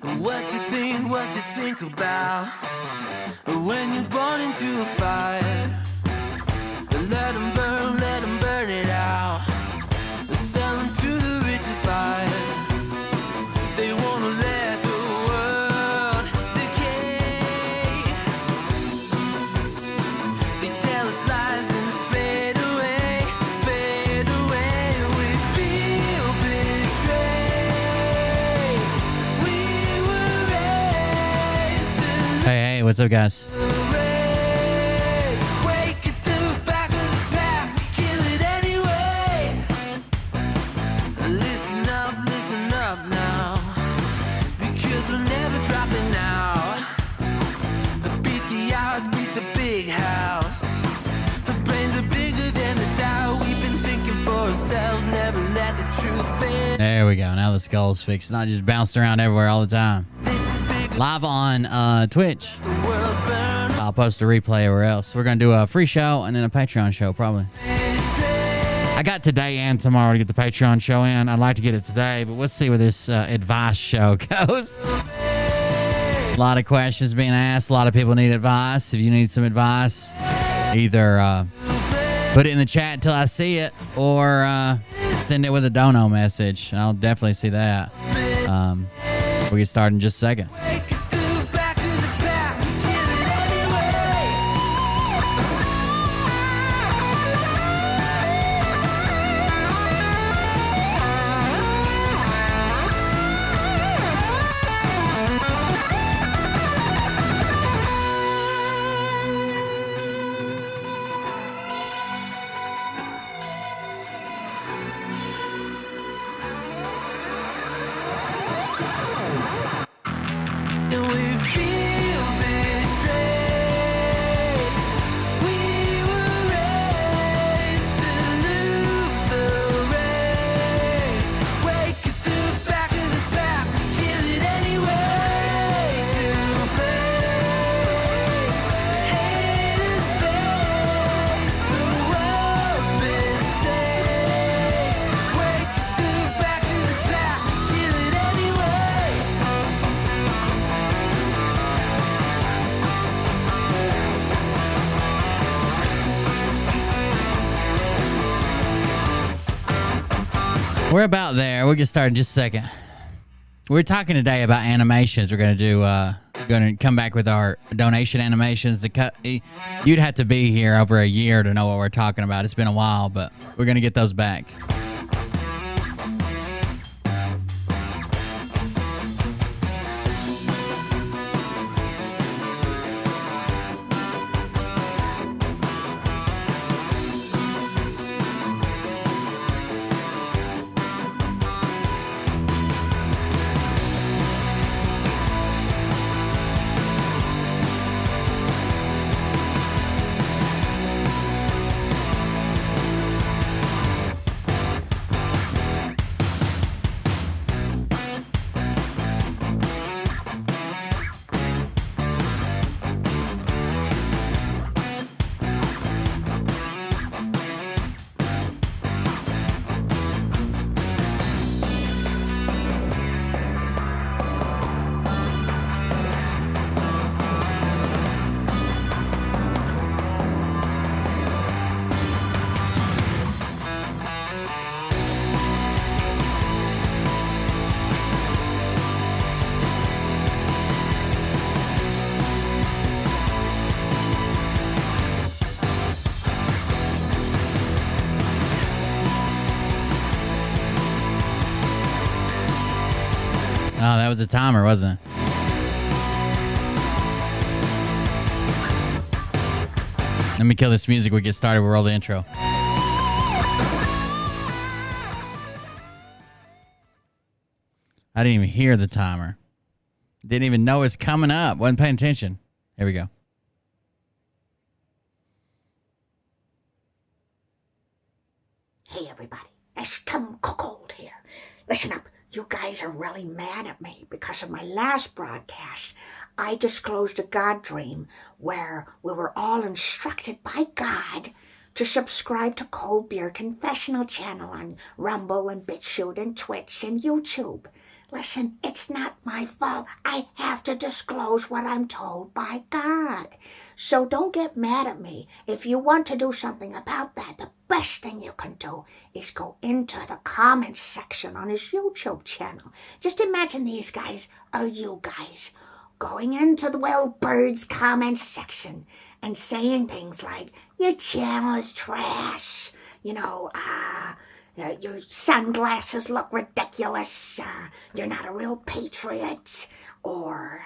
What you think about when you're born into a fire? Let them burn it out. Sell them to the richest buyer. They wanna let the world decay. They tell us lies and fade away, fade away. We feel betrayed. We were raised to Hey, what's up, guys? wake at the back of the pack, kill it anyway. Listen up now, because we're never dropping out. Beat the odds, beat the big house. The brains are bigger than the doubt. We've been thinking for ourselves, never let the truth fade. There we go. Now the skull's fixed. It's not just bouncing around everywhere all the time. This is big, Live on Twitch. the world burn. I'll post a replay everywhere else. We're going to do a free show and then a Patreon show, probably. I got today and tomorrow to get the Patreon show in. I'd like to get it today, but we'll see where this advice show goes. A lot of questions being asked. A lot of people need advice. If you need some advice, either put it in the chat until I see it or send it with a dono message. I'll definitely see that. We'll get started in just a second. Wake at the back of the pack, kill it anyway. And we feel betrayed. We were raised to lose the race. Wake at the back of the pack, kill it anyway. To play, haters face the world's mistakes. Wake at the back of the pack, kill it anyway. We're about there. We'll get started in just a second. We're talking today about animations. We're going to do, going to come back with our donation animations. You'd have to be here over a year to know what we're talking about. It's been a while, but we're going to get those back. Oh, that was a timer, wasn't it? Let me kill this music. We get started. We'll roll the intro. I didn't even hear the timer. Didn't even know it's coming up. Wasn't paying attention. Here we go. Hey everybody, it's Kim Cold here. Listen up, you guys are really mad at me because of my last broadcast. I disclosed a God dream where we were all instructed by God to subscribe to Cold Beer Confessional channel on Rumble and BitChute and Twitch and YouTube. Listen, it's not my fault. I have to disclose what I'm told by God. So don't get mad at me. If you want to do something about that, the best thing you can do is go into the comments section on his YouTube channel. Just imagine these guys are you guys going into the Will Bird's comments section and saying things like, your channel is trash, your sunglasses look ridiculous, you're not a real patriot, or,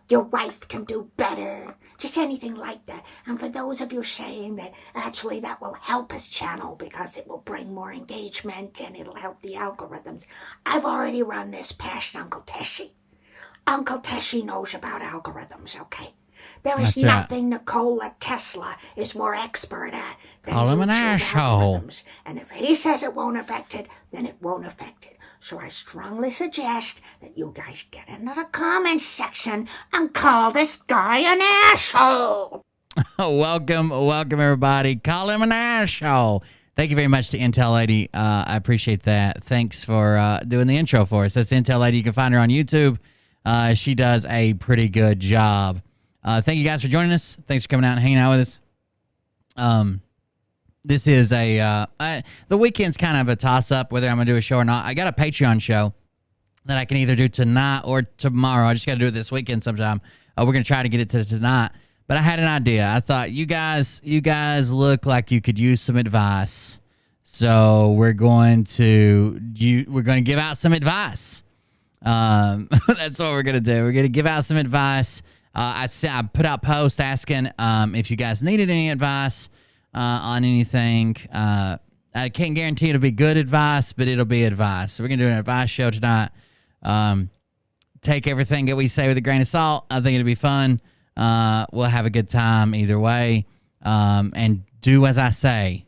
your wife can do better, just anything like that. And for those of you saying that actually that will help his channel because it will bring more engagement and it'll help the algorithms, I've already run this past Uncle Teshy. Uncle Teshy knows about algorithms, okay? There is nothing Nikola Tesla is more expert at than Call him an asshole. Algorithms. And if he says it won't affect it, then it won't affect it. So I strongly suggest that you guys get into the comments section and call this guy an asshole. Welcome, everybody. Call him an asshole. Thank you very much to Intel Lady. I appreciate that. Thanks for doing the intro for us. That's Intel Lady. You can find her on YouTube. She does a pretty good job. Thank you guys for joining us. Thanks for coming out and hanging out with us. This is the weekend's kind of a toss-up whether I'm going to do a show or not. I got a Patreon show that I can either do tonight or tomorrow. I just got to do it this weekend sometime. We're going to try to get it to tonight. But I had an idea. I thought you guys look like you could use some advice. So we're going to give out some advice. That's what we're going to do. We're going to give out some advice. I put out posts asking if you guys needed any advice on anything. I can't guarantee it'll be good advice, but it'll be advice. So we're going to do an advice show tonight. Take everything that we say with a grain of salt. I think it'll be fun. We'll have a good time either way. And do as I say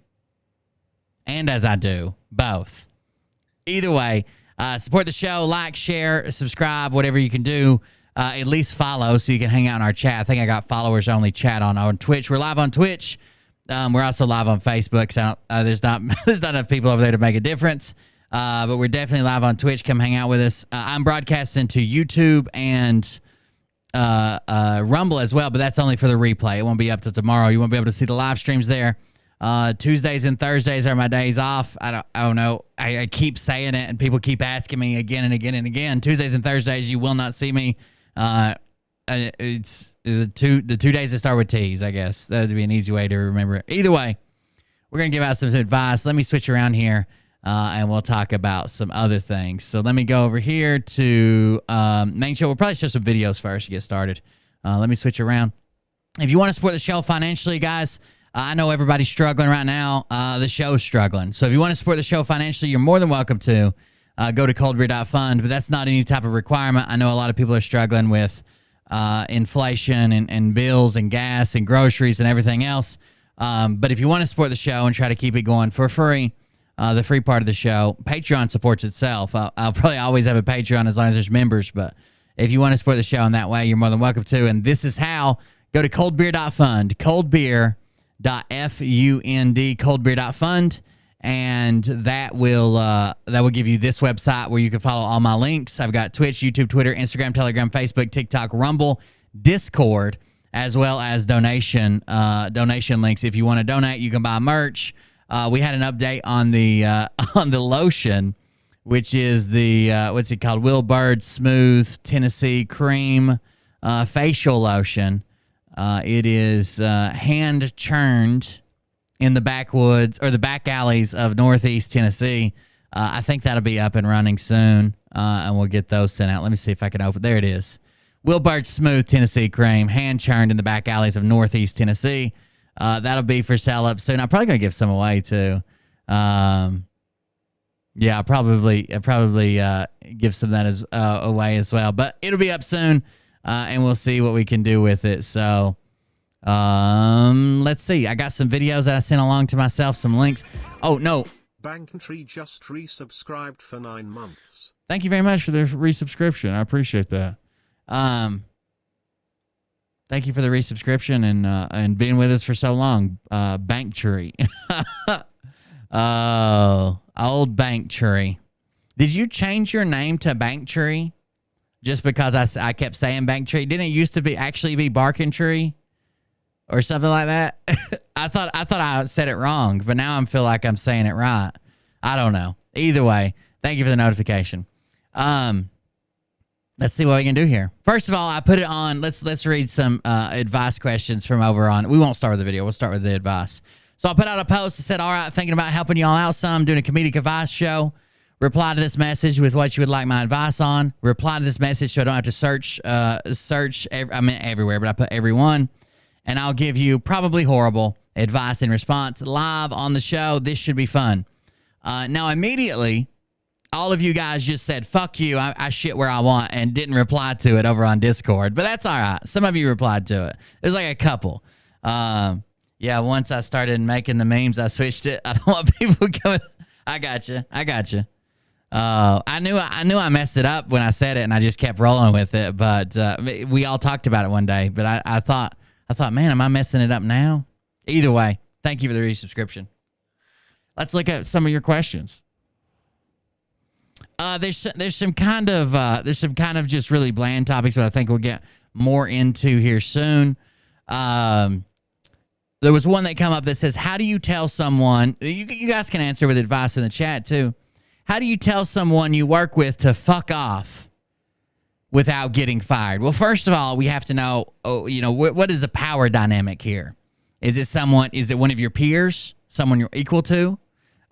and as I do, both. Either way, support the show, like, share, subscribe, whatever you can do. At least follow so you can hang out in our chat. I think I got followers only chat on Twitch. We're live on Twitch. We're also live on Facebook. So there's not enough people over there to make a difference. But we're definitely live on Twitch. Come hang out with us. I'm broadcasting to YouTube and Rumble as well, but that's only for the replay. It won't be up till tomorrow. You won't be able to see the live streams there. Tuesdays and Thursdays are my days off. I don't know. I keep saying it, and people keep asking me again and again and again. Tuesdays and Thursdays, you will not see me. It's the two days that start with T's, I guess. That would be an easy way to remember it. Either way, we're going to give out some advice. Let me switch around here, and we'll talk about some other things. So let me go over here to main show. We'll probably show some videos first to get started. Let me switch around. If you want to support the show financially, guys, I know everybody's struggling right now. The show's struggling. So if you want to support the show financially, you're more than welcome to. Go to coldbeer.fund, but that's not any type of requirement. I know a lot of people are struggling with inflation and bills and gas and groceries and everything else. But if you want to support the show and try to keep it going for free, the free part of the show, Patreon supports itself. I'll probably always have a Patreon as long as there's members, but if you want to support the show in that way, you're more than welcome to. And this is how. Go to coldbeer.fund, coldbeer.fund, coldbeer.fund. And that will give you this website where you can follow all my links. I've got Twitch, YouTube, Twitter, Instagram, Telegram, Facebook, TikTok, Rumble, Discord, as well as donation links. If you want to donate, you can buy merch. We had an update on the lotion, which is the what's it called? Will Bird Smooth Tennessee Cream facial lotion. It is hand churned in the backwoods or the back alleys of Northeast Tennessee. I think that'll be up and running soon, and we'll get those sent out. Let me see if I can open. There it is. Wilbert Smooth Tennessee Cream, hand churned in the back alleys of Northeast Tennessee. That'll be for sale up soon. I'm probably gonna give some away too. Yeah, I'll probably give some of that away as well. But it'll be up soon, and we'll see what we can do with it. So. Let's see. I got some videos that I sent along to myself, some links. Oh, no. Bankentry just resubscribed for 9 months. Thank you very much for the resubscription. I appreciate that. Thank you for the resubscription and being with us for so long. Banktree. Oh, old Banktree. Did you change your name to Banktree just because I kept saying Banktree? Didn't it used to be actually be Barking Tree or something like that? I thought I said it wrong, but now I feel like I'm saying it right. I don't know. Either way, thank you for the notification. Let's see what we can do here. First of all, I put it on. Let's read some advice questions from over on. We won't start with the video. We'll start with the advice. So I put out a post that said, all right, thinking about helping y'all out some, doing a comedic advice show. Reply to this message with what you would like my advice on. Reply to this message so I don't have to search everywhere, but I put everyone. And I'll give you probably horrible advice in response live on the show. This should be fun. Now, immediately, all of you guys just said, fuck you, I shit where I want, and didn't reply to it over on Discord. But that's all right. Some of you replied to it. There's like a couple. Yeah, once I started making the memes, I switched it. I don't want people coming. I got you. I knew I messed it up when I said it, and I just kept rolling with it. But we all talked about it one day. But I thought, man, am I messing it up now? Either way, thank you for the resubscription. Let's look at some of your questions. There's some kind of just really bland topics that I think we'll get more into here soon. There was one that come up that says, how do you tell someone, you guys can answer with advice in the chat too. How do you tell someone you work with to fuck off without getting fired? Well, first of all, we have to know, what is the power dynamic here? Is it one of your peers, someone you're equal to?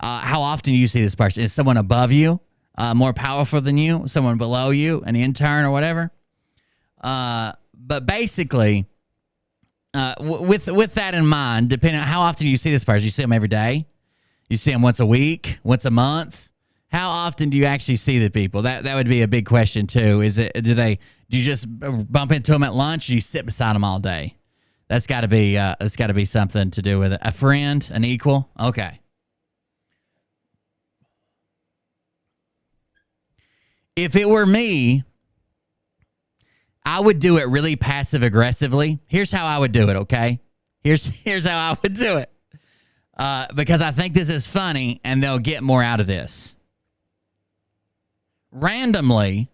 How often do you see this person? Is someone above you? More powerful than you, someone below you, an intern or whatever. But basically, with that in mind, depending on how often you see this person, you see them every day, you see them once a week, once a month. How often do you actually see the people? That would be a big question too. Do you just bump into them at lunch? Or do you sit beside them all day? That's got to be something to do with it. A friend, an equal. Okay. If it were me, I would do it really passive aggressively. Here's how I would do it, okay? Here's how I would do it. Because I think this is funny and they'll get more out of this. Randomly,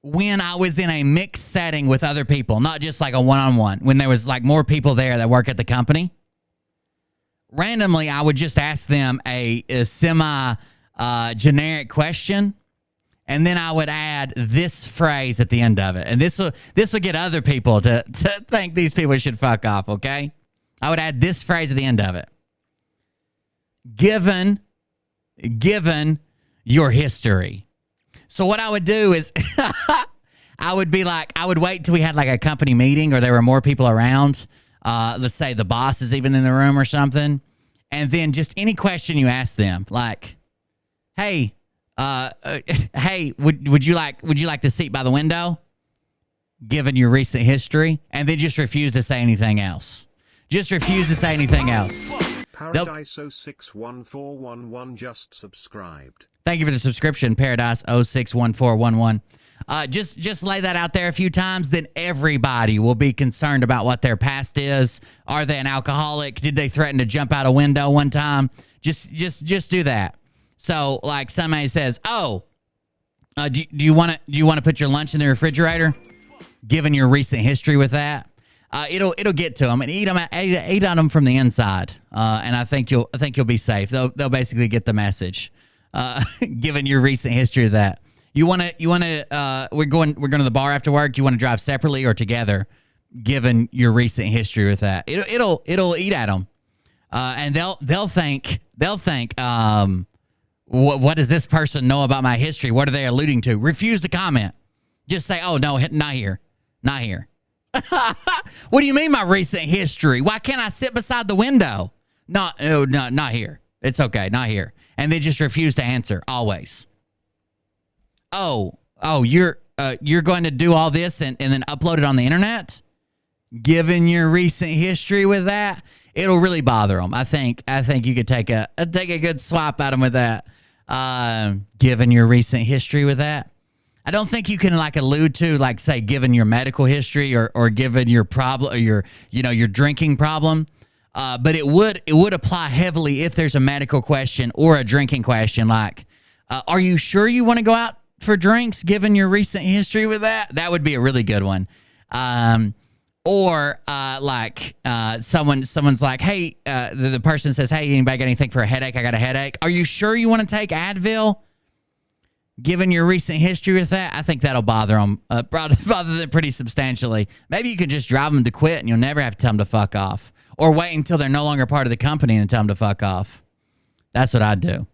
when I was in a mixed setting with other people, not just like a one-on-one, when there was like more people there that work at the company, randomly, I would just ask them a semi-generic question, and then I would add this phrase at the end of it. And this will get other people to think these people should fuck off, okay? I would add this phrase at the end of it. Given your history. So what I would do is I would wait till we had like a company meeting or there were more people around. Let's say the boss is even in the room or something. And then just any question you ask them, like, hey, would you like the seat by the window? Given your recent history. And then just refuse to say anything else. Just refuse to say anything else. Paradise 061411 just subscribed. Thank you for the subscription, Paradise 061411. Just lay that out there a few times, then everybody will be concerned about what their past is. Are they an alcoholic? Did they threaten to jump out a window one time? Just do that. So, like somebody says, "Oh, do you want to put your lunch in the refrigerator?" Given your recent history with that, it'll get to them and eat on them from the inside. And I think you'll be safe. They'll basically get the message. Given your recent history of that. You want to we're going to the bar after work. You want to drive separately or together, given your recent history with that. It'll eat at them, and they'll think what does this person know about my history? What are they alluding to? Refuse to comment. Just say, oh no, not here. What do you mean my recent history? Why can't I sit beside the window? No, not here. It's okay, not here. And they just refuse to answer always. Oh, you're going to do all this and then upload it on the internet? Given your recent history with that, it'll really bother them. I think you could take a good swap at them with that. Given your recent history with that, I don't think you can like allude to like say given your medical history or given your problem or your drinking problem. But it would apply heavily if there's a medical question or a drinking question, like, are you sure you want to go out for drinks given your recent history with that? That would be a really good one. Or someone's like, hey, the person says, hey, anybody got anything for a headache? I got a headache. Are you sure you want to take Advil? Given your recent history with that, I think that'll bother them pretty substantially. Maybe you could just drive them to quit and you'll never have to tell them to fuck off. Or wait until they're no longer part of the company and tell them to fuck off. That's what I'd do.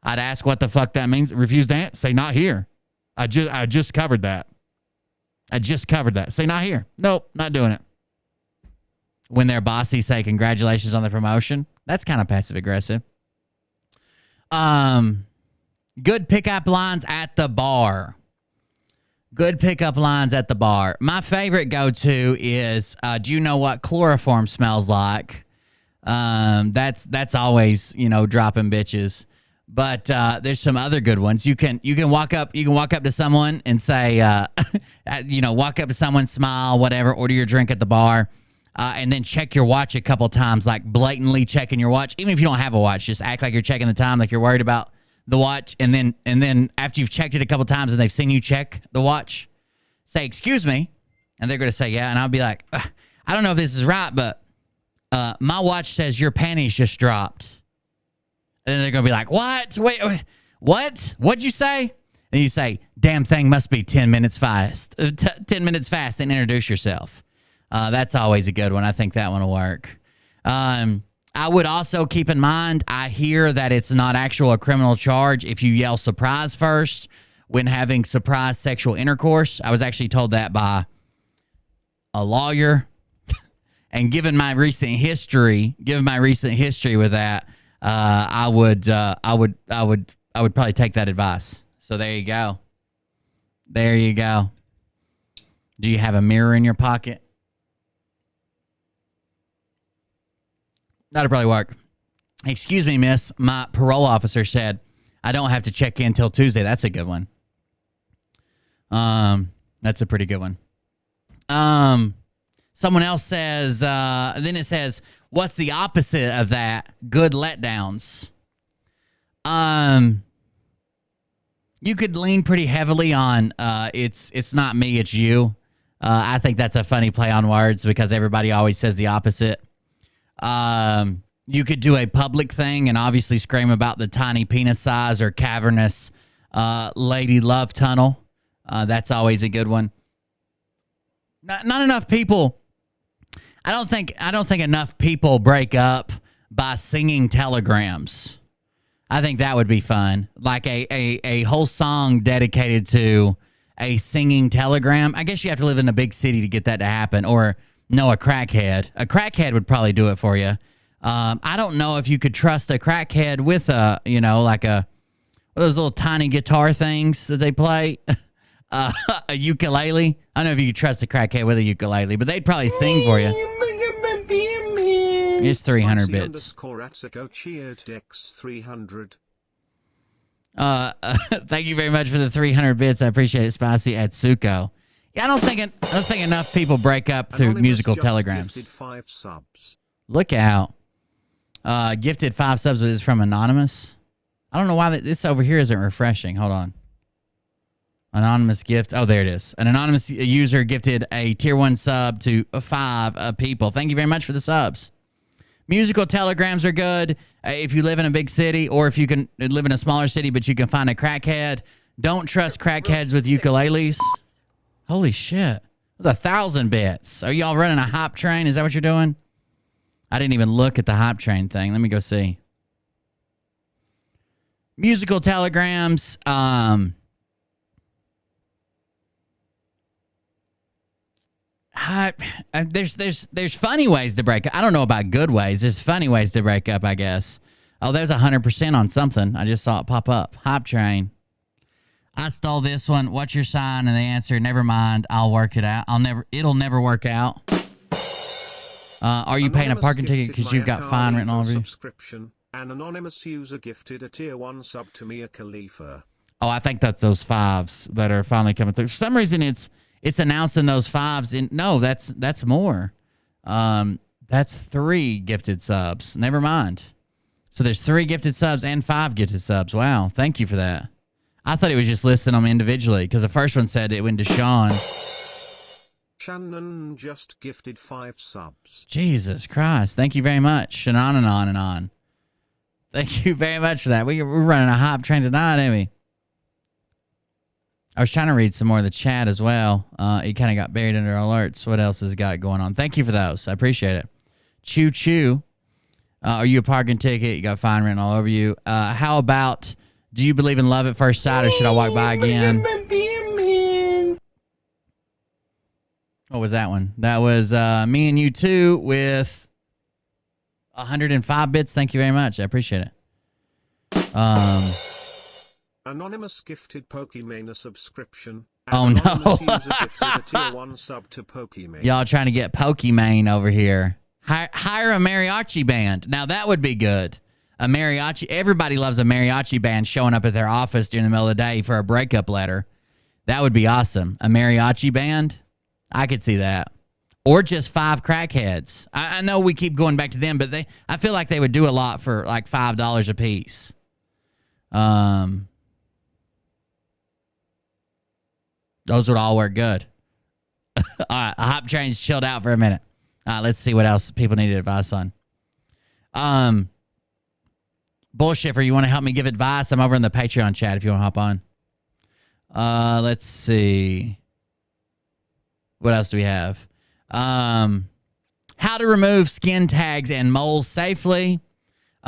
I'd ask what the fuck that means. Refuse to answer. Say, not here. I just covered that. Say, not here. Nope, not doing it. When their bossy say, congratulations on the promotion. That's kind of passive aggressive. Good pickup lines at the bar. My favorite go-to is, do you know what chloroform smells like? That's always, dropping bitches. But there's some other good ones. You can walk up to someone and say, walk up to someone, smile, whatever, order your drink at the bar, and then check your watch a couple times, like blatantly checking your watch. Even if you don't have a watch, just act like you're checking the time, like you're worried about the watch, and then after you've checked it a couple times and they've seen you check the watch, say, excuse me, and they're going to say, yeah, and I'll be like, I don't know if this is right, but my watch says your panties just dropped. And then they're going to be like, what? Wait, what? What'd you say? And you say, damn thing must be 10 minutes fast. 10 minutes fast, and introduce yourself. That's always a good one. I think that one will work. I would also keep in mind, I hear that it's not actual a criminal charge if you yell surprise first when having surprise sexual intercourse. I was actually told that by a lawyer. And given my recent history with that, I would probably take that advice. So there you go. Do you have a mirror in your pocket? That'll probably work. Excuse me, miss. My parole officer said I don't have to check in till Tuesday. That's a good one. That's a pretty good one. Someone else says, then it says, what's the opposite of that? Good letdowns. You could lean pretty heavily on it's not me, it's you. I think that's a funny play on words because everybody always says the opposite. You could do a public thing and obviously scream about the tiny penis size or cavernous lady love tunnel. That's always a good one. Not enough people. I don't think enough people break up by singing telegrams. I think that would be fun. Like a whole song dedicated to a singing telegram. I guess you have to live in a big city to get that to happen, or no, a crackhead. A crackhead would probably do it for you. I don't know if you could trust a crackhead with like one of those little tiny guitar things that they play, a ukulele. I don't know if you could trust a crackhead with a ukulele, but they'd probably sing for you. It's 300 bits. Thank you very much for the 300 bits. I appreciate it, Spicy Atsuko. Yeah, I don't think enough people break up through musical telegrams. Gifted 5 subs. Look out. Gifted 5 subs is from Anonymous. I don't know why this over here isn't refreshing. Hold on. Anonymous gift. Oh, there it is. An anonymous user gifted a tier 1 sub to 5 people. Thank you very much for the subs. Musical telegrams are good if you live in a big city, or if you can live in a smaller city, but you can find a crackhead. Don't trust crackheads with ukuleles. Holy shit. That's 1,000 bits. Are y'all running a hype train? Is that what you're doing? I didn't even look at the hype train thing. Let me go see. Musical telegrams. There's funny ways to break up. I don't know about good ways. There's funny ways to break up, I guess. Oh, there's 100% on something. I just saw it pop up. Hype train. I stole this one. What's your sign? And the answer, never mind. I'll work it out. It'll never work out. Are you paying a parking ticket because you've got fine written all over you? An anonymous user gifted a tier 1 sub to Mia Khalifa. Oh, I think that's those 5s that are finally coming through. For some reason, it's announcing those 5s. No, that's more. That's 3 gifted subs. Never mind. So there's 3 gifted subs and 5 gifted subs. Wow. Thank you for that. I thought it was just listing them individually because the first one said it went to Sean. Shannon just gifted 5 subs. Jesus Christ. Thank you very much. And on and on and on. Thank you very much for that. We're running a hype train tonight, ain't we? I was trying to read some more of the chat as well. It kind of got buried under alerts. What else has got going on? Thank you for those. I appreciate it. Choo Choo. Are you a parking ticket? You got fine written all over you. How about, do you believe in love at first sight or should I walk by again? What was that one? That was Me and You Too with 105 bits. Thank you very much. I appreciate it. Anonymous gifted Pokimane a subscription. Oh, no. Anonymous user gifted a tier 1 sub to Pokimane. Y'all trying to get Pokimane over here. Hire a mariachi band. Now, that would be good. A mariachi. Everybody loves a mariachi band showing up at their office during the middle of the day for a breakup letter. That would be awesome. A mariachi band. I could see that. Or just 5 crackheads. I know we keep going back to them, but I feel like they would do a lot for like $5 a piece. Those would all work good. All right, a hop train's chilled out for a minute. Let's see what else people need advice on. Bullshiffer, you want to help me give advice? I'm over in the Patreon chat if you want to hop on. Let's see. What else do we have? How to remove skin tags and moles safely.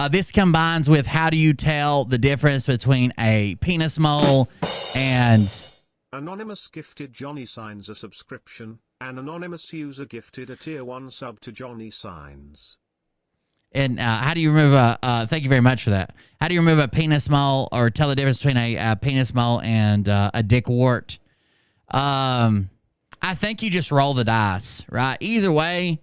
This combines with how do you tell the difference between a penis mole and... Anonymous gifted Johnny Signs a subscription. An anonymous user gifted a tier 1 sub to Johnny Signs. And how do you remove a... thank you very much for that. How do you remove a penis mole or tell the difference between a penis mole and a dick wart? I think you just roll the dice, right? Either way,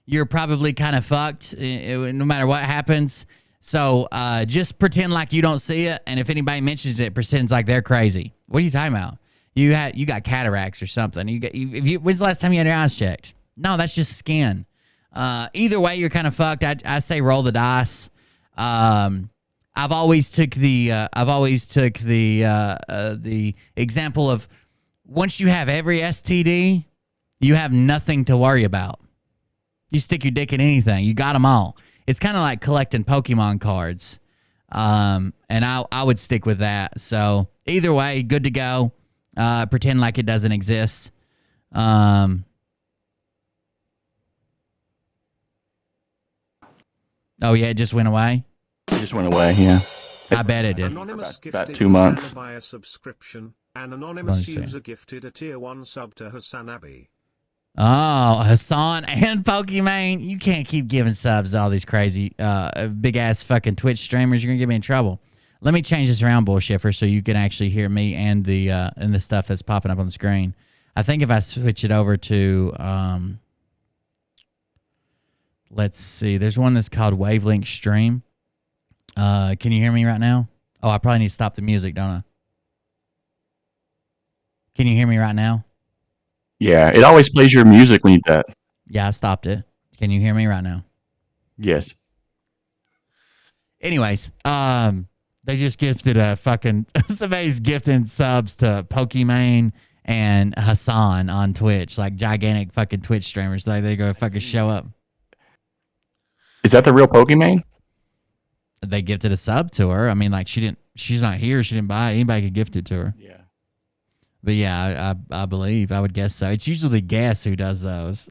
you're probably kind of fucked no matter what happens. So just pretend like you don't see it, and if anybody mentions it, pretends like they're crazy. What are you talking about? You got cataracts or something. When's the last time you had your eyes checked? No, that's just skin. Either way, you're kind of fucked. I say roll the dice. I've always took the example of once you have every STD, you have nothing to worry about. You stick your dick in anything, you got them all. It's kind of like collecting Pokemon cards, and I would stick with that. So either way, good to go. Pretend like it doesn't exist. Oh yeah, it just went away. It just went away. Yeah, I bet it did. About 2 months. By a subscription. An anonymous user gifted a tier 1 sub to Hassan Abbey. Oh, Hassan and Pokimane. You can't keep giving subs to all these crazy, big-ass fucking Twitch streamers. You're going to get me in trouble. Let me change this around, Bullshiffer, so you can actually hear me and the stuff that's popping up on the screen. I think if I switch it over to, let's see. There's one that's called Wavelength Stream. Can you hear me right now? Oh, I probably need to stop the music, don't I? Can you hear me right now? Yeah, it always plays your music when you do that. Yeah, I stopped it. Can you hear me right now? Yes. Anyways, they just gifted a fucking... somebody's gifting subs to Pokimane and Hassan on Twitch, like gigantic fucking Twitch streamers. Like they go fucking show up. Is that the real Pokimane? They gifted a sub to her. I mean, like she's not here. She didn't buy it. Anybody could gift it to her. Yeah. But yeah, I believe, I would guess so. It's usually Guess who does those.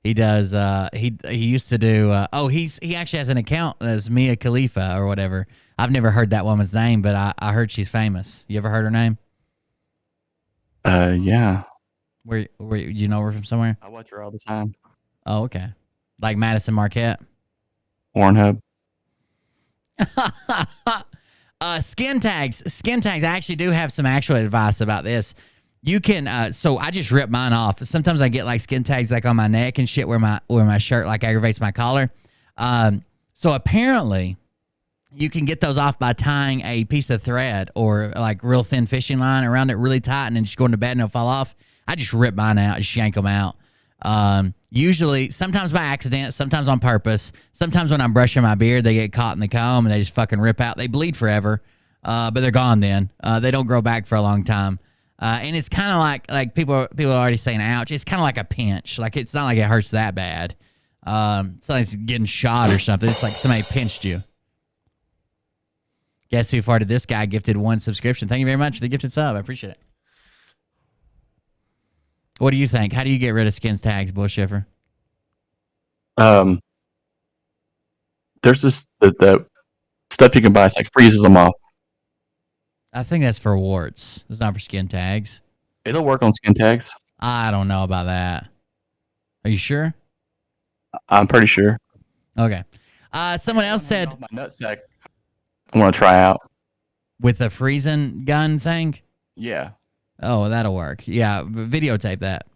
He does. He used to do. He actually has an account as Mia Khalifa or whatever. I've never heard that woman's name, but I heard she's famous. You ever heard her name? Yeah. Where you know her from somewhere? I watch her all the time. Oh, okay. Like Madison Marquette. Pornhub. Skin tags. Skin tags. I actually do have some actual advice about this. You can, so I just rip mine off. Sometimes I get like skin tags like on my neck and shit where my shirt like aggravates my collar. So apparently you can get those off by tying a piece of thread or like real thin fishing line around it really tight and then just going to bed and it'll fall off. I just rip mine out, just yank them out. Usually, sometimes by accident, sometimes on purpose. Sometimes when I'm brushing my beard, they get caught in the comb and they just fucking rip out. They bleed forever, but they're gone then. They don't grow back for a long time. And it's kind of like people are already saying, ouch. It's kind of like a pinch. Like, it's not like it hurts that bad. It's not like it's getting shot or something. It's like somebody pinched you. Guess who farted? This guy gifted 1 subscription. Thank you very much for the gifted sub. I appreciate it. What do you think? How do you get rid of skins tags, Bullshiffer? There's this the stuff you can buy. It's like freezes them off. I think that's for warts. It's not for skin tags. It'll work on skin tags. I don't know about that. Are you sure? I'm pretty sure. Okay. Someone else said My nutsack. I want to try out. with the freezing gun thing. Yeah. Oh, that'll work. Yeah, videotape that.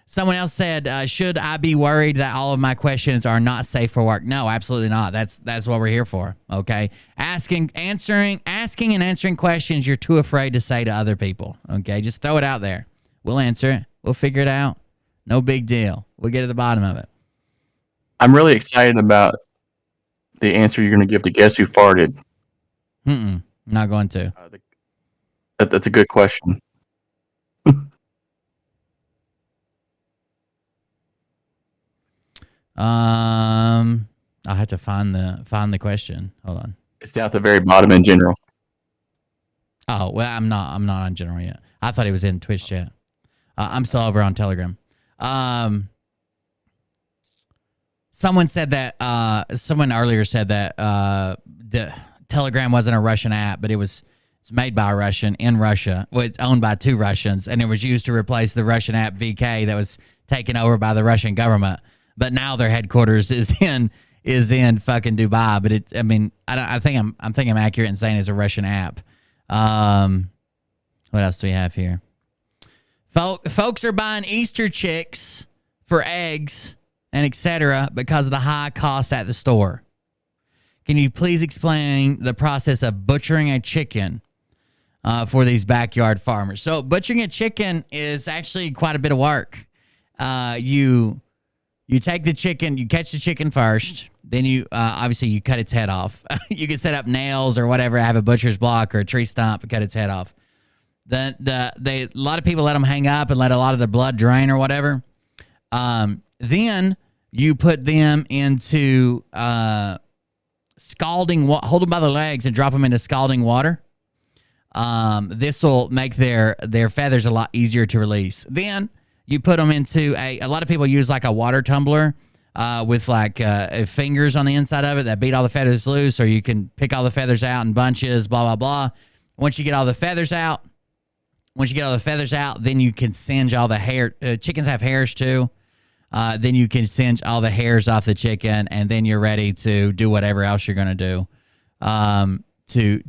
Someone else said, should I be worried that all of my questions are not safe for work? No, absolutely not. That's what we're here for. Okay. Asking and answering questions you're too afraid to say to other people. Okay. Just throw it out there. We'll answer it. We'll figure it out. No big deal. We'll get to the bottom of it. I'm really excited about the answer you're going to give to Guess Who Farted. Not going to. That's a good question. I'll have to find the question. Hold on. It's down at the very bottom in general. Oh, well, I'm not on general yet. I thought he was in Twitch chat. I'm still over on Telegram. Someone said that someone earlier said that the Telegram wasn't a Russian app, but it's made by a Russian in Russia. Well, it's owned by 2 Russians, and it was used to replace the Russian app VK that was taken over by the Russian government. But now their headquarters is in fucking Dubai. But I think I'm accurate in saying it's a Russian app. What else do we have here? Folks are buying Easter chicks for eggs and etc. because of the high cost at the store. Can you please explain the process of butchering a chicken for these backyard farmers? So butchering a chicken is actually quite a bit of work. You take the chicken, you catch the chicken first, then you obviously you cut its head off. You can set up nails or whatever, have a butcher's block or a tree stump and cut its head off. Then a lot of people let them hang up and let a lot of the blood drain or whatever. Then you put them into scalding water, hold them by the legs and drop them into scalding water. This will make their feathers a lot easier to release. Then you put them into a lot of people use like a water tumbler with like fingers on the inside of it that beat all the feathers loose, or you can pick all the feathers out in bunches, blah, blah, blah. Once you get all the feathers out, then you can singe all the hair. Chickens have hairs too. Then you can singe all the hairs off the chicken, and then you're ready to do whatever else you're going to do.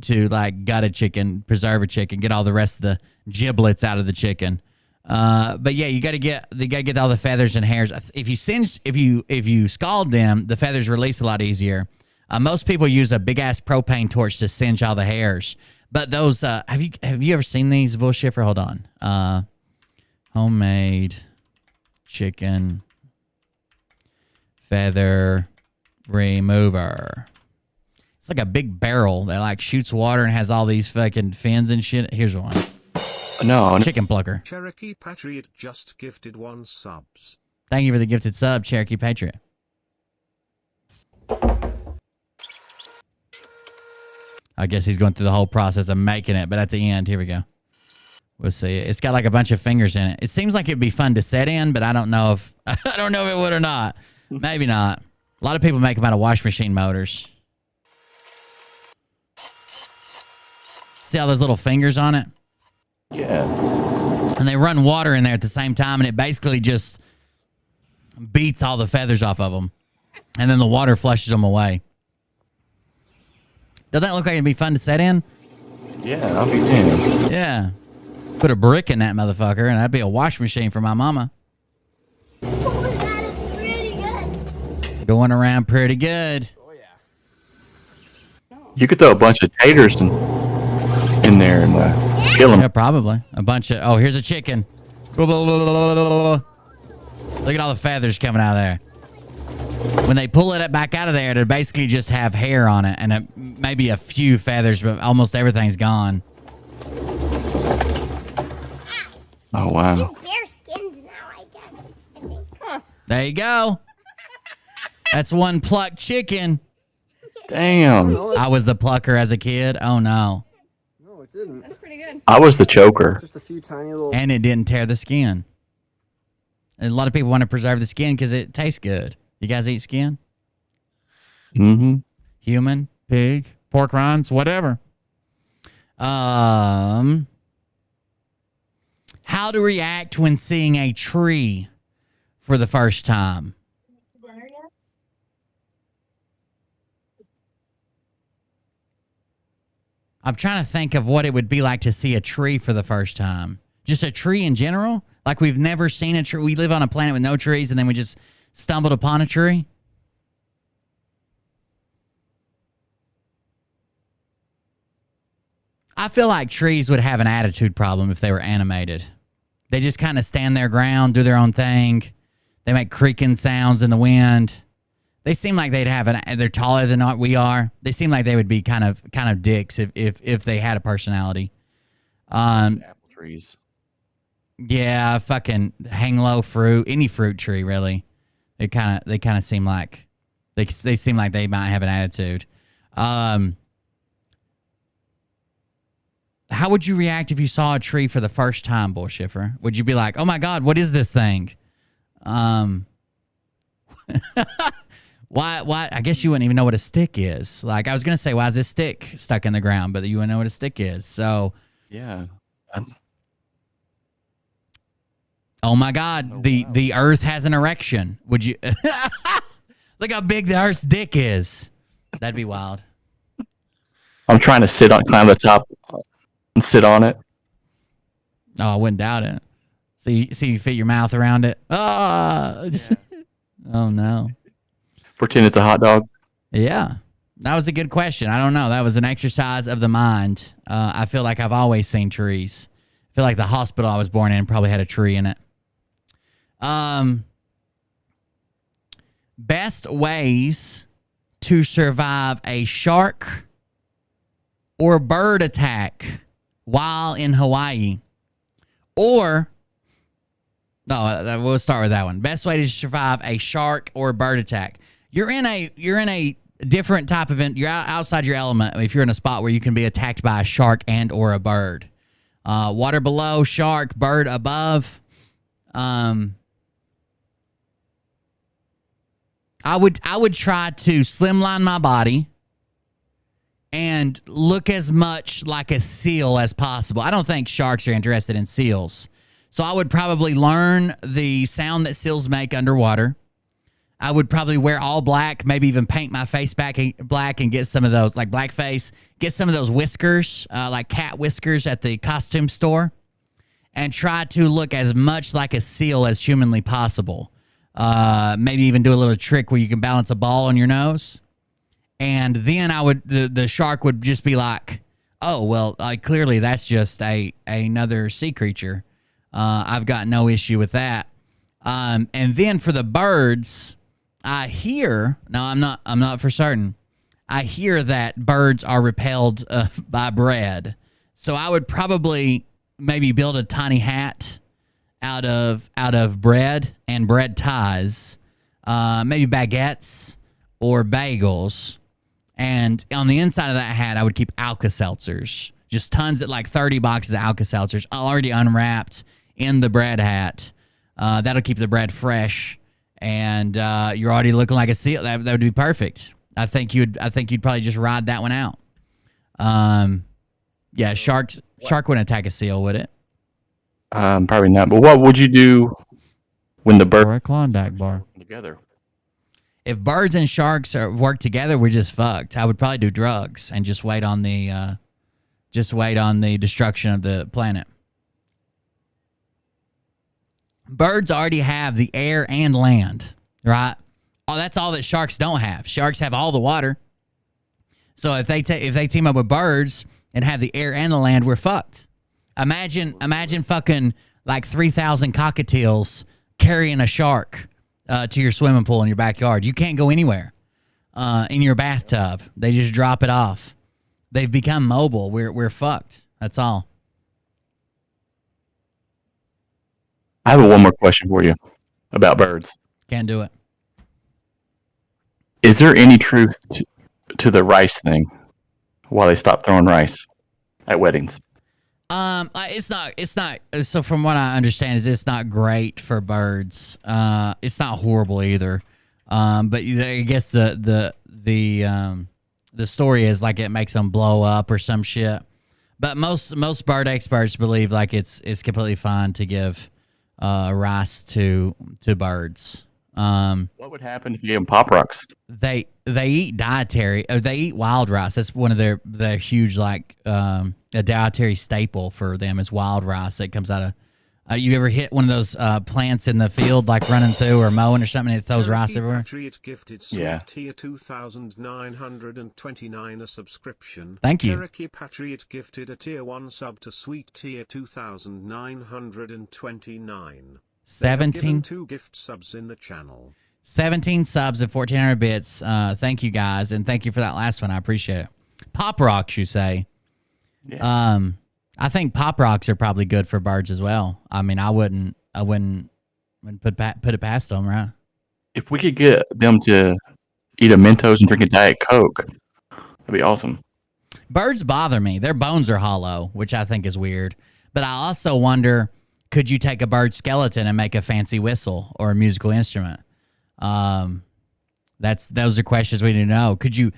To like gut a chicken, preserve a chicken, get all the rest of the giblets out of the chicken. But yeah, you got to get all the feathers and hairs. If you scald them, the feathers release a lot easier. Most people use a big ass propane torch to singe all the hairs. But those have you ever seen these bullshiffer? Hold on. Homemade chicken feather remover. It's like a big barrel that like shoots water and has all these fucking fins and shit. Here's one. No. Chicken plucker. Cherokee Patriot just gifted 1 subs. Thank you for the gifted sub, Cherokee Patriot. I guess he's going through the whole process of making it, but at the end, here we go. We'll see. It's got like a bunch of fingers in it. It seems like it'd be fun to set in, but I don't know if it would or not. Maybe not. A lot of people make them out of wash machine motors. See all those little fingers on it? Yeah. And they run water in there at the same time, and it basically just beats all the feathers off of them. And then the water flushes them away. Doesn't that look like it'd be fun to set in? Yeah, I'll be damned. Yeah. Put a brick in that motherfucker, and that'd be a wash machine for my mama. Oh, that is pretty good. Going around pretty good. Oh, yeah. You could throw a bunch of taters in there and kill them. Yeah, probably. A bunch of... Oh, here's a chicken. Blah, blah, blah, blah, blah, blah. Look at all the feathers coming out of there. When they pull it back out of there, it'll basically just have hair on it and maybe a few feathers, but almost everything's gone. Oh, wow. Bare skins now, I guess. I think. There you go. That's one plucked chicken. Damn. I was the plucker as a kid. Oh, no. No, it didn't. That's pretty good. I was the choker. Just a few tiny little. And it didn't tear the skin. And a lot of people want to preserve the skin because it tastes good. You guys eat skin? Mm-hmm. Human, pig, pork rinds, whatever. How to react when seeing a tree for the first time? I'm trying to think of what it would be like to see a tree for the first time. Just a tree in general? Like we've never seen a tree. We live on a planet with no trees and then we just stumbled upon a tree? I feel like trees would have an attitude problem if they were animated. They just kind of stand their ground, do their own thing. They make creaking sounds in the wind. They seem like they'd have they're taller than what we are. They seem like they would be kind of dicks if they had a personality. Apple trees. Yeah, fucking hang low fruit, any fruit tree really. They kind of seem like they seem like they might have an attitude. How would you react if you saw a tree for the first time, Bull Schiffer? Would you be like, "Oh my God, what is this thing?" Why? I guess you wouldn't even know what a stick is. Like I was gonna say, why is this stick stuck in the ground? But you wouldn't know what a stick is. So Yeah. oh my God, the Earth has an erection. Would you look how big the Earth's dick is? That'd be wild. I'm trying to climb the top and sit on it. Oh, I wouldn't doubt it. So you fit your mouth around it. Oh, oh no. Pretend it's a hot dog. Yeah, that was a good question. I don't know. That was an exercise of the mind. I feel like I've always seen trees. I feel like the hospital I was born in probably had a tree in it. Best ways to survive a shark or bird attack while in Hawaii. Or, no, we'll start with that one. Best way to survive a shark or bird attack. You're in a different type of you're outside your element if you're in a spot where you can be attacked by a shark and or a bird. Water below, shark, bird above. I would try to slimline my body and look as much like a seal as possible. I don't think sharks are interested in seals. So I would probably learn the sound that seals make underwater. I would probably wear all black, maybe even paint my face back black and get some of those, like blackface, get some of those whiskers, like cat whiskers at the costume store, and try to look as much like a seal as humanly possible. Maybe even do a little trick where you can balance a ball on your nose. And then the shark would just be like, oh, well, clearly that's just another sea creature. I've got no issue with that. And then for the birds, I hear, no, I'm not for certain. I hear that birds are repelled by bread. So I would probably maybe build a tiny hat out of bread and bread ties, maybe baguettes or bagels. And on the inside of that hat, I would keep Alka-Seltzers, just tons of like 30 boxes of Alka-Seltzers already unwrapped in the bread hat. That'll keep the bread fresh. And you're already looking like a seal. That would be perfect. I think you'd probably just ride that one out. Yeah, shark wouldn't attack a seal, would it? Probably not. But what would you do when the bird Or a Klondike bar. together? If birds and sharks work together, we're just fucked. I would probably do drugs and just wait on the destruction of the planet. Birds already have the air and land, right? Oh, that's all that sharks don't have. Sharks have all the water. So if they team up with birds and have the air and the land, we're fucked. Imagine fucking like 3,000 cockatiels carrying a shark to your swimming pool in your backyard. You can't go anywhere in your bathtub. They just drop it off. They've become mobile. We're fucked. That's all. I have one more question for you about birds. Can't do it. Is there any truth to the rice thing? Why they stopped throwing rice at weddings? It's not. So from what I understand, is it's not great for birds. It's not horrible either. But I guess the story is like it makes them blow up or some shit. But most bird experts believe like it's completely fine to give rice to birds. What would happen if you gave them Pop Rocks? They eat dietary. They eat wild rice. That's one of their huge like a dietary staple for them is wild rice that comes out of. You ever hit one of those plants in the field like running through or mowing or something? And it throws rice everywhere. Patriot gifted Yeah. tier 2,929 a subscription. Thank you. Cherokee Patriot gifted a tier 1 sub to sweet tier 2,929. 17 2 gift subs in the channel. 17 subs and 1,400 bits. Thank you guys, and thank you for that last one. I appreciate it. Pop rocks, you say? Yeah. I think pop rocks are probably good for birds as well. I mean, I wouldn't put it past them, right? If we could get them to eat a Mentos and drink a Diet Coke, that'd be awesome. Birds bother me. Their bones are hollow, which I think is weird. But I also wonder, could you take a bird skeleton and make a fancy whistle or a musical instrument? Those are questions we need to know. Could you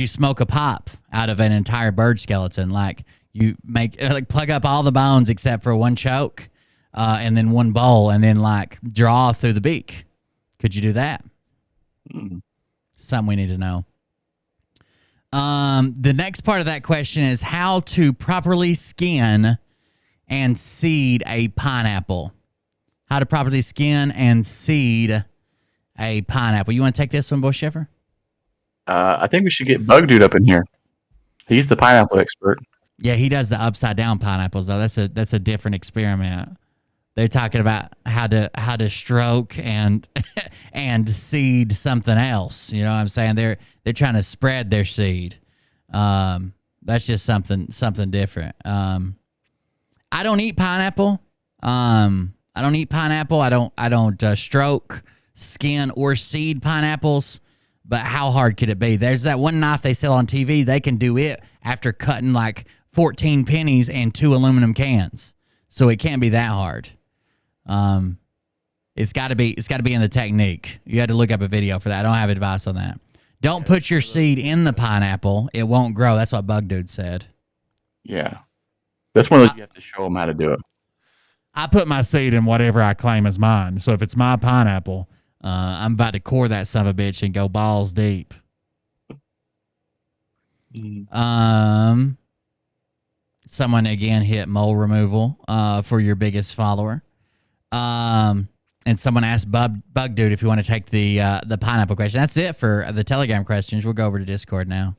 smoke a pop out of an entire bird skeleton? Like you make plug up all the bones except for one choke, and then one bowl, and then like draw through the beak. Could you do that? Something we need to know. The next part of that question is how to properly skin and seed a pineapple. How to properly skin and seed a pineapple. You want to take this one, Bush Sheffer? I think we should get Bug Dude up in here. He's the pineapple expert. Yeah, he does the upside down pineapples though. That's a different experiment. They're talking about how to stroke and and seed something else. You know what I'm saying? They're trying to spread their seed. That's just something different. I don't eat pineapple. I don't stroke, skin, or seed pineapples. But how hard could it be? There's that one knife they sell on TV. They can do it after cutting like 14 pennies and 2 aluminum cans. So it can't be that hard. It's got to be in the technique. You had to look up a video for that. I don't have advice on that. Don't put your seed in the pineapple. It won't grow. That's what Bug Dude said. Yeah. That's one of those you have to show them how to do it. I put my seed in whatever I claim as mine. So if it's my pineapple, I'm about to core that son of a bitch and go balls deep. Someone again hit mole removal for your biggest follower. And someone asked Bug Dude if you want to take the pineapple question. That's it for the Telegram questions. We'll go over to Discord now.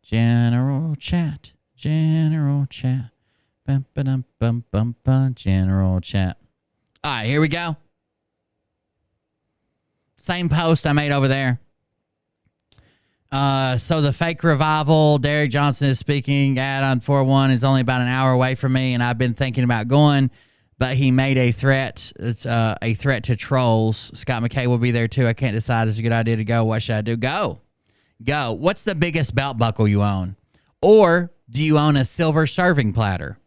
General chat. General chat. Bum, ba-dum, bum, bum, bum, general chat. All right, here we go. Same post I made over there. So the fake revival, Derek Johnson is speaking at on 4-1 is only about an hour away from me, and I've been thinking about going, but he made a threat. It's a threat to trolls. Scott McKay will be there too. I can't decide. It's a good idea to go. What should I do? Go. What's the biggest belt buckle you own? Or do you own a silver serving platter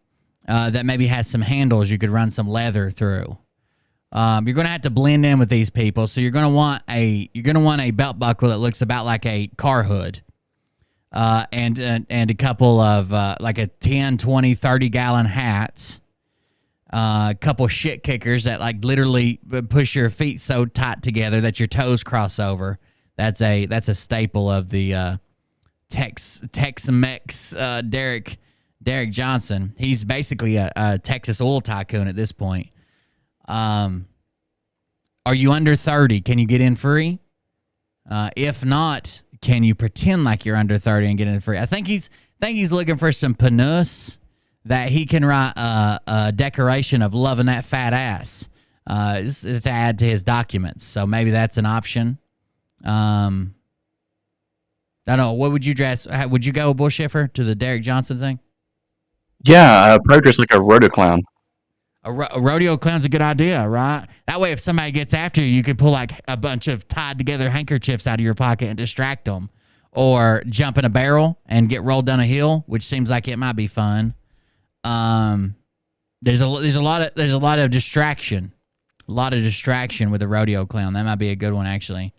that maybe has some handles you could run some leather through? You're going to have to blend in with these people, so you're going to want a belt buckle that looks about like a car hood, and a couple of like a 10, 20, 30-gallon hats, a couple shit kickers that like literally push your feet so tight together that your toes cross over. That's a staple of the Tex-Mex Derek Johnson. He's basically a Texas oil tycoon at this point. Are you under 30? Can you get in free? If not, can you pretend like you're under 30 and get in free? I think he's looking for some panus, that he can write a declaration of loving that fat ass to add to his documents. So maybe that's an option. I don't know. What would you dress? Would you go Bull Schiffer to the Derek Johnson thing? Yeah, probably dress like a rodeo clown. A rodeo clown's a good idea, right? That way, if somebody gets after you, you can pull like a bunch of tied together handkerchiefs out of your pocket and distract them, or jump in a barrel and get rolled down a hill, which seems like it might be fun. There's a lot of distraction, with a rodeo clown. That might be a good one, actually.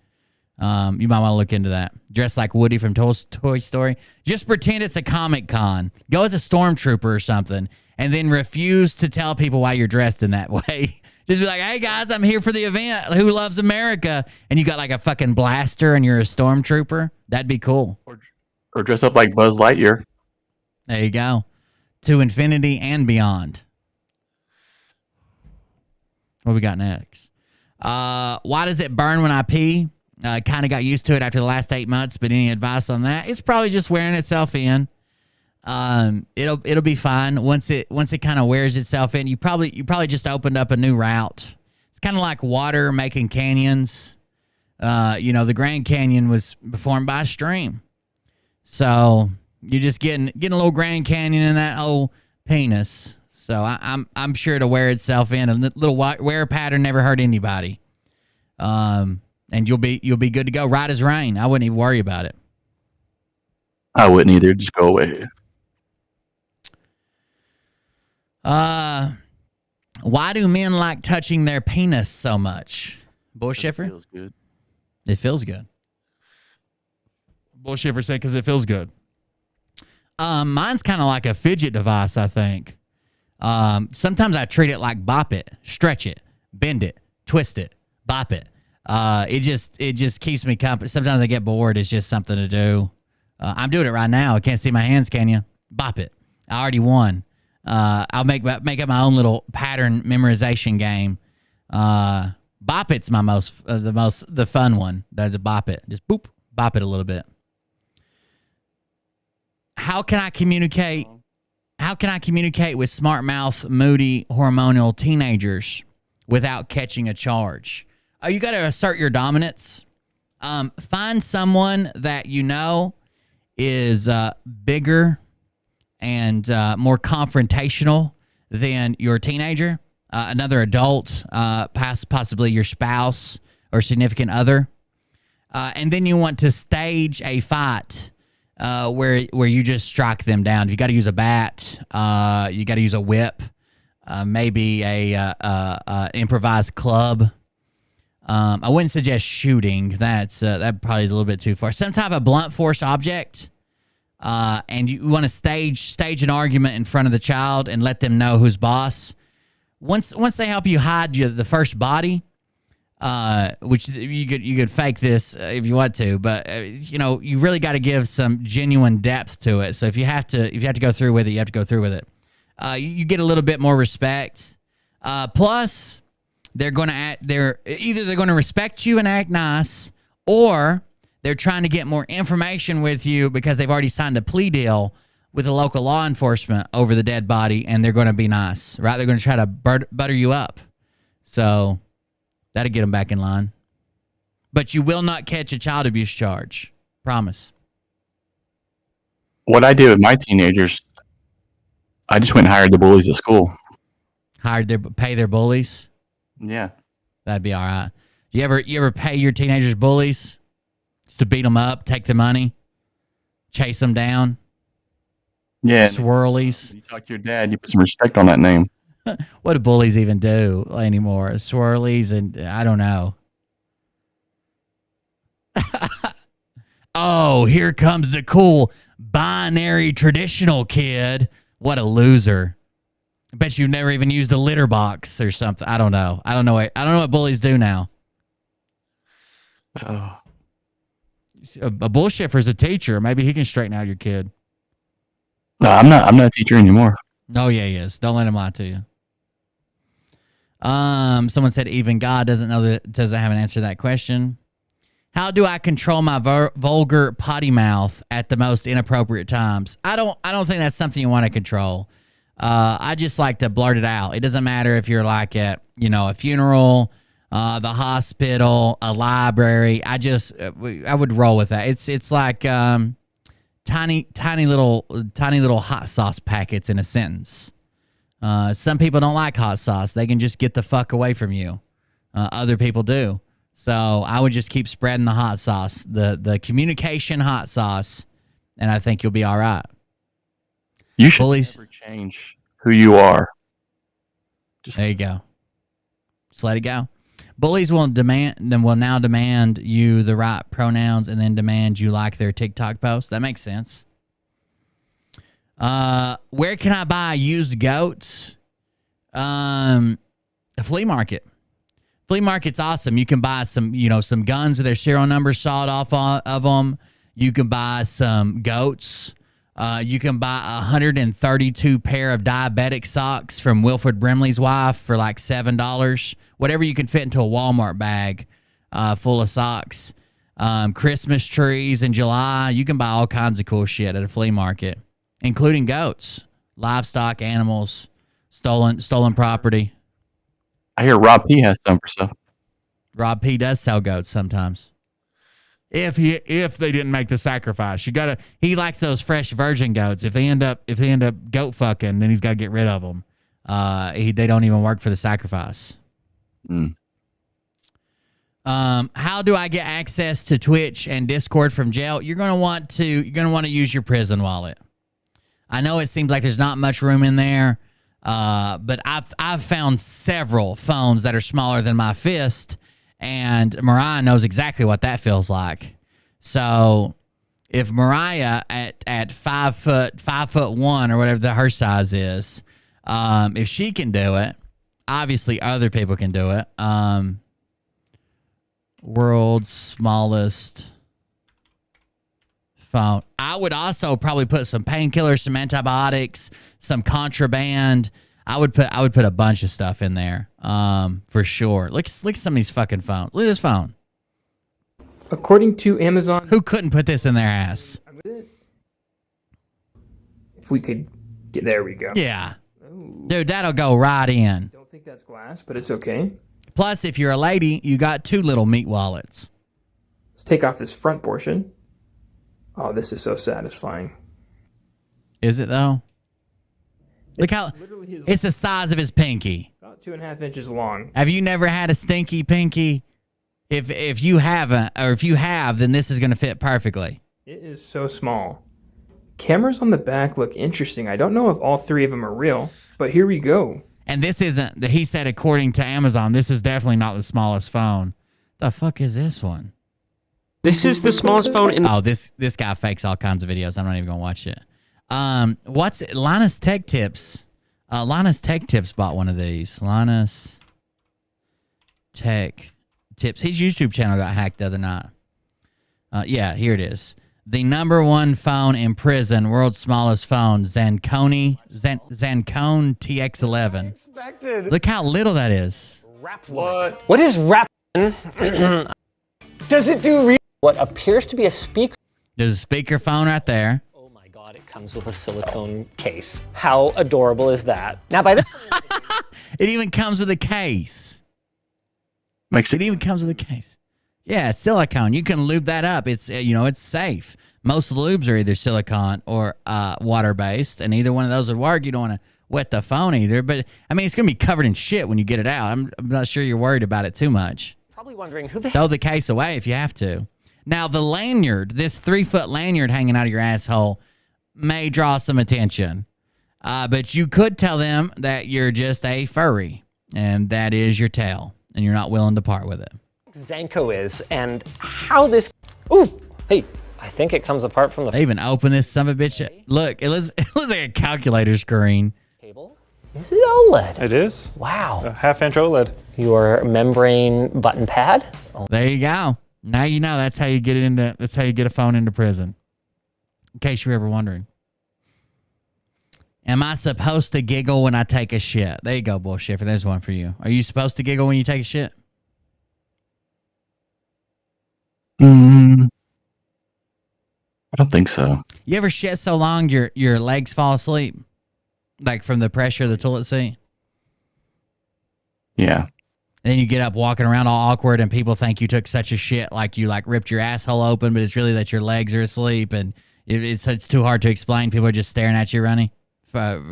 You might want to look into that. Dress like Woody from Toy Story. Just pretend it's a Comic Con. Go as a stormtrooper or something, and then refuse to tell people why you're dressed in that way. Just be like, hey, guys, I'm here for the event. Who loves America? And you got like a fucking blaster and you're a stormtrooper. That'd be cool. Or dress up like Buzz Lightyear. There you go. To infinity and beyond. What we got next? Why does it burn when I pee? Kind of got used to it after the last 8 months, but any advice on that? It's probably just wearing itself in. It'll be fine once it kind of wears itself in. You probably just opened up a new route. It's kind of like water making canyons. The Grand Canyon was formed by a stream, so you're just getting a little Grand Canyon in that old penis. So I'm sure it'll wear itself in. A little wear pattern never hurt anybody. And you'll be good to go. Right as rain. I wouldn't even worry about it. I wouldn't either. Just go away. Why do men like touching their penis so much? Bull Schiffer? It feels good. It feels good. Bull Schiffer said because it feels good. Mine's kind of like a fidget device, I think. Sometimes I treat it like bop it, stretch it, bend it, twist it, bop it. It just keeps me company. Sometimes I get bored. It's just something to do. I'm doing it right now. I can't see my hands, can you? Bop it. I already won. I'll make up my own little pattern memorization game. Bop it's the fun one. That's a bop it. Just boop, bop it a little bit. How can I communicate with smart mouth, moody, hormonal teenagers without catching a charge? Oh, you got to assert your dominance. Find someone that you know is bigger and more confrontational than your teenager, another adult, possibly your spouse or significant other. And then you want to stage a fight where you just strike them down. You got to use a bat. You got to use a whip, maybe a improvised club. I wouldn't suggest shooting. That probably is a little bit too far. Some type of blunt force object. And you want to stage an argument in front of the child and let them know who's boss. Once they help you hide the first body, which you could fake this if you want to, but you really got to give some genuine depth to it. So if you have to go through with it, you have to go through with it. You get a little bit more respect. Plus, they're going to respect you and act nice, or they're trying to get more information with you because they've already signed a plea deal with the local law enforcement over the dead body, and they're going to be nice, right? They're going to try to butter you up. So that'll get them back in line. But you will not catch a child abuse charge. Promise. What I did with my teenagers, I just went and hired the bullies at school. Pay their bullies? Yeah. That'd be all right. You ever pay your teenagers bullies? Just to beat them up, take the money, chase them down? Yeah. Swirlies. You talk to your dad, you put some respect on that name. What do bullies even do anymore? Swirlies and I don't know. Oh, here comes the cool binary traditional kid. What a loser. I bet you've never even used a litter box or something. I don't know. I don't know what bullies do now. Oh. A bullshiffer's a teacher. Maybe he can straighten out your kid. No, I'm not a teacher anymore. Oh, yeah, he is. Don't let him lie to you. Someone said even God doesn't have an answer to that question. How do I control my vulgar potty mouth at the most inappropriate times? I don't think that's something you want to control. I just like to blurt it out. It doesn't matter if you're like at, a funeral, the hospital, a library. I would roll with that. It's like tiny little hot sauce packets in a sentence. Some people don't like hot sauce. They can just get the fuck away from you. Other people do. So I would just keep spreading the hot sauce, the communication hot sauce, and I think you'll be all right. You should never change who you are. There you go. Just let it go. Bullies will now demand you the right pronouns and then demand you like their TikTok post. That makes sense. Where can I buy used goats? A flea market. Flea market's awesome. You can buy some guns with their serial numbers sawed off of them. You can buy some goats. You can buy 132 pair of diabetic socks from Wilfred Brimley's wife for like $7. Whatever you can fit into a Walmart bag full of socks. Christmas trees in July. You can buy all kinds of cool shit at a flea market, including goats, livestock, animals, stolen property. I hear Rob P has some for sale. Rob P does sell goats sometimes. If they didn't make the sacrifice, he likes those fresh virgin goats. If they end up goat fucking, then he's got to get rid of them. They don't even work for the sacrifice. How do I get access to Twitch and Discord from jail? You're gonna want to use your prison wallet. I know it seems like there's not much room in there, but I've found several phones that are smaller than my fist. And Mariah knows exactly what that feels like. So if Mariah at 5'1" or whatever her size is, if she can do it, obviously other people can do it. World's smallest phone. I would also probably put some painkillers, some antibiotics, some contraband. I would put a bunch of stuff in there, for sure. Look at some of these fucking phones. Look at this phone. According to Amazon, who couldn't put this in their ass? If we could get, there we go. Yeah, dude, that'll go right in. Don't think that's glass, but it's okay. Plus, if you're a lady, you got two little meat wallets. Let's take off this front portion. Oh, this is so satisfying. Is it though? Look how it's the size of his pinky. About 2.5 inches long. Have you never had a stinky pinky? If you haven't, or if you have, then this is going to fit perfectly. It is so small. Cameras on the back look interesting. I don't know if all three of them are real, but here we go. And this isn't, he said, according to Amazon, this is definitely not the smallest phone. The fuck is this one? This is the smallest phone in... Oh, this guy fakes all kinds of videos. I'm not even going to watch it. What's it? Linus Tech Tips? Linus Tech Tips bought one of these. Linus Tech Tips. His YouTube channel got hacked the other night. Yeah, here it is. The #1 phone in prison, world's smallest phone, Zancone TX11. Look how little that is. What is rap? Does it do what appears to be a speaker? There's a speaker phone right there. Oh my god, it comes with a silicone case. How adorable is that? Now by this it even comes with a case. It even comes with a case. Yeah, silicone. You can lube that up. It's it's safe. Most lubes are either silicone or water based, and either one of those would work. You don't want to wet the phone either, but I mean it's gonna be covered in shit when you get it out. I'm not sure you're worried about it too much. Probably wondering who the throw the case away if you have to. Now the lanyard, this 3-foot lanyard hanging out of your asshole, may draw some attention, but you could tell them that you're just a furry, and that is your tail, and you're not willing to part with it. Zanko is and how this. Ooh, hey, I think it comes apart from the. They even open this son of a bitch. Look, it looks like a calculator screen. Cable. This is OLED. It is. Wow. A half-inch OLED. Your membrane button pad. Oh. There you go. Now you know that's how you get it into. That's how you get a phone into prison. In case you're ever wondering. Am I supposed to giggle when I take a shit? There you go, bullshit. There's one for you. Are you supposed to giggle when you take a shit? I don't think so. You ever shit so long your legs fall asleep? Like from the pressure of the toilet seat? Yeah. And then you get up walking around all awkward and people think you took such a shit like you like ripped your asshole open, but it's really that your legs are asleep and it's too hard to explain. People are just staring at you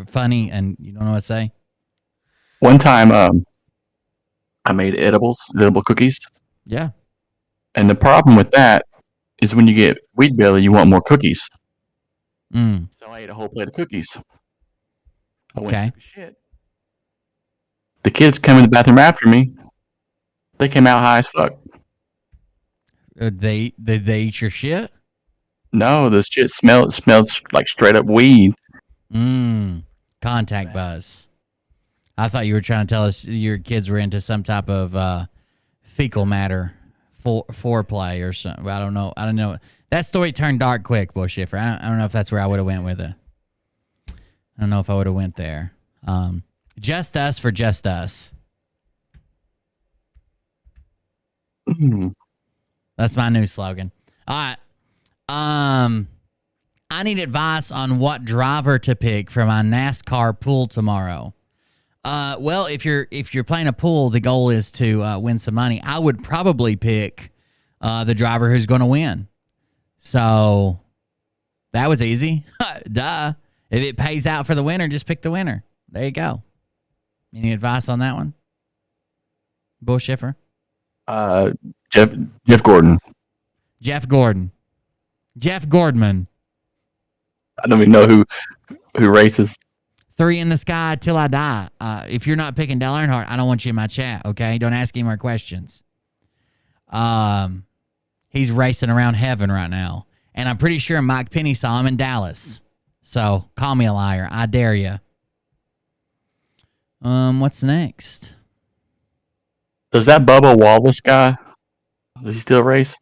funny and you don't know what to say. One time I made edible cookies. Yeah. And the problem with that is when you get weed belly, you want more cookies. So I ate a whole plate of cookies. I went and took a shit. The kids come in the bathroom after me. They came out high as fuck. Did they eat your shit? No, this shit smelled like straight up weed. Contact buzz. I thought you were trying to tell us your kids were into some type of fecal matter foreplay or something. I don't know. That story turned dark quick, Bull Schiffer. I don't know if that's where I would have went with it. I don't know if I would have went there. Just us for just us. That's my new slogan. All right. I need advice on what driver to pick for my NASCAR pool tomorrow. Well, if you're playing a pool, the goal is to win some money. I would probably pick the driver who's going to win. So that was easy. Duh. If it pays out for the winner, just pick the winner. There you go. Any advice on that one? Bull Schiffer? Jeff Gordon. Jeff Gordon. Jeff Gordman. I don't even know who races. 3 in the sky till I die. If you're not picking Dale Earnhardt, I don't want you in my chat, okay? Don't ask any more questions. He's racing around heaven right now. And I'm pretty sure Mike Penny saw him in Dallas. So, call me a liar. I dare you. What's next? Does that Bubba Wallace guy, does he still race?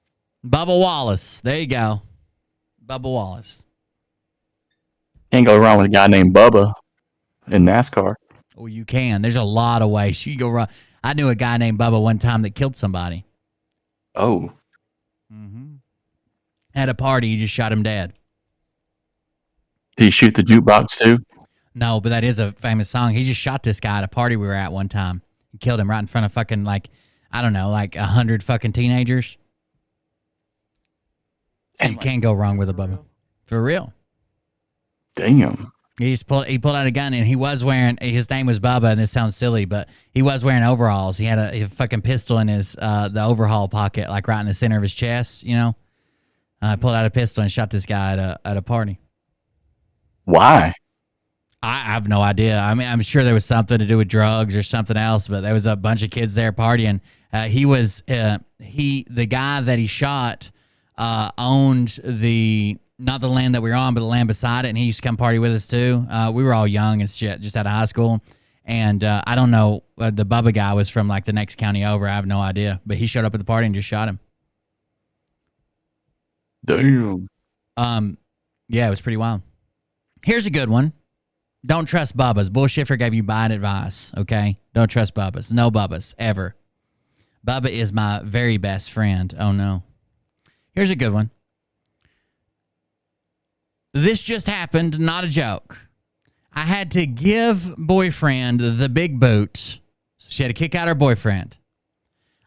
Bubba Wallace. There you go. Bubba Wallace. Can't go wrong with a guy named Bubba in NASCAR. Oh, you can. There's a lot of ways you can go wrong. I knew a guy named Bubba one time that killed somebody. Oh. At a party, he just shot him dead. Did he shoot the jukebox too? No, but that is a famous song. He just shot this guy at a party we were at one time. He killed him right in front of fucking, like, I don't know, like 100 fucking teenagers. You can't go wrong with a Bubba. For real. Damn. He pulled out a gun, and he was wearing, his name was Bubba, and this sounds silly, but he was wearing overalls. He had a fucking pistol in his, the overhaul pocket, like right in the center of his chest, you know? Pulled out a pistol and shot this guy at a party. Why? I have no idea. I mean, I'm sure there was something to do with drugs or something else, but there was a bunch of kids there partying. The guy that he shot owned not the land that we were on, but the land beside it, and he used to come party with us too. We were all young and shit, just out of high school. And I don't know, the Bubba guy was from like the next county over. I have no idea, but he showed up at the party and just shot him. Damn. Yeah, it was pretty wild. Here's a good one. Don't trust Bubbas. Bull Schiffer gave you bad advice, okay? Don't trust Bubbas. No Bubbas, ever. Bubba is my very best friend. Oh, no. Here's a good one. This just happened, not a joke. I had to give boyfriend the big boot. She had to kick out her boyfriend.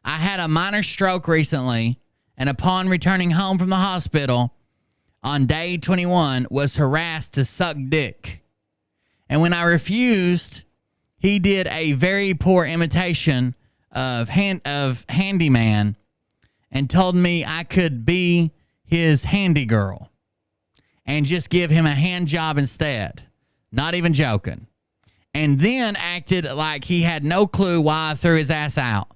I had a minor stroke recently, and upon returning home from the hospital on day 21, was harassed to suck dick. And when I refused, he did a very poor imitation of handyman and told me I could be his handy girl and just give him a hand job instead. Not even joking. And then acted like he had no clue why I threw his ass out.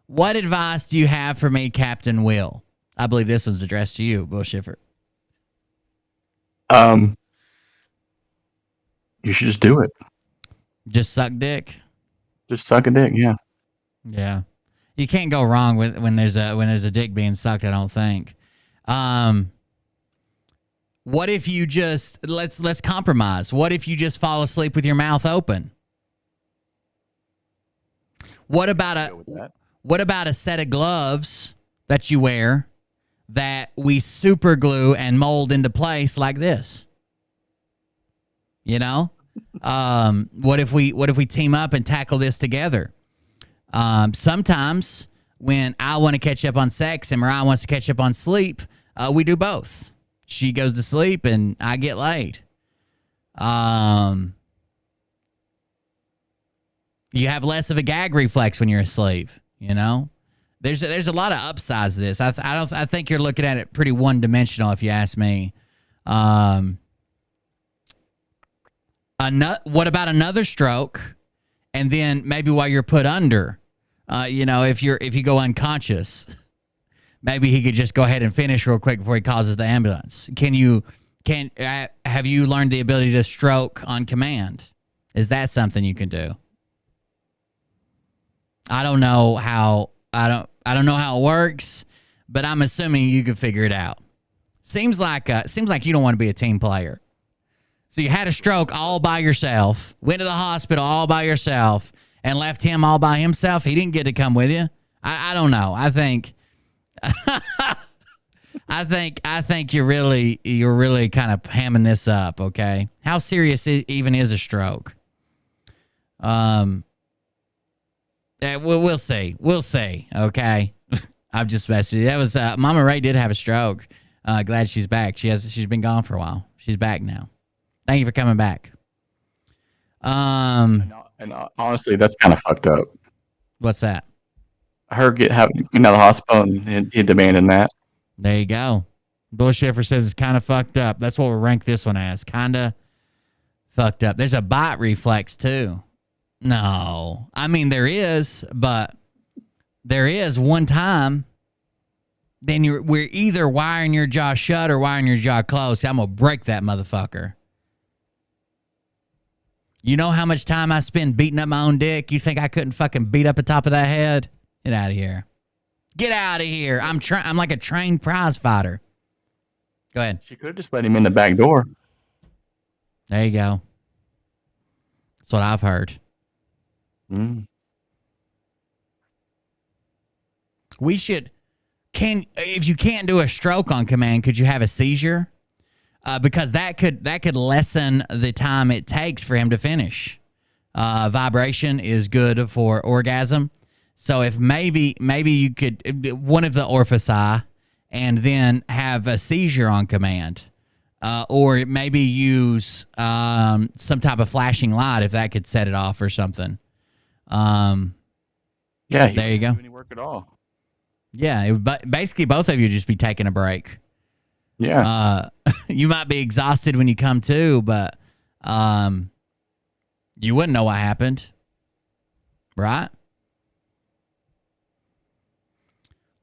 What advice do you have for me, Captain Will? I believe this one's addressed to you, Bull Schiffer. You should just do it. Just suck dick. Just suck a dick, yeah. Yeah. You can't go wrong with when there's a dick being sucked, I don't think. What if you just let's compromise? What if you just fall asleep with your mouth open? What about a set of gloves that you wear that we super glue and mold into place like this? You know? What if we team up and tackle this together? Sometimes when I want to catch up on sex and Mariah wants to catch up on sleep, we do both. She goes to sleep and I get laid. You have less of a gag reflex when you're asleep, you know? There's a lot of upsides to this. I think you're looking at it pretty one-dimensional if you ask me. What about another stroke? And then maybe while you're put under, if you go unconscious, maybe he could just go ahead and finish real quick before he calls the ambulance. Have you learned the ability to stroke on command? Is that something you can do? I don't know how it works, but I'm assuming you could figure it out. Seems like you don't want to be a team player. So you had a stroke all by yourself, went to the hospital all by yourself, and left him all by himself. He didn't get to come with you. I don't know. I think you're really kind of hamming this up. Okay, how serious even is a stroke? We'll see. We'll see. Okay, I've just messed with you. That was Mama Ray did have a stroke. Glad she's back. She's been gone for a while. She's back now. Thank you for coming back. And honestly, that's kind of fucked up. What's that? Her getting out of the hospital and he demanding that. There you go. Bullshiffer says it's kind of fucked up. That's what we'll rank this one as. Kind of fucked up. There's a bite reflex too. No. I mean, there is, but there is one time. Then we're either wiring your jaw shut or wiring your jaw closed. I'm going to break that motherfucker. You know how much time I spend beating up my own dick? You think I couldn't fucking beat up the top of that head? Get out of here. Get out of here. I'm like a trained prize fighter. Go ahead. She could have just let him in the back door. There you go. That's what I've heard. We should... if you can't do a stroke on command, could you have a seizure? Because that could lessen the time it takes for him to finish. Vibration is good for orgasm. So if maybe you could one of the orifici and then have a seizure on command, or maybe use some type of flashing light if that could set it off or something. Yeah, there you go. Do any work at all? Yeah, basically both of you just be taking a break. Yeah. You might be exhausted when you come to, but you wouldn't know what happened, right?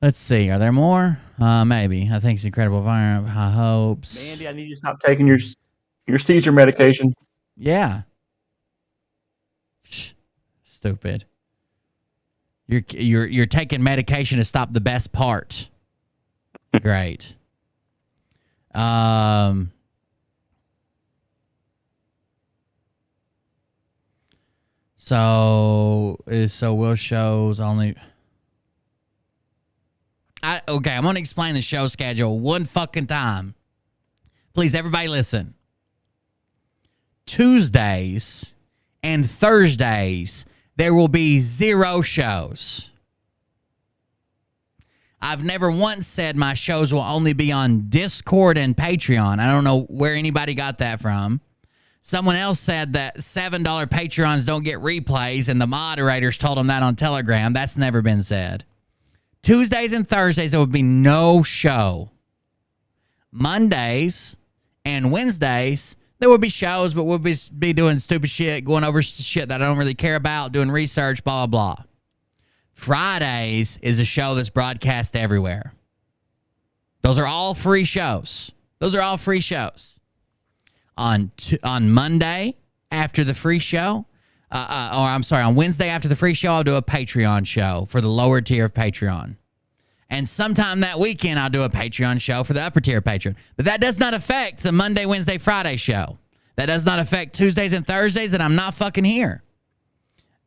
Let's see. Are there more? Maybe. I think it's incredible. High hopes. Mandy, I need you to stop taking your seizure medication. Yeah. Stupid. You're taking medication to stop the best part. Great. So Will shows only. Okay, I'm gonna explain the show schedule one fucking time. Please, everybody, listen. Tuesdays and Thursdays, there will be 0 shows. I've never once said my shows will only be on Discord and Patreon. I don't know where anybody got that from. Someone else said that $7 Patreons don't get replays, and the moderators told them that on Telegram. That's never been said. Tuesdays and Thursdays, there will be no show. Mondays and Wednesdays, there will be shows, but we'll be doing stupid shit, going over shit that I don't really care about, doing research, blah, blah, blah. Fridays is a show that's broadcast everywhere. Those are all free shows. On Monday after the free show, on Wednesday after the free show, I'll do a Patreon show for the lower tier of Patreon. And sometime that weekend, I'll do a Patreon show for the upper tier of Patreon. But that does not affect the Monday, Wednesday, Friday show. That does not affect Tuesdays and Thursdays that I'm not fucking here.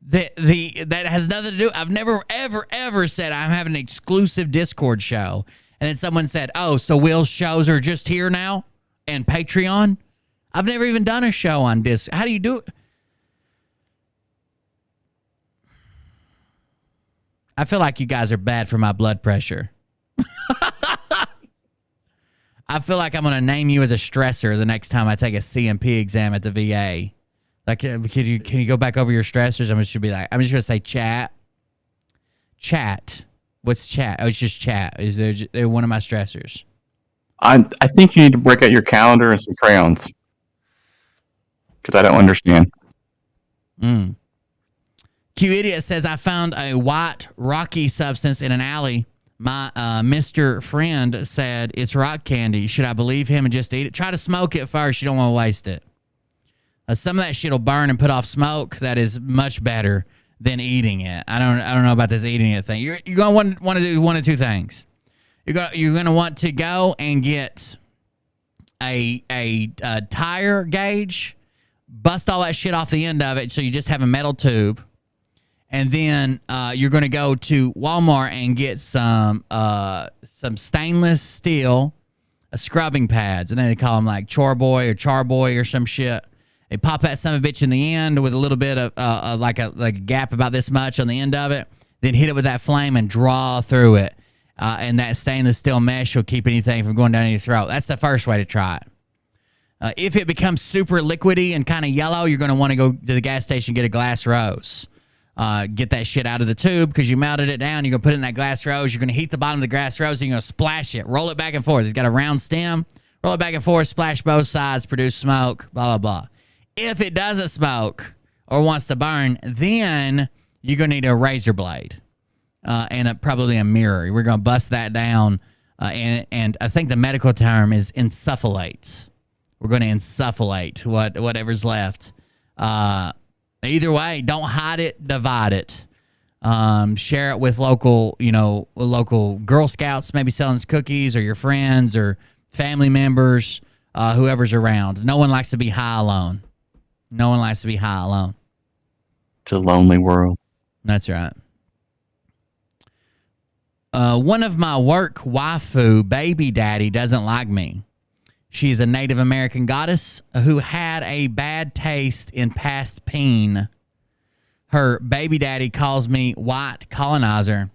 That has nothing to do. I've never, ever said I'm having an exclusive Discord show. And then someone said, oh, so Will's shows are just here now and Patreon? I've never even done a show on this. How do you do it? I feel like you guys are bad for my blood pressure. I feel like I'm going to name you as a stressor the next time I take a CMP exam at the VA. Like, can you go back over your stressors? I'm just going to say chat. Chat. What's chat? Oh, it's just chat. They're one of my stressors. I think you need to break out your calendar and some crayons. Because I don't understand. Q Idiot says, I found a white rocky substance in an alley. My Mr. Friend said it's rock candy. Should I believe him and just eat it? Try to smoke it first. You don't want to waste it. Some of that shit will burn and put off smoke. That is much better than eating it. I don't know about this eating it thing. You're going to want to do one of two things. You're going to want to go and get a tire gauge, bust all that shit off the end of it, so you just have a metal tube. And then you're going to go to Walmart and get some stainless steel scrubbing pads. And then they call them like Chore Boy or Char Boy or some shit. They pop that son of a bitch in the end with a little bit of like a gap about this much on the end of it. Then hit it with that flame and draw through it. And that stainless steel mesh will keep anything from going down your throat. That's the first way to try it. If it becomes super liquidy and kind of yellow, you're going to want to go to the gas station and get a glass rose. Get that shit out of the tube because you melted it down. You're going to put it in that glass rose. You're going to heat the bottom of the glass rose and you're going to splash it. Roll it back and forth. It's got a round stem. Roll it back and forth. Splash both sides. Produce smoke. Blah, blah, blah. If it doesn't smoke or wants to burn, then you're going to need a razor blade and probably a mirror. We're going to bust that down. And I think the medical term is insufflate. We're going to insufflate whatever's left. Either way, don't hide it, divide it. Share it with local Girl Scouts, maybe selling cookies, or your friends or family members, whoever's around. No one likes to be high alone. No one likes to be high alone. It's a lonely world. That's right. One of my work waifu, baby daddy, doesn't like me. She's a Native American goddess who had a bad taste in past peen. Her baby daddy calls me white colonizer,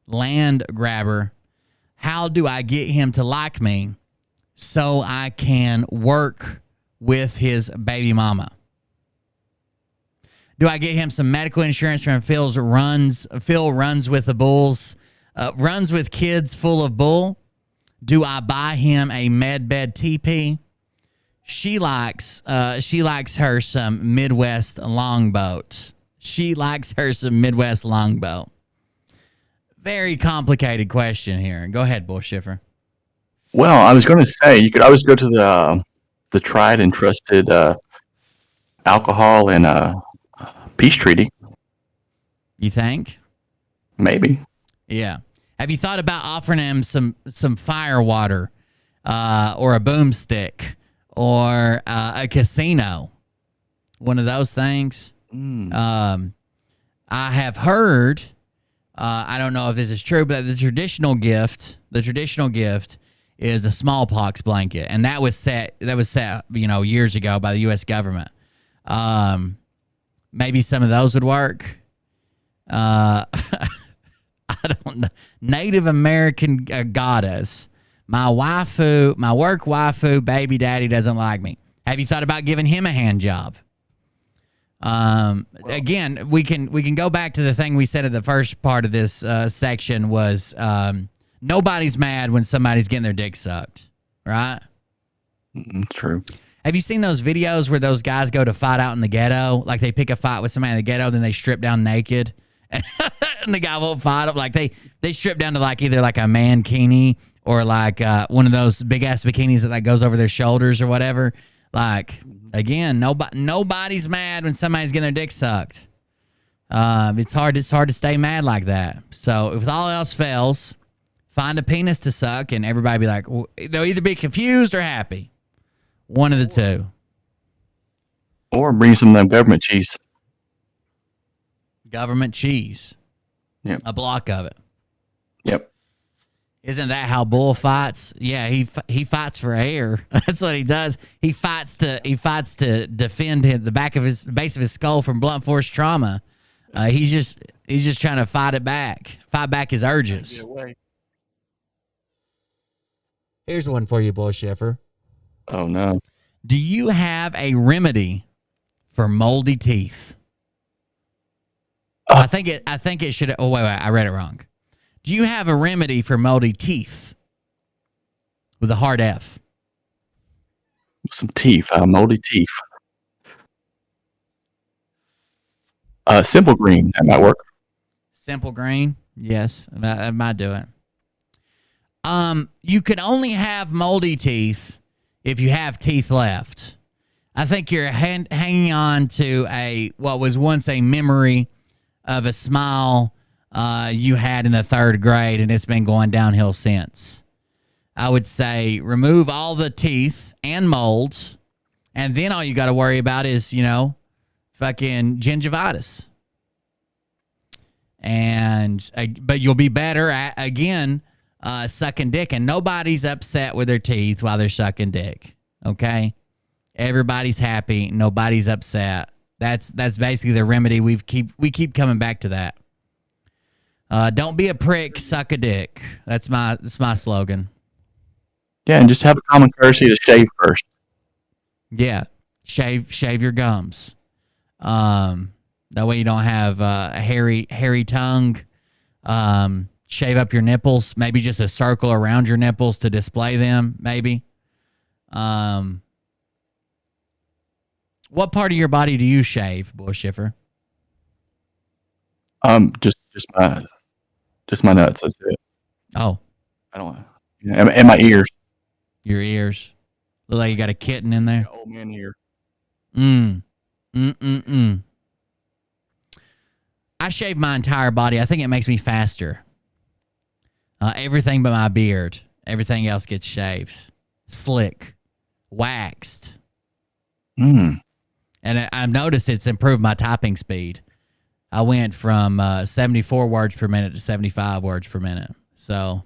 land grabber. How do I get him to like me so I can work with his baby mama? Do I get him some medical insurance from Phil runs with the bulls, runs with kids full of bull? Do I buy him a med bed teepee? She likes her some Midwest longboat. She likes her some Midwest longboat. Very complicated question here. Go ahead, Bull Schiffer. Well, I was going to say you could always go to the tried and trusted alcohol and peace treaty. You think? Maybe. Yeah. Have you thought about offering him some fire water, or a boomstick, or a casino? One of those things. I have heard. I don't know if this is true, but the traditional gift is a smallpox blanket, and that was set years ago by the U.S. government. Maybe some of those would work. I don't know. Native American goddess. My work waifu, baby daddy doesn't like me. Have you thought about giving him a hand job? Again, we can go back to the thing we said at the first part of this section was nobody's mad when somebody's getting their dick sucked, right? It's true. Have you seen those videos where those guys go to fight out in the ghetto? Like they pick a fight with somebody in the ghetto, then they strip down naked. And the guy won't fight them. Like they strip down to like either like a mankini or like one of those big ass bikinis that like goes over their shoulders or whatever. Like again, nobody's mad when somebody's getting their dick sucked. It's hard to stay mad like that. So if all else fails, find a penis to suck, and everybody be like, they'll either be confused or happy. One of the two. Or bring some of that government cheese. Government cheese. Yep. A block of it. Yep. Isn't that how bull fights? Yeah, he fights for air. That's what he does. He fights to defend the base of his skull from blunt force trauma. He's just trying to fight back his urges. Get away. Here's one for you, Bull Schiffer. Oh no. Do you have a remedy for moldy teeth? I think it should. Oh wait, I read it wrong. Do you have a remedy for moldy teeth? With a hard F. Some teeth, moldy teeth. Simple Green, that might work. Simple Green, yes, that might do it. You can only have moldy teeth if you have teeth left. I think you're hanging on to what was once a memory of a smile you had in the 3rd grade, and it's been going downhill since. I would say remove all the teeth and molds, and then all you got to worry about is, fucking gingivitis. But you'll be better at, again, sucking dick, and nobody's upset with their teeth while they're sucking dick. Okay? Everybody's happy. Nobody's upset. That's basically the remedy. We keep coming back to that. Don't be a prick, suck a dick. That's my slogan. Yeah, and just have a common courtesy to shave first. Yeah, shave your gums. That way you don't have a hairy tongue. Shave up your nipples, maybe just a circle around your nipples to display them, maybe. What part of your body do you shave, Bull Schiffer? Just my nuts. That's it. Oh, I don't. And my ears. Your ears. Look like you got a kitten in there. Old man ear. I shave my entire body. I think it makes me faster. Everything but my beard. Everything else gets shaved. Slick. Waxed. And I've noticed it's improved my typing speed. I went from 74 words per minute to 75 words per minute. So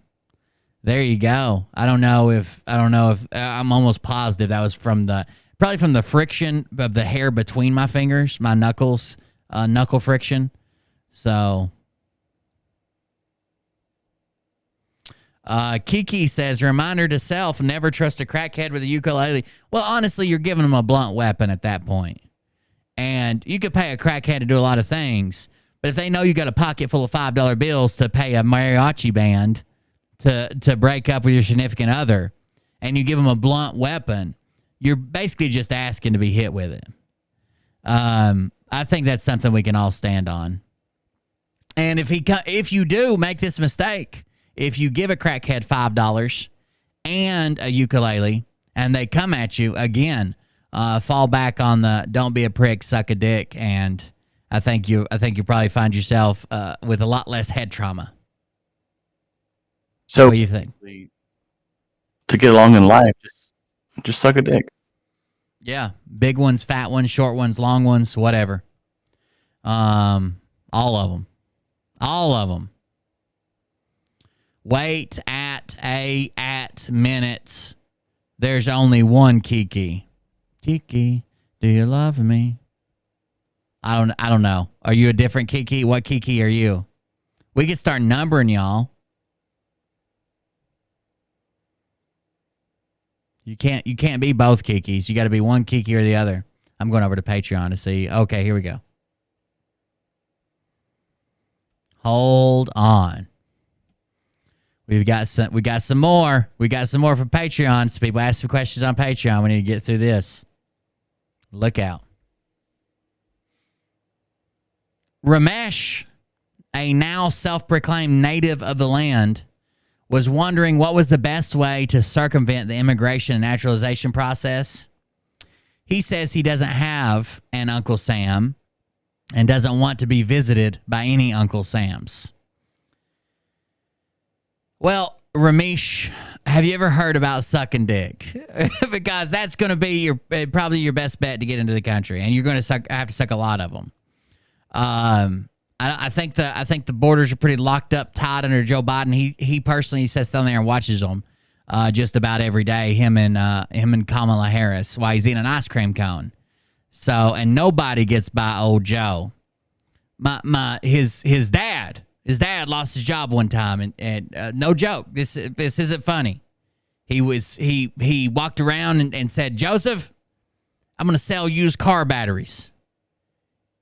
there you go. I don't know if I'm almost positive that was probably from the friction of the hair between my fingers, my knuckles, knuckle friction. So Kiki says, reminder to self, never trust a crackhead with a ukulele. Well, honestly, you're giving them a blunt weapon at that point. And you could pay a crackhead to do a lot of things, but if they know you got a pocket full of $5 bills to pay a mariachi band to break up with your significant other, and you give them a blunt weapon, you're basically just asking to be hit with it. I think that's something we can all stand on. And if you do make this mistake, if you give a crackhead $5 and a ukulele, and they come at you again, fall back on the don't be a prick, suck a dick, and I think you probably find yourself with a lot less head trauma. So what do you think? To get along in life, just suck a dick. Yeah, big ones, fat ones, short ones, long ones, whatever. All of them. Wait at minutes. There's only one Kiki. Kiki, do you love me? I don't know. Are you a different Kiki? What Kiki are you? We can start numbering y'all. You can't be both Kikis. You got to be one Kiki or the other. I'm going over to Patreon to see. Okay, here we go. Hold on. We got some more. We got some more for Patreon. So people ask some questions on Patreon. We need to get through this. Look out. Ramesh, a now self-proclaimed native of the land, was wondering what was the best way to circumvent the immigration and naturalization process. He says he doesn't have an Uncle Sam and doesn't want to be visited by any Uncle Sams. Well, Ramesh, have you ever heard about sucking dick? Because that's going to be probably your best bet to get into the country, and you're going to have to suck a lot of them. I think the borders are pretty locked up tight under Joe Biden. He personally sits down there and watches them just about every day. Him and Kamala Harris while he's eating an ice cream cone. So, and nobody gets by old Joe. His dad lost his job one time, and no joke, this isn't funny. He walked around and said, Joseph, I'm going to sell used car batteries.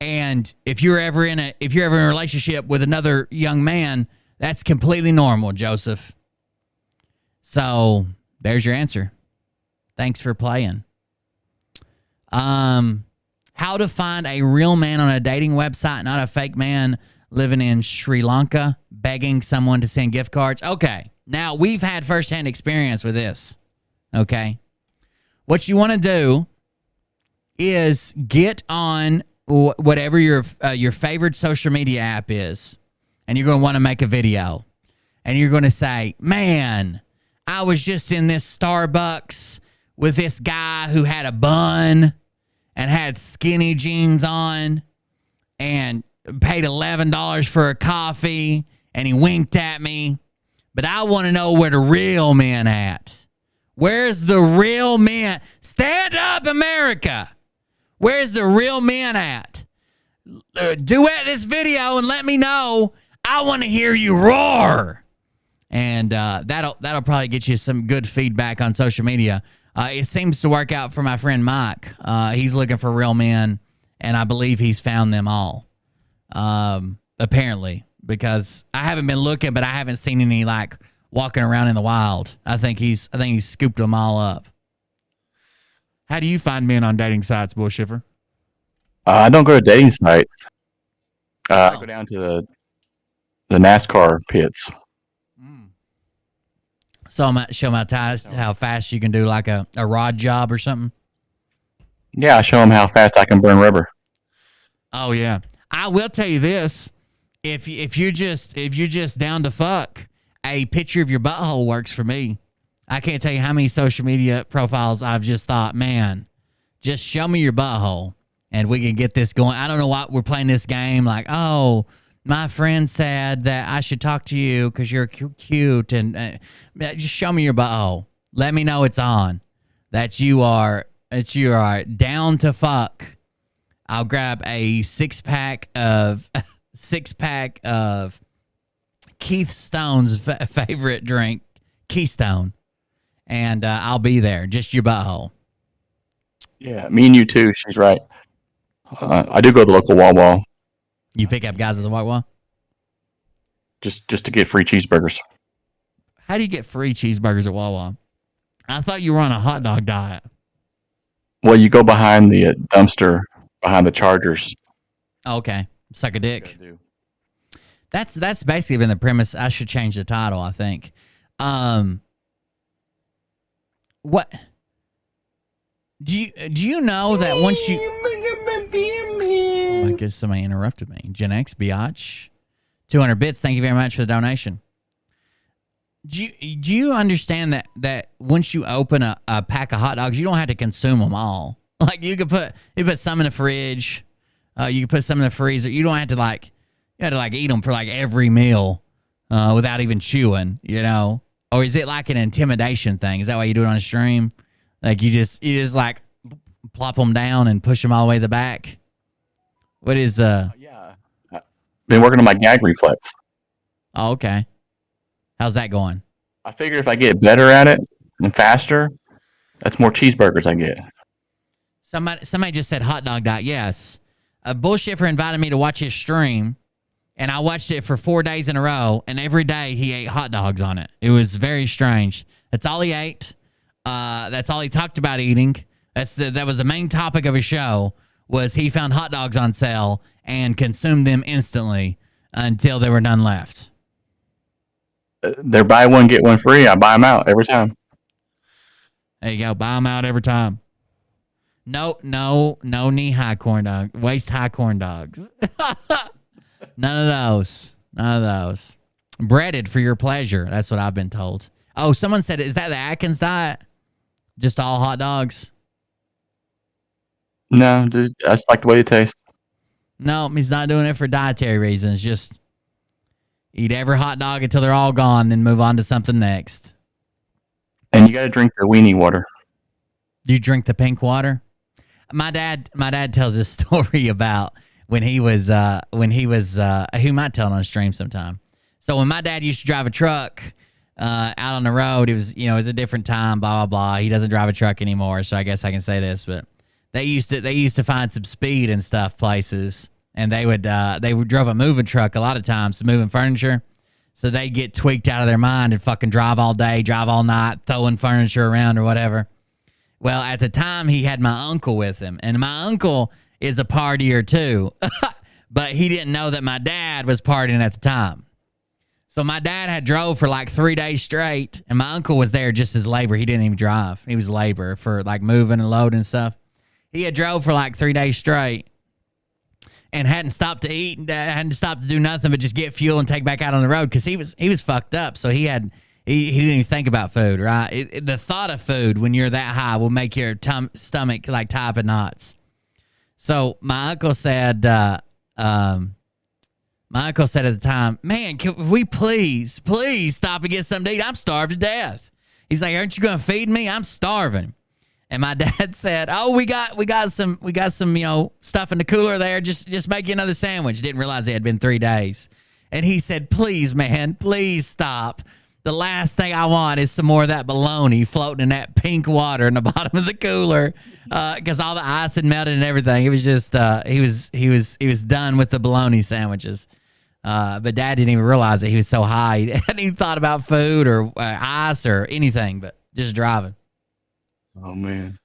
And if you're ever in a relationship with another young man, that's completely normal, Joseph. So there's your answer. Thanks for playing. How to find a real man on a dating website, not a fake man living in Sri Lanka, begging someone to send gift cards. Okay. Now, we've had firsthand experience with this. Okay. What you want to do is get on whatever your favorite social media app is, and you're going to want to make a video. And you're going to say, man, I was just in this Starbucks with this guy who had a bun and had skinny jeans on and paid $11 for a coffee, and he winked at me. But I want to know where the real men at. Where's the real men? Stand up, America. Where's the real men at? Duet this video and let me know. I want to hear you roar. And that'll probably get you some good feedback on social media. It seems to work out for my friend Mike. He's looking for real men, and I believe he's found them all. Apparently, because I haven't been looking, but I haven't seen any like walking around in the wild. I think he's scooped them all up. How do you find men on dating sites, Bull Schiffer? I don't go to dating sites. I go down to the NASCAR pits. So I'm show my ties how fast you can do like a rod job or something. Yeah, I show them how fast I can burn rubber. Oh yeah, I will tell you this: if you're just down to fuck, a picture of your butthole works for me. I can't tell you how many social media profiles I've just thought, man, just show me your butthole and we can get this going. I don't know why we're playing this game like, oh, my friend said that I should talk to you because you're cute, and just show me your butthole. Let me know it's on. That you are down to fuck. I'll grab a six pack of Keith Stone's favorite drink, Keystone, and I'll be there. Just your butthole. Yeah, me and you too. She's right. I do go to the local Wawa. You pick up guys at the Wawa? Just to get free cheeseburgers. How do you get free cheeseburgers at Wawa? I thought you were on a hot dog diet. Well, you go behind the dumpster, behind the Chargers. Oh, okay. Suck a dick. That's basically been the premise. I should change the title, I think. What do you know that once you I guess somebody interrupted me. Gen X biatch. 200 bits. Thank you very much for the donation. Do you understand that once you open a pack of hot dogs, you don't have to consume them all? Like you put some in the fridge, you can put some in the freezer. You don't have to eat them for like every meal without even chewing, you know? Or is it like an intimidation thing? Is that why you do it on a stream? Like you just like plop them down and push them all the way to the back? What is Yeah. Been working on my gag reflex. Oh, okay. How's that going? I figure if I get better at it and faster, that's more cheeseburgers I get. Somebody just said hot dog diet. Yes. A bullshiffer invited me to watch his stream, and I watched it for 4 days in a row, and every day he ate hot dogs on it. It was very strange. That's all he ate. That's all he talked about eating. That was the main topic of his show, was he found hot dogs on sale and consumed them instantly until there were none left. They're buy one, get one free. I buy them out every time. There you go. Buy them out every time. No knee-high corn dog. Waist-high corn dogs. None of those. Breaded for your pleasure. That's what I've been told. Oh, someone said, is that the Atkins diet? Just all hot dogs? No, I just like the way it tastes. No, he's not doing it for dietary reasons. Just eat every hot dog until they're all gone, then move on to something next. And you got to drink the weenie water. Do you drink the pink water? My dad tells this story about when he was he might tell it on stream sometime. So when my dad used to drive a truck out on the road, it was a different time, blah blah blah. He doesn't drive a truck anymore, so I guess I can say this, but they used to find some speed and stuff places, and they would drove a moving truck a lot of times, moving furniture. So they'd get tweaked out of their mind and fucking drive all day, drive all night, throwing furniture around or whatever. Well, at the time, he had my uncle with him, and my uncle is a partier too, but he didn't know that my dad was partying at the time. So my dad had drove for like 3 days straight, and my uncle was there just as labor. He didn't even drive. He was labor for like moving and loading and stuff. He had drove for like 3 days straight and hadn't stopped to eat, hadn't stopped to do nothing but just get fuel and take back out on the road because he was fucked up. So he didn't even think about food, right? The thought of food when you're that high will make your stomach like tie up in knots. So my uncle said at the time, man, can we please stop and get something to eat? I'm starved to death. He's like, aren't you going to feed me? I'm starving. And my dad said, oh, we got some stuff in the cooler there. Just make you another sandwich. Didn't realize it had been 3 days. And he said, please, man, please stop. The last thing I want is some more of that bologna floating in that pink water in the bottom of the cooler, because all the ice had melted and everything. It was just he was done with the bologna sandwiches. But Dad didn't even realize that he was so high. He hadn't even thought about food or ice or anything, but just driving. Oh man!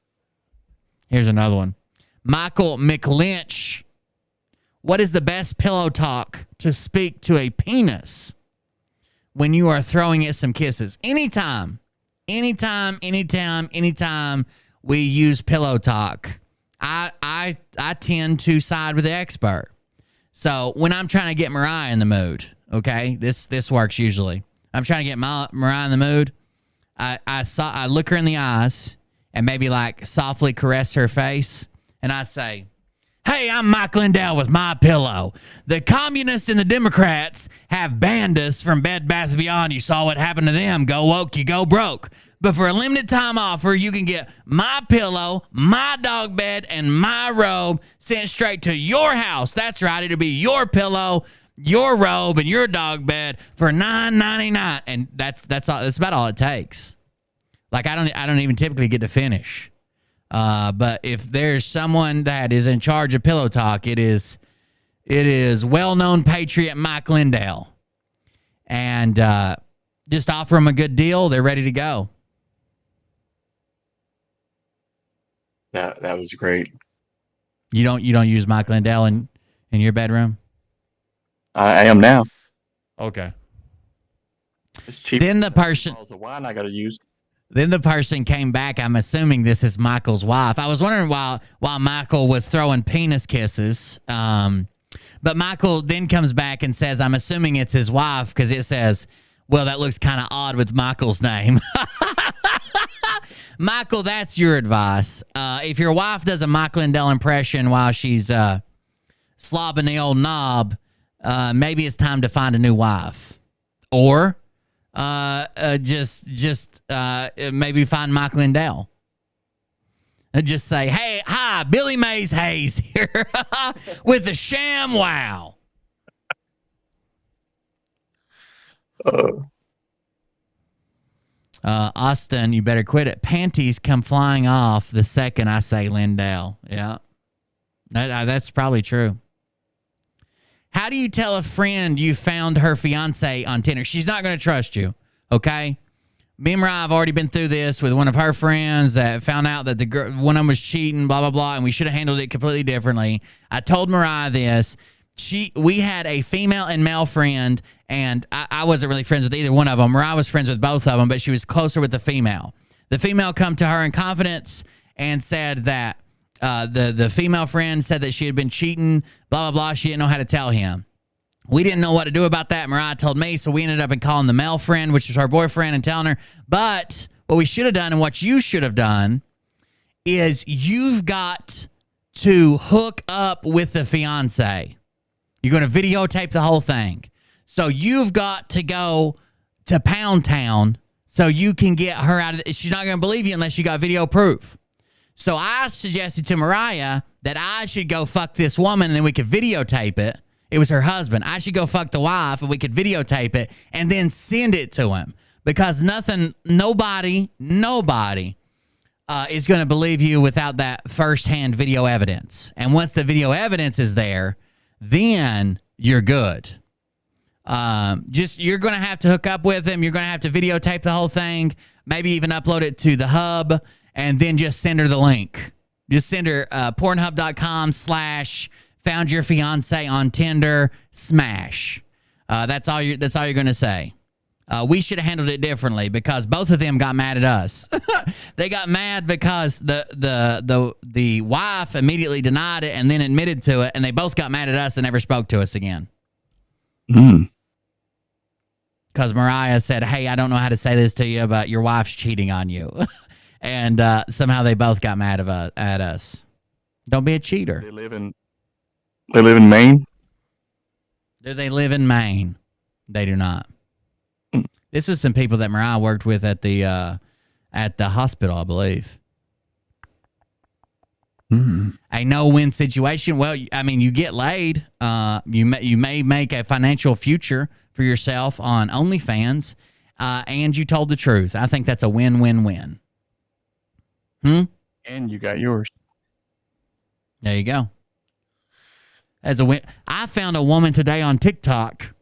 Here's another one. Michael McLynch. What is the best pillow talk to speak to a penis when you are throwing it some kisses? Anytime we use pillow talk, I tend to side with the expert. So when I'm trying to get Mariah in the mood, okay, this works usually. I'm trying to get Mariah in the mood. I look her in the eyes and maybe like softly caress her face, and I say, hey, I'm Mike Lindell with My Pillow. The communists and the Democrats have banned us from Bed Bath & Beyond. You saw what happened to them. Go woke, you go broke. But for a limited time offer, you can get My Pillow, my dog bed, and my robe sent straight to your house. That's right. It'll be your pillow, your robe, and your dog bed for $9.99. And that's all. That's about all it takes. Like I don't even typically get to finish. But if there's someone that is in charge of pillow talk, it is well-known patriot Mike Lindell. And just offer them a good deal, they're ready to go. That was great. You don't use Mike Lindell in your bedroom? I am now. Okay. It's cheap. Then the person. So wine I got to use. Then the person came back. I'm assuming this is Michael's wife. I was wondering while Michael was throwing penis kisses. But Michael then comes back and says, I'm assuming it's his wife because it says, well, that looks kind of odd with Michael's name. Michael, that's your advice. If your wife does a Mike Lindell impression while she's slobbing the old knob, maybe it's time to find a new wife. Or just maybe find Mike Lindell. And just say, hey, hi, Billy Mays Hayes here with the sham wow. Austin, you better quit it. Panties come flying off the second I say Lindell. Yeah, that's probably true. How do you tell a friend you found her fiance on Tinder? She's not going to trust you, okay? Me and Mariah have already been through this with one of her friends that found out that the girl, one of them was cheating, blah, blah, blah, and we should have handled it completely differently. I told Mariah this. We had a female and male friend, and I wasn't really friends with either one of them. Mariah was friends with both of them, but she was closer with the female. The female come to her in confidence and said that the female friend said that she had been cheating, blah, blah, blah. She didn't know how to tell him. We didn't know what to do about that. Mariah told me, so we ended up calling the male friend, which was her boyfriend, and telling her. But what we should have done and what you should have done is you've got to hook up with the fiance. You're going to videotape the whole thing. So you've got to go to Pound Town so you can get her out of it. She's not going to believe you unless you got video proof. So I suggested to Mariah that I should go fuck this woman and then we could videotape it. It was her husband. I should go fuck the wife and we could videotape it and then send it to him. Because nobody is going to believe you without that firsthand video evidence. And once the video evidence is there, then you're good. You're going to have to hook up with him. You're going to have to videotape the whole thing, maybe even upload it to the hub, and then just send her the link. Just send her pornhub.com/foundyourfiance on Tinder smash. That's all you're going to say. We should have handled it differently because both of them got mad at us. They got mad because the wife immediately denied it and then admitted to it, and they both got mad at us and never spoke to us again. Because Mariah said, "Hey, I don't know how to say this to you, but your wife's cheating on you," and somehow they both got mad at us. Don't be a cheater. They live in Maine. Do they live in Maine? They do not. This was some people that Mariah worked with at the hospital, I believe. A no-win situation. Well, I mean, you get laid. You may make a financial future for yourself on OnlyFans, and you told the truth. I think that's a win-win-win. And you got yours. There you go. As a win. I found a woman today on TikTok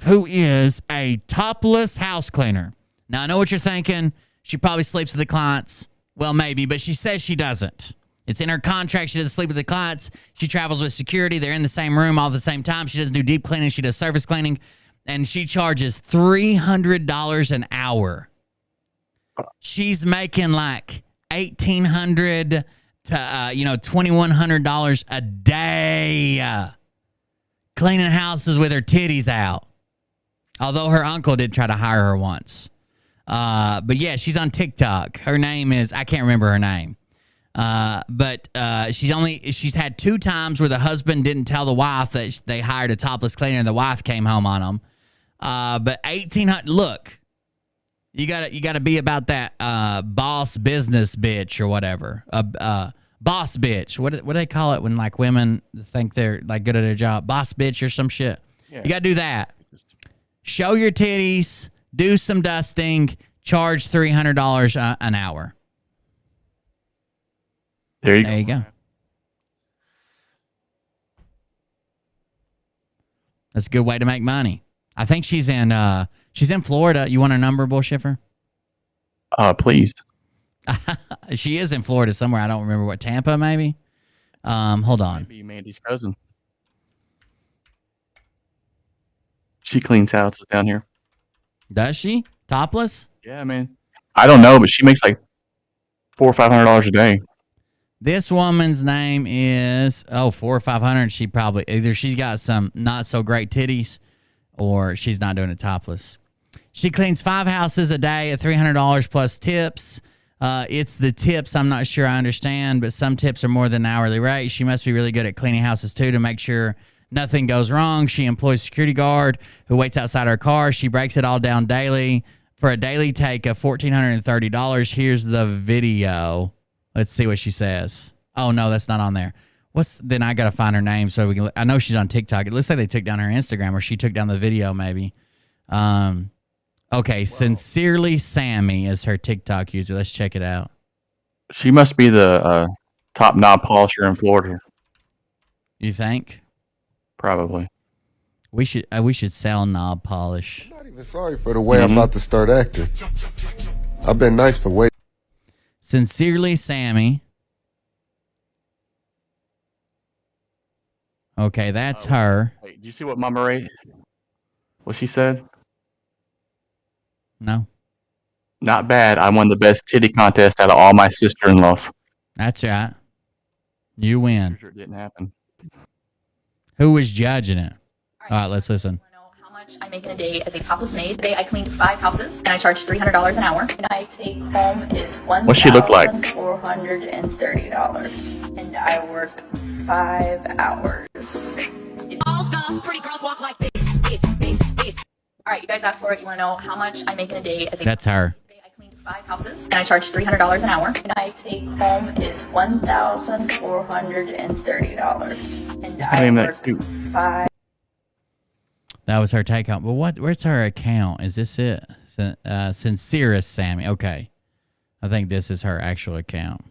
who is a topless house cleaner. Now, I know what you're thinking. She probably sleeps with the clients. Well, maybe, but she says she doesn't. It's in her contract. She doesn't sleep with the clients. She travels with security. They're in the same room all at the same time. She doesn't do deep cleaning. She does surface cleaning. And she charges $300 an hour. She's making like $1,800 to $2,100 a day cleaning houses with her titties out. Although her uncle did try to hire her once. But yeah, she's on TikTok. Her name is, I can't remember her name. But she's had 2 times where the husband didn't tell the wife that they hired a topless cleaner and the wife came home on them. But $1,800, look, you gotta be about that, boss business bitch or whatever. Boss bitch. What do they call it when like women think they're like good at their job? Boss bitch or some shit. Yeah. You gotta do that. Show your titties, do some dusting, charge $300 an hour. There you go. That's a good way to make money. I think she's in Florida. You want her number, Bull Schiffer? Please. She is in Florida somewhere. I don't remember what. Tampa, maybe? Hold on. Maybe Mandy's cousin. She cleans houses down here. Does she? Topless? Yeah, man. I don't know, but she makes like $400 or $500 a day. This woman's name is $400 or $500. She probably either she's got some not so great titties, or she's not doing it topless. She cleans 5 houses a day at $300 plus tips. It's the tips I'm not sure I understand, but some tips are more than an hourly rate. She must be really good at cleaning houses too to make sure nothing goes wrong. She employs a security guard who waits outside her car. She breaks it all down daily for a daily take of $1,430. Here's the video. Let's see what she says. Oh no, that's not on there. Then I gotta find her name so we can. I know she's on TikTok. It looks like they took down her Instagram, or she took down the video maybe. Okay, whoa. Sincerely Sammy is her TikTok user. Let's check it out. She must be the top knob polisher in Florida. You think? Probably. We should sell knob polish. I'm not even sorry for the way I'm about to start acting. I've been nice for way. Sincerely Sammy. Okay, that's her. Wait, did you see what Mama Ray? What she said? No. Not bad. I won the best titty contest out of all my sister-in-laws. That's right. You win. Sure it didn't happen. Who was judging it? All right, let's listen. How much much I make in a day as a topless maid. Today I cleaned 5 houses and I charged $300 an hour. And I take home is What's she look like? $1,430. And I worked 5 hours. All the pretty girls walk like this. Alright, you guys asked for it. You want to know how much I make in a day as a That's her. Today I cleaned 5 houses and I charged $300 an hour. And I take home is $1,430. And I worked 5. That was her take home. But where's her account? Is this it? Sincerest Sammy. Okay. I think this is her actual account.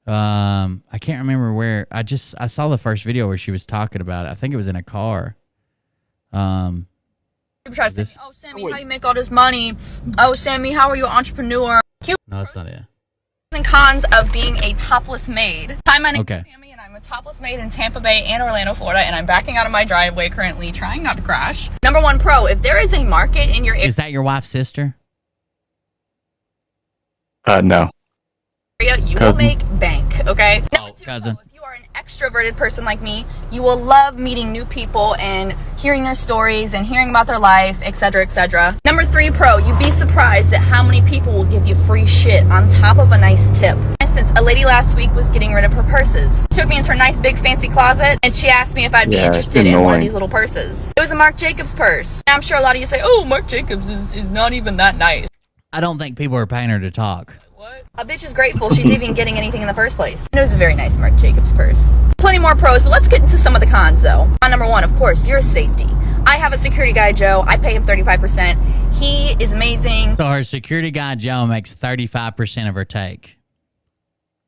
I can't remember where. I saw the first video where she was talking about it. I think it was in a car. Oh, Sammy, how you make all this money? Oh, Sammy, how are you an entrepreneur? No, that's not it. And cons of being a topless maid. Hi, my name Okay. is Sammy, and I'm a topless maid in Tampa Bay and Orlando, Florida, and I'm backing out of my driveway currently, trying not to crash. Number 1 pro, if there is a market in your Is that your wife's sister? No. area, you Cousin. will make bank, okay? Oh, cousin. If you are an extroverted person like me, you will love meeting new people and hearing their stories and hearing about their life, etc., etc. Number 3 pro, you'd be surprised at how many people will give you free shit on top of a nice tip. For instance, a lady last week was getting rid of her purses. She took me into her nice big fancy closet and she asked me if I'd be interested in one of these little purses. It was a Marc Jacobs purse. Now, I'm sure a lot of you say, oh, Marc Jacobs is not even that nice. I don't think people are paying her to talk. A bitch is grateful she's even getting anything in the first place. It was a very nice Marc Jacobs purse. Plenty more pros, but let's get into some of the cons though. Con number 1, of course, your safety. I have a security guy, Joe. I pay him 35%. He is amazing. So her security guy, Joe, makes 35% of her take.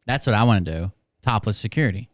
That's what I want to do. Topless security.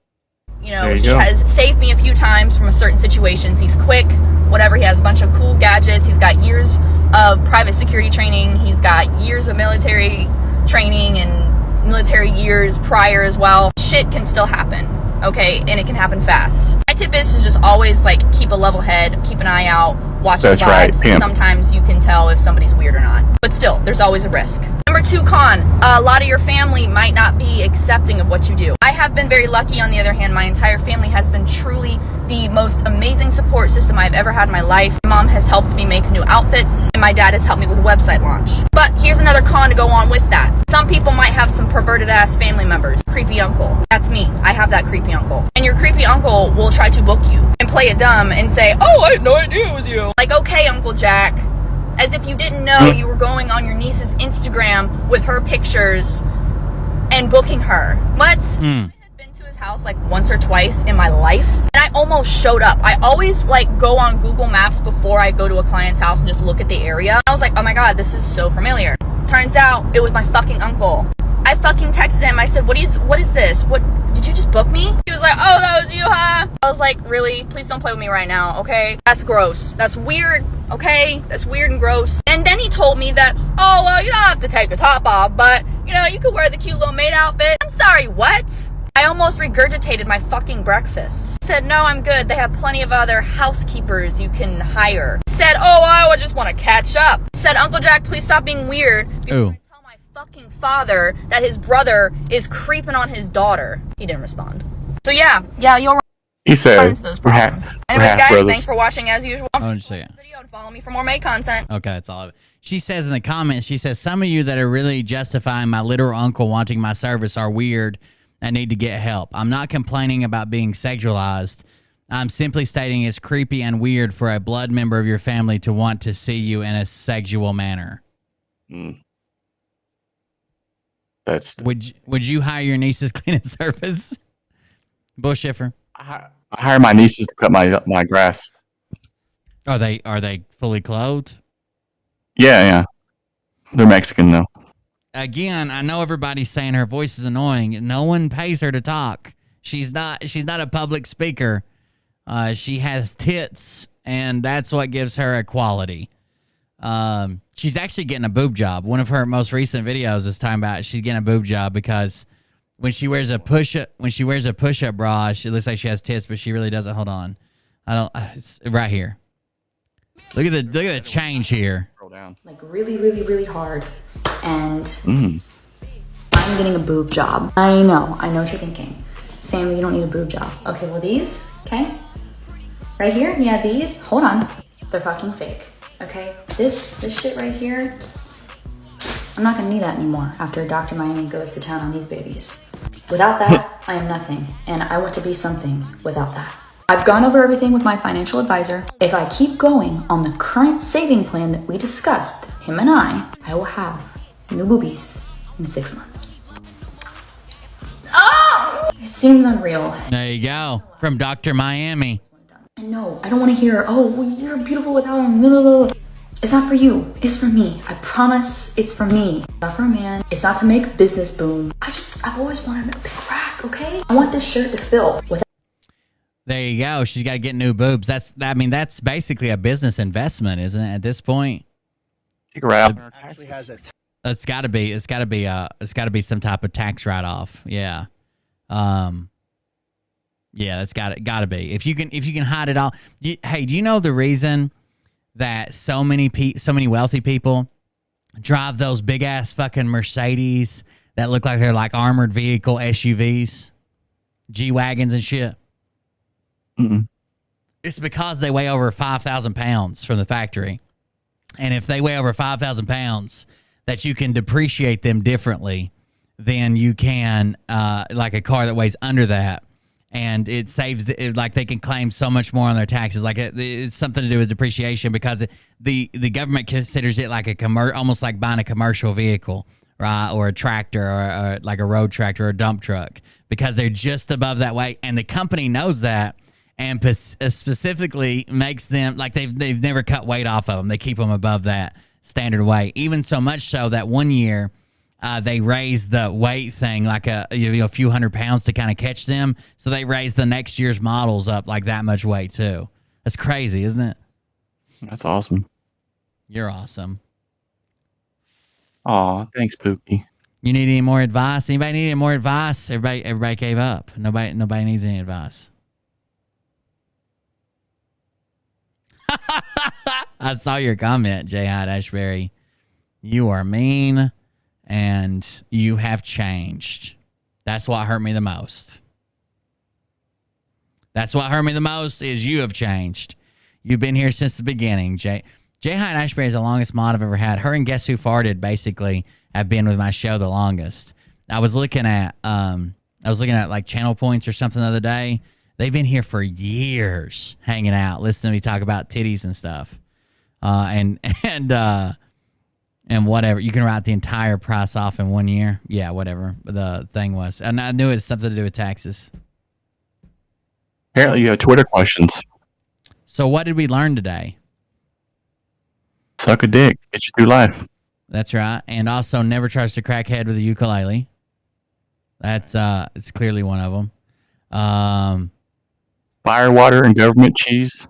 You know, he has saved me a few times from certain situations. He's quick, whatever. He has a bunch of cool gadgets. He's got years of private security training. He's got years of military training and military years prior as well. Shit can still happen, okay? And it can happen fast. My tip is to just always like keep a level head, keep an eye out, watch the vibes. Right, Sometimes you can tell if somebody's weird or not. But still, there's always a risk. Number 2 con, a lot of your family might not be accepting of what you do. I have been very lucky, on the other hand. My entire family has been truly the most amazing support system I've ever had in my life. My mom has helped me make new outfits, and my dad has helped me with a website launch. But here's another con to go on with that. Some people might have some perverted ass family members. Creepy uncle. That's me. I have that creepy uncle. And your creepy uncle will try to book you and play it dumb and say, oh, I had no idea it was you. Like, okay, Uncle Jack. As if you didn't know you were going on your niece's Instagram with her pictures and booking her. What? I had been to his house like once or twice in my life, and I almost showed up. I always like go on Google Maps before I go to a client's house and just look at the area. I was like, oh my god, this is so familiar. Turns out it was my fucking uncle. I fucking texted him. I said, what is this? What, did you just book me? He was like, oh, that was you, huh? I was like, really? Please don't play with me right now, okay? That's gross. That's weird, okay? That's weird and gross. And then he told me that, oh, well, you don't have to take the top off, but, you know, you could wear the cute little maid outfit. I'm sorry, what? I almost regurgitated my fucking breakfast. He said, no, I'm good. They have plenty of other housekeepers you can hire. He said, oh, I would just want to catch up. He said, Uncle Jack, please stop being weird. Ooh. Fucking father that his brother is creeping on his daughter. He didn't respond. So yeah, you'll He said, run into those problems. Anyway, guys, brothers. thanks for watching as usual. Hold just a second. Video and follow me for more maid content. Okay, that's all of it. She says in the comments, she says, some of you that are really justifying my literal uncle wanting my service are weird and need to get help. I'm not complaining about being sexualized. I'm simply stating it's creepy and weird for a blood member of your family to want to see you in a sexual manner. Would you hire your niece's cleaning service? Bullshiffer. I hire my nieces to cut my grass. Are they fully clothed? Yeah. They're Mexican though. Again, I know everybody's saying her voice is annoying. No one pays her to talk. She's not a public speaker. She has tits, and that's what gives her a quality. She's actually getting a boob job. One of her most recent videos is talking about she's getting a boob job because when she wears a push-up bra, it looks like she has tits, but she really doesn't. Hold on, it's right here. Look at the change here. Like really, really, really hard, and I'm getting a boob job. I know what you're thinking. Sammy, you don't need a boob job. Okay, well these, okay, Right here, yeah, these, hold on. They're fucking fake, okay? This shit right here, I'm not gonna need that anymore after Dr. Miami goes to town on these babies. Without that, I am nothing, and I want to be something without that. I've gone over everything with my financial advisor. If I keep going on the current saving plan that we discussed, him and I will have new boobies in 6 months. Oh! It seems unreal. There you go. From Dr. Miami. And no, I don't want to hear, oh, well, you're beautiful without him. No, no, no. It's not for you. It's for me. I promise it's for me. It's not for a man. It's not to make business boom. I've always wanted a big rack, okay? I want this shirt to fill with. There you go. She's got to get new boobs. That's basically a business investment, isn't it? At this point, it's got to be. It's got to be some type of tax write-off. Yeah, yeah. That's got to be. If you can hide it all. Hey, do you know the reason that so many wealthy people drive those big ass fucking Mercedes that look like they're like armored vehicle SUVs, G-wagons and shit? Mm-mm. It's because they weigh over 5,000 pounds from the factory. And if they weigh over 5,000 pounds, that you can depreciate them differently than you can like a car that weighs under that. And it saves, like they can claim so much more on their taxes. Like it's something to do with depreciation because the government considers it like almost like buying a commercial vehicle, right? Or a tractor or like a road tractor or a dump truck because they're just above that weight. And the company knows that. And specifically makes them like they've never cut weight off of them. They keep them above that standard weight. Even so much so that one year they raised the weight thing like a few hundred pounds to kind of catch them. So they raised the next year's models up like that much weight too. That's crazy, isn't it? That's awesome. You're awesome. Aw, thanks, Pookie. You need any more advice? Anybody need any more advice? Everybody gave up. Nobody needs any advice. I saw your comment, J. Hyde Ashbury. You are mean and you have changed. That's what hurt me the most. That's what hurt me the most is you have changed. You've been here since the beginning, J. Hyde Ashbury is the longest mod I've ever had. Her and Guess Who Farted basically have been with my show the longest. I was looking at like channel points or something the other day. They've been here for years, hanging out, listening to me talk about titties and stuff, and whatever. You can write the entire price off in 1 year. Yeah, whatever the thing was, and I knew it was something to do with taxes. Apparently, you have Twitter questions. So, what did we learn today? Suck a dick, get you through life. That's right, and also never trust a crackhead with a ukulele. That's it's clearly one of them. Fire, water, and government cheese.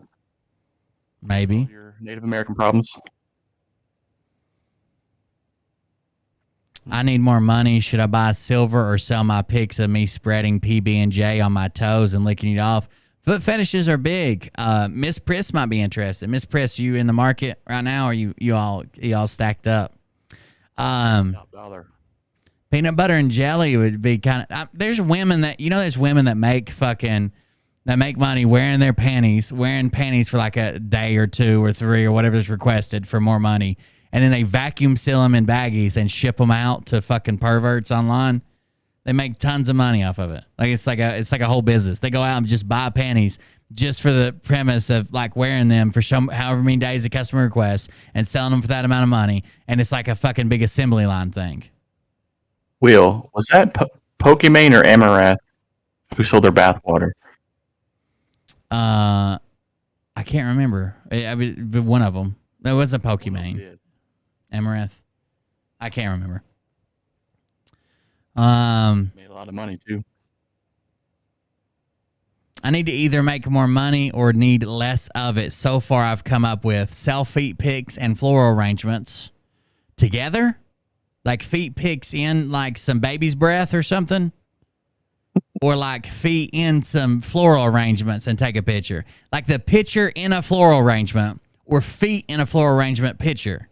Maybe. Your Native American problems. I need more money. Should I buy silver or sell my pics of me spreading PB&J on my toes and licking it off? Foot fetishes are big. Miss Priss might be interested. Miss Priss, you in the market right now, or you all stacked up? Peanut butter and jelly would be kind of. There's women that make money wearing panties for like a day or 2 or 3 or whatever is requested for more money, and then they vacuum seal them in baggies and ship them out to fucking perverts online. They make tons of money off of it. Like it's like a whole business. They go out and just buy panties just for the premise of like wearing them for however many days the customer requests and selling them for that amount of money, and it's like a fucking big assembly line thing. Will, was that Pokimane or Amaranth who sold their bathwater? I can't remember. One of them. It wasn't Pokimane. Amaranth. I can't remember. Made a lot of money too. I need to either make more money or need less of it. So far, I've come up with self-feet pics and floral arrangements together. Like feet pics in like some baby's breath or something. Or like feet in some floral arrangements and take a picture. Like the picture in a floral arrangement or feet in a floral arrangement picture.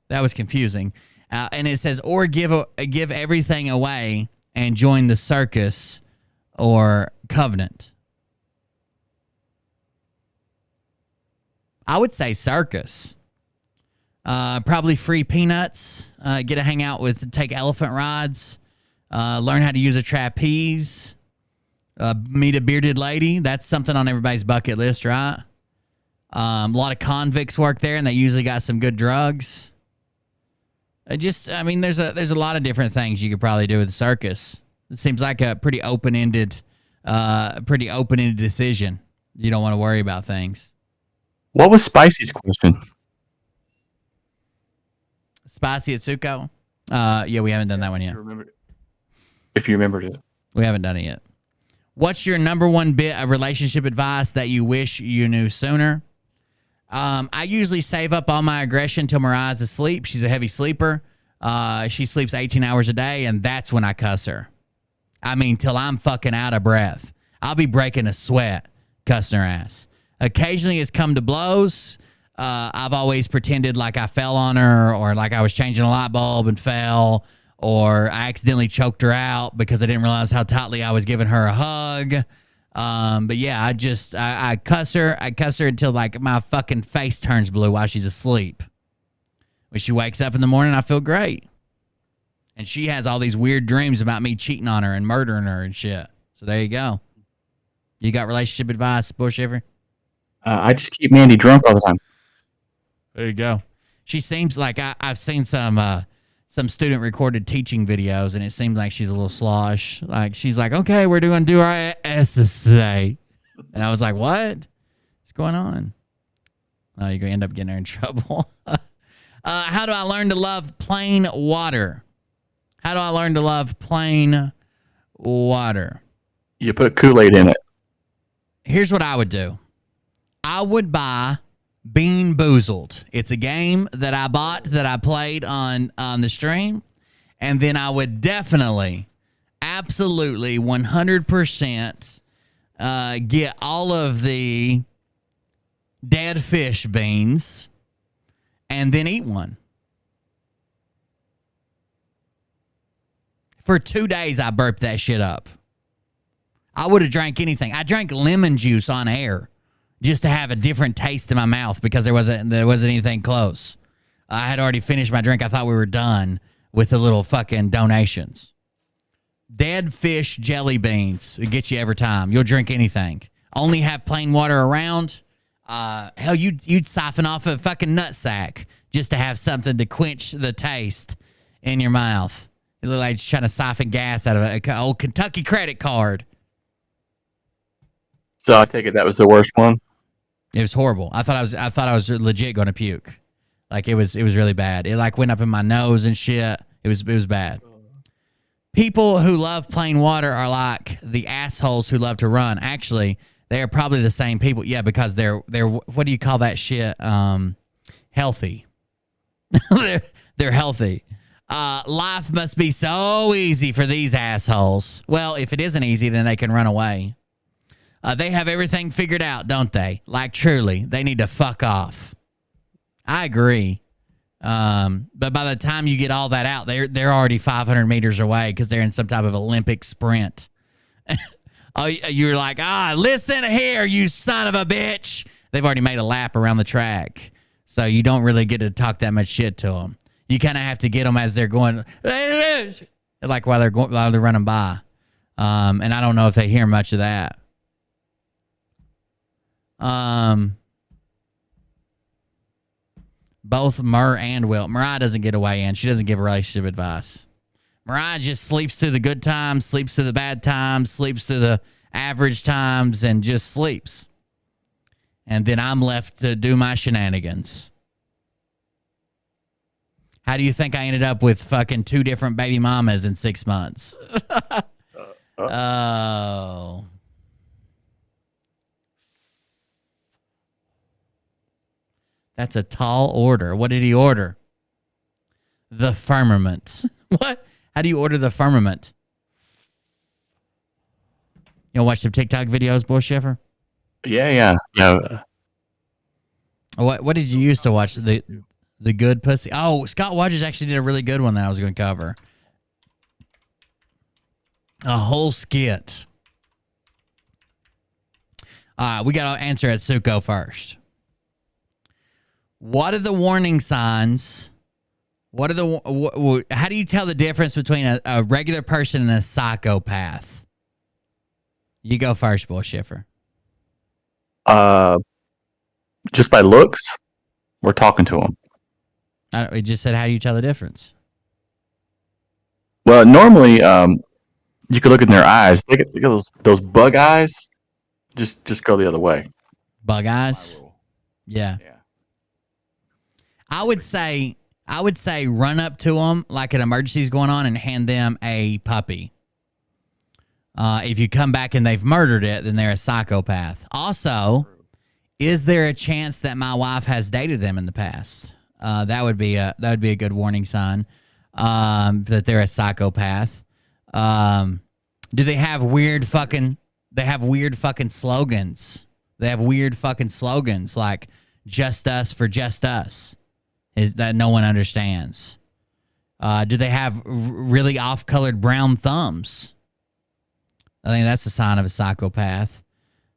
That was confusing. And it says, or give everything away and join the circus or covenant. I would say circus. Probably free peanuts. Get to hang out with, take elephant rides. Learn how to use a trapeze. Meet a bearded lady. That's something on everybody's bucket list, right? A lot of convicts work there, and they usually got some good drugs. There's a lot of different things you could probably do with the circus. It seems like a pretty open-ended decision. You don't want to worry about things. What was Spicy's question? Spicy Atsuko? Yeah, we haven't done that one yet. If you remembered it. We haven't done it yet. What's your number one bit of relationship advice that you wish you knew sooner? I usually save up all my aggression till Mariah's asleep. She's a heavy sleeper. She sleeps 18 hours a day, and that's when I cuss her. I mean, till I'm fucking out of breath. I'll be breaking a sweat cussing her ass. Occasionally it's come to blows. I've always pretended like I fell on her, or like I was changing a light bulb and fell, or I accidentally choked her out because I didn't realize how tightly I was giving her a hug. But yeah, I cuss her. I cuss her until like my fucking face turns blue while she's asleep. When she wakes up in the morning, I feel great. And she has all these weird dreams about me cheating on her and murdering her and shit. So there you go. You got relationship advice, Bullshiver? I just keep Mandy drunk all the time. There you go. She seems like I've seen some student recorded teaching videos, and it seems like she's a little slosh. Like she's like, okay, we're going to do our SSA. And I was like, what? What's going on? Oh, you're going to end up getting her in trouble. How do I learn to love plain water? How do I learn to love plain water? You put Kool-Aid in it. Here's what I would do. I would buy Bean Boozled. It's a game that I bought that I played on the stream. And then I would definitely, absolutely, 100% get all of the dead fish beans and then eat one. For 2 days, I burped that shit up. I would have drank anything. I drank lemon juice on air just to have a different taste in my mouth because there wasn't anything close. I had already finished my drink. I thought we were done with the little fucking donations. Dead fish jelly beans will get you every time. You'll drink anything. Only have plain water around. Hell, you'd siphon off a fucking nutsack just to have something to quench the taste in your mouth. It looked like you're trying to siphon gas out of an old Kentucky credit card. So I take it that was the worst one. It was horrible. I thought I was legit going to puke. Like it was really bad. It like went up in my nose and shit. It was bad. People who love plain water are like the assholes who love to run. Actually, they are probably the same people. Yeah, because they're what do you call that shit? Healthy. they're healthy. Life must be so easy for these assholes. Well, if it isn't easy, then they can run away. They have everything figured out, don't they? Like, truly, they need to fuck off. I agree. But by the time you get all that out, they're already 500 meters away because they're in some type of Olympic sprint. Oh, you're like, listen here, you son of a bitch. They've already made a lap around the track. So you don't really get to talk that much shit to them. You kind of have to get them as they're going, like while they're running by. And I don't know if they hear much of that. Both Mur and Will. Mariah doesn't get away in. She doesn't give relationship advice. Mariah just sleeps through the good times, sleeps through the bad times, sleeps through the average times, and just sleeps. And then I'm left to do my shenanigans. How do you think I ended up with fucking 2 different baby mamas in 6 months? Oh. That's a tall order. What did he order? The firmament. What? How do you order the firmament? You want to watch some TikTok videos, Bullshiver? Yeah. What did you use to watch the good pussy? Oh, Scott Rogers actually did a really good one that I was going to cover. A whole skit. We got to answer Atsuko first. What are the warning signs? How do you tell the difference between a regular person and a psychopath? You go first, Bull Schiffer. Just by looks, we're talking to them. We just said how you tell the difference. Well, normally, you could look in their eyes. Look at those bug eyes. Just go the other way. Bug eyes. Yeah. I would say run up to them like an emergency is going on and hand them a puppy. If you come back and they've murdered it, then they're a psychopath. Also, is there a chance that my wife has dated them in the past? That would be a good warning sign that they're a psychopath. Do they have weird fucking? They have weird fucking slogans. They have weird fucking slogans like "Just Us for Just Us," is that no one understands. Do they have really off-colored brown thumbs? I think that's a sign of a psychopath.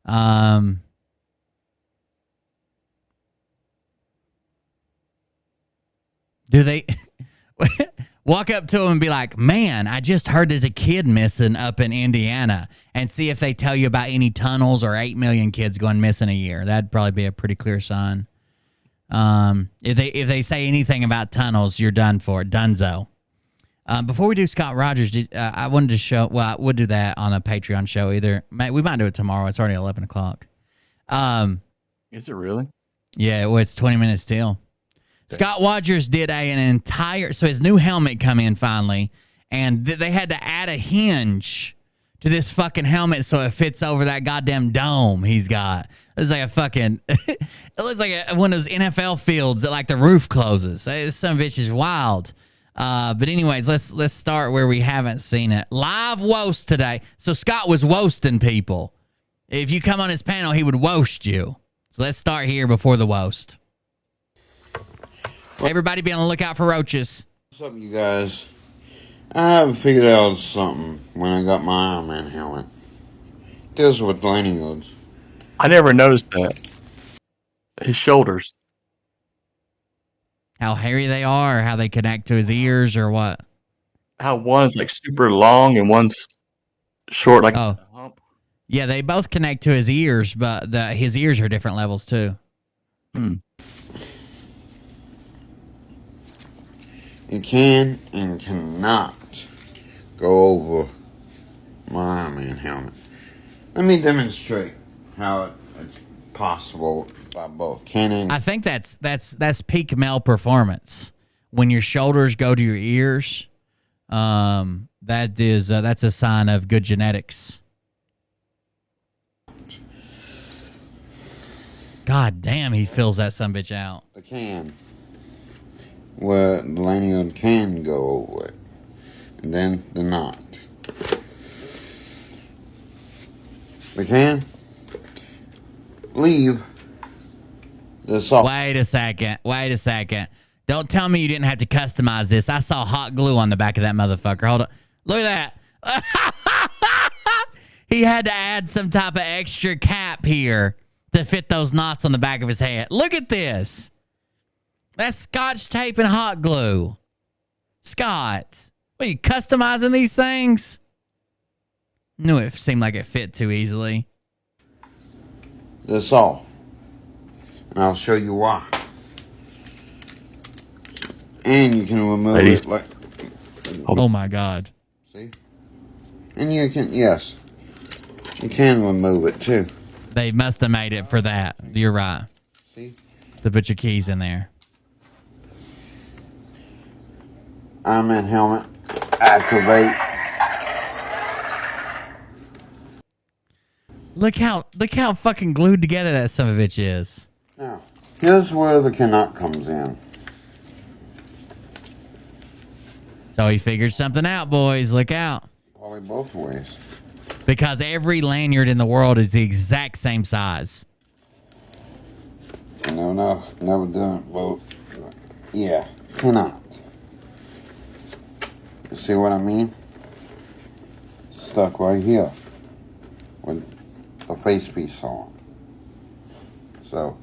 Do they walk up to them and be like, man, I just heard there's a kid missing up in Indiana, and see if they tell you about any tunnels or 8 million kids going missing a year? That'd probably be a pretty clear sign. If they say anything about tunnels, you're done for. Dunzo. Before we do Scott Rogers, I wanted to show, well, we'll do that on a Patreon show either. We might do it tomorrow. It's already 11 o'clock. Is it really? Yeah, well, it's 20 minutes still. Scott Rogers did an entire, so his new helmet come in finally, and they had to add a hinge to this fucking helmet so it fits over that goddamn dome he's got. It's like a fucking, it looks like one of those NFL fields that like the roof closes. Some bitch is wild. But anyways, let's start where we haven't seen it. Live roast today. So Scott was roasting people. If you come on his panel, he would roast you. So let's start here before the roast. Everybody be on the lookout for roaches. What's up, you guys? I haven't figured out something when I got my Iron Man helmet. It deals with lanyards. I never noticed that. His shoulders. How hairy they are, or how they connect to his ears, or what? How one's like super long and one's short, like a hump. Yeah, they both connect to his ears, but his ears are different levels too. You can and cannot go over my Iron Man helmet. Let me demonstrate how it's possible by both. I think that's peak male performance. When your shoulders go to your ears, that's a sign of good genetics. God damn, he fills that sumbitch out. The can, where the lanyard can go over it, and then the knot. The can leave the soft. Wait a second. Don't tell me you didn't have to customize this. I saw hot glue on the back of that motherfucker. Hold on. Look at that. He had to add some type of extra cap here to fit those knots on the back of his head. Look at this. That's Scotch tape and hot glue. Scott, what, are you customizing these things? Knew it seemed like it fit too easily. That's all. And I'll show you why. And you can remove it like... Oh my God. See? And you can, yes. You can remove it too. They must have made it for that. You're right. See? To put your keys in there. Iron Man helmet. Activate. Look how fucking glued together that son of a bitch is. Now, here's where the cannot comes in. So he figured something out, boys. Look out. Probably both ways. Because every lanyard in the world is the exact same size. No, never done it both. Yeah, cannot. You see what I mean? Stuck right here with the face piece on. So,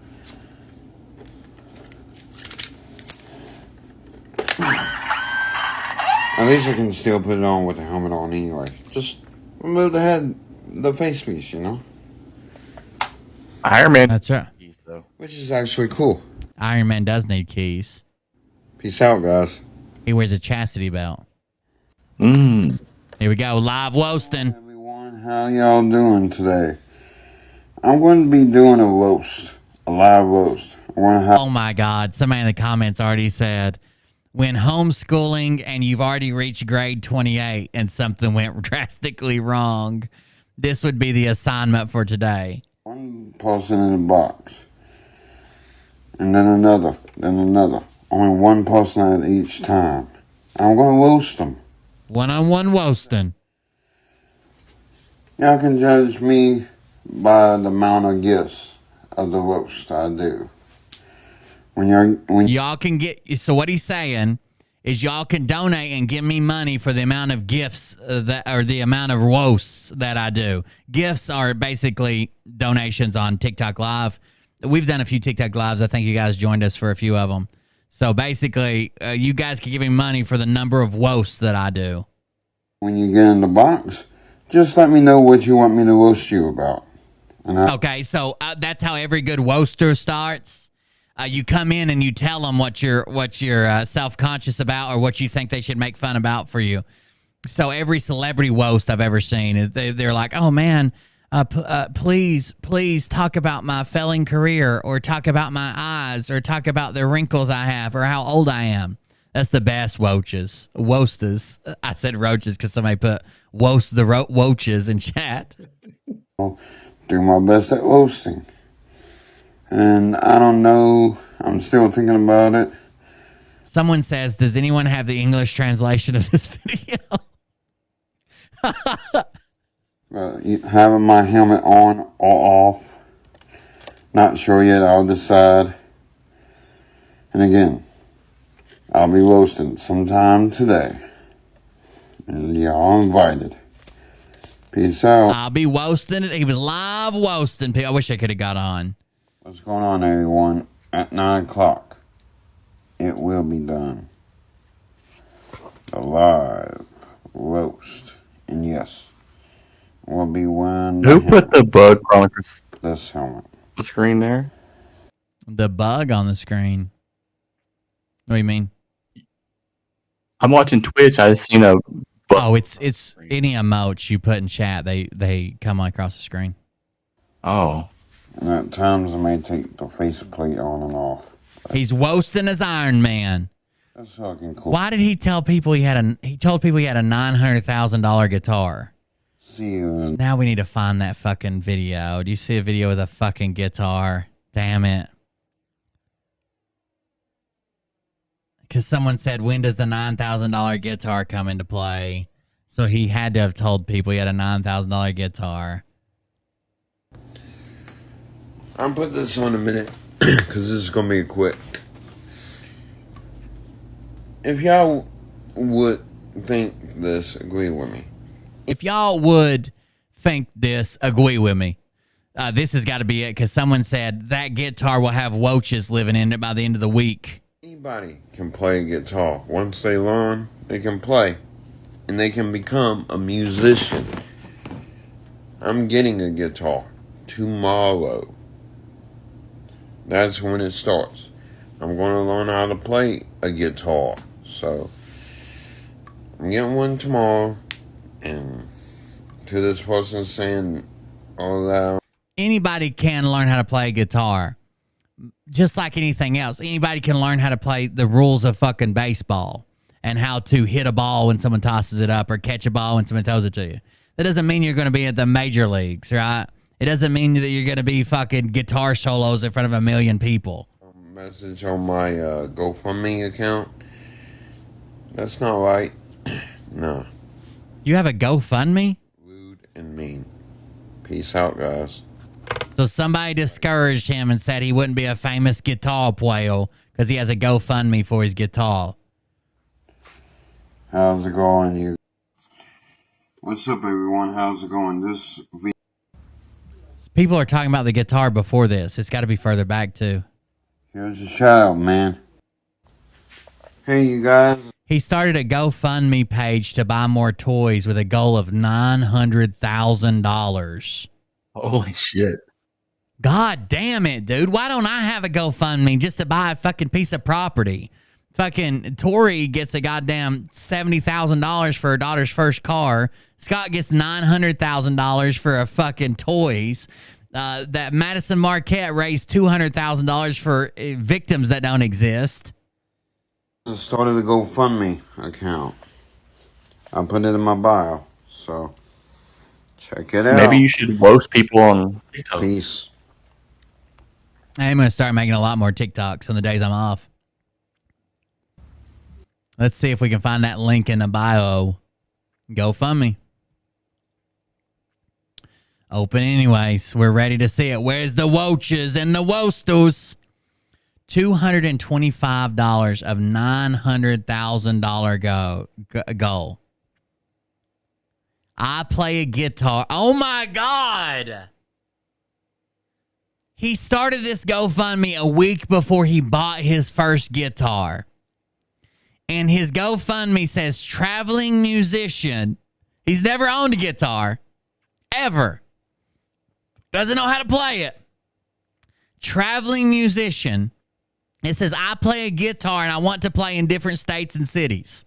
At least I can still put it on with the helmet on anyway. Just remove the face piece, you know? Iron Man. That's right. Which is actually cool. Iron Man does need keys. Peace out, guys. He wears a chastity belt. Mmm. Here we go, live roasting. Everyone, how y'all doing today? I'm going to be doing a roast, a live roast. Oh my God. Somebody in the comments already said, when homeschooling and you've already reached grade 28 and something went drastically wrong, this would be the assignment for today. One person in a box. And then another, then another. Only one person at each time. I'm going to roast them. One-on-one roasting. Y'all can judge me by the amount of gifts of the roast I do. When y'all can get, so what he's saying is y'all can donate and give me money for the amount of gifts or the amount of roasts that I do. Gifts are basically donations on TikTok Live. We've done a few TikTok Lives. I think you guys joined us for a few of them. So basically, you guys can give me money for the number of roasts that I do. When you get in the box, just let me know what you want me to roast you about. Okay, so that's how every good roaster starts. You come in and you tell them what you're self-conscious about or what you think they should make fun about for you. So every celebrity roast I've ever seen, they're like, oh man, please talk about my failing career or talk about my eyes or talk about the wrinkles I have or how old I am. That's the best roaches. Roasters. I said roaches because somebody put roast the roaches in chat. I'll do my best at roasting. And I don't know. I'm still thinking about it. Someone says, does anyone have the English translation of this video? Having my helmet on or off. Not sure yet. I'll decide. And again, I'll be roasting sometime today. And y'all invited. Peace out. I'll be roasting it. He was live roasting. I wish I could have got on. What's going on, everyone? At 9 o'clock, it will be done. A live roast. And yes, we'll be wearing Who put the bug on this helmet? The screen there? The bug on the screen. What do you mean? I'm watching Twitch. I just seen a bug. Oh, it's any emotes you put in chat. They come across the screen. Oh. And at times I may take the faceplate on and off. He's roasting his Iron Man. That's fucking cool. Why did he tell people he told people he had a $900,000 guitar? See you. Now we need to find that fucking video. Do you see a video with a fucking guitar? Damn it. Because someone said, when does the $9,000 guitar come into play? So he had to have told people he had a $9,000 guitar. I'll put this on a minute because this is going to be quick. If y'all would think this, agree with me. If y'all would think this, agree with me. This has got to be it because someone said that guitar will have roaches living in it by the end of the week. Anybody can play guitar. Once they learn, they can play. And they can become a musician. I'm getting a guitar tomorrow. That's when it starts. I'm going to learn how to play a guitar. So, I'm getting one tomorrow. And to this person saying, all that. Anybody can learn how to play a guitar. Just like anything else. Anybody can learn how to play the rules of fucking baseball. And how to hit a ball when someone tosses it up. Or catch a ball when someone throws it to you. That doesn't mean you're going to be at the major leagues, right? It doesn't mean that you're going to be fucking guitar solos in front of 1 million people. Message on my GoFundMe account. That's not right. No. You have a GoFundMe? Rude and mean. Peace out, guys. So somebody discouraged him and said he wouldn't be a famous guitar player because he has a GoFundMe for his guitar. How's it going, you? What's up, everyone? How's it going? People are talking about the guitar before this. It's got to be further back, too. Here's a shout out, man. Hey, you guys. He started a GoFundMe page to buy more toys with a goal of $900,000. Holy shit. God damn it, dude. Why don't I have a GoFundMe just to buy a fucking piece of property? Fucking Tori gets a goddamn $70,000 for her daughter's first car. Scott gets $900,000 for a fucking toys. That Madison Marquette raised $200,000 for victims that don't exist. I started a GoFundMe account. I put it in my bio, so check it out. Maybe you should roast people on TikTok. Peace. I'm going to start making a lot more TikToks on the days I'm off. Let's see if we can find that link in the bio. GoFundMe. Open anyways. We're ready to see it. Where's the Woaches and the Wostos? $225 of $900,000 goal. I play a guitar. Oh my God. He started this GoFundMe a week before he bought his first guitar. And his GoFundMe says traveling musician. He's never owned a guitar. Ever. Doesn't know how to play it. Traveling musician. It says, I play a guitar and I want to play in different states and cities.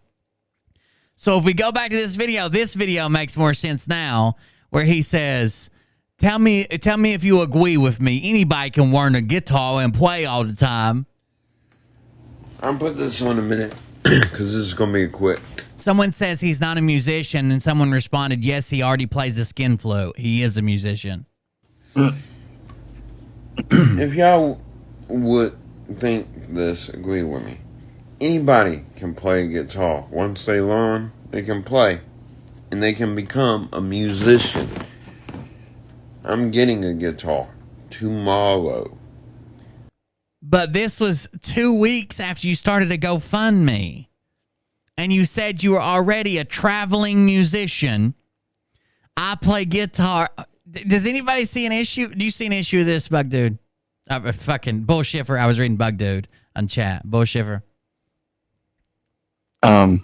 So if we go back to this video makes more sense now, where he says, tell me if you agree with me. Anybody can learn a guitar and play all the time. I'll put this on a minute because this is going to be quick. Someone says he's not a musician, and someone responded, yes, he already plays the skin flute. He is a musician. If y'all would think this, agree with me. Anybody can play guitar. Once they learn, they can play. And they can become a musician. I'm getting a guitar tomorrow. But this was 2 weeks after you started a GoFundMe. And you said you were already a traveling musician. I play guitar. Does anybody see an issue? Do you see an issue with this, Bug Dude? Fucking bullshiffer. I was reading Bug Dude on chat. Bullshiffer. Are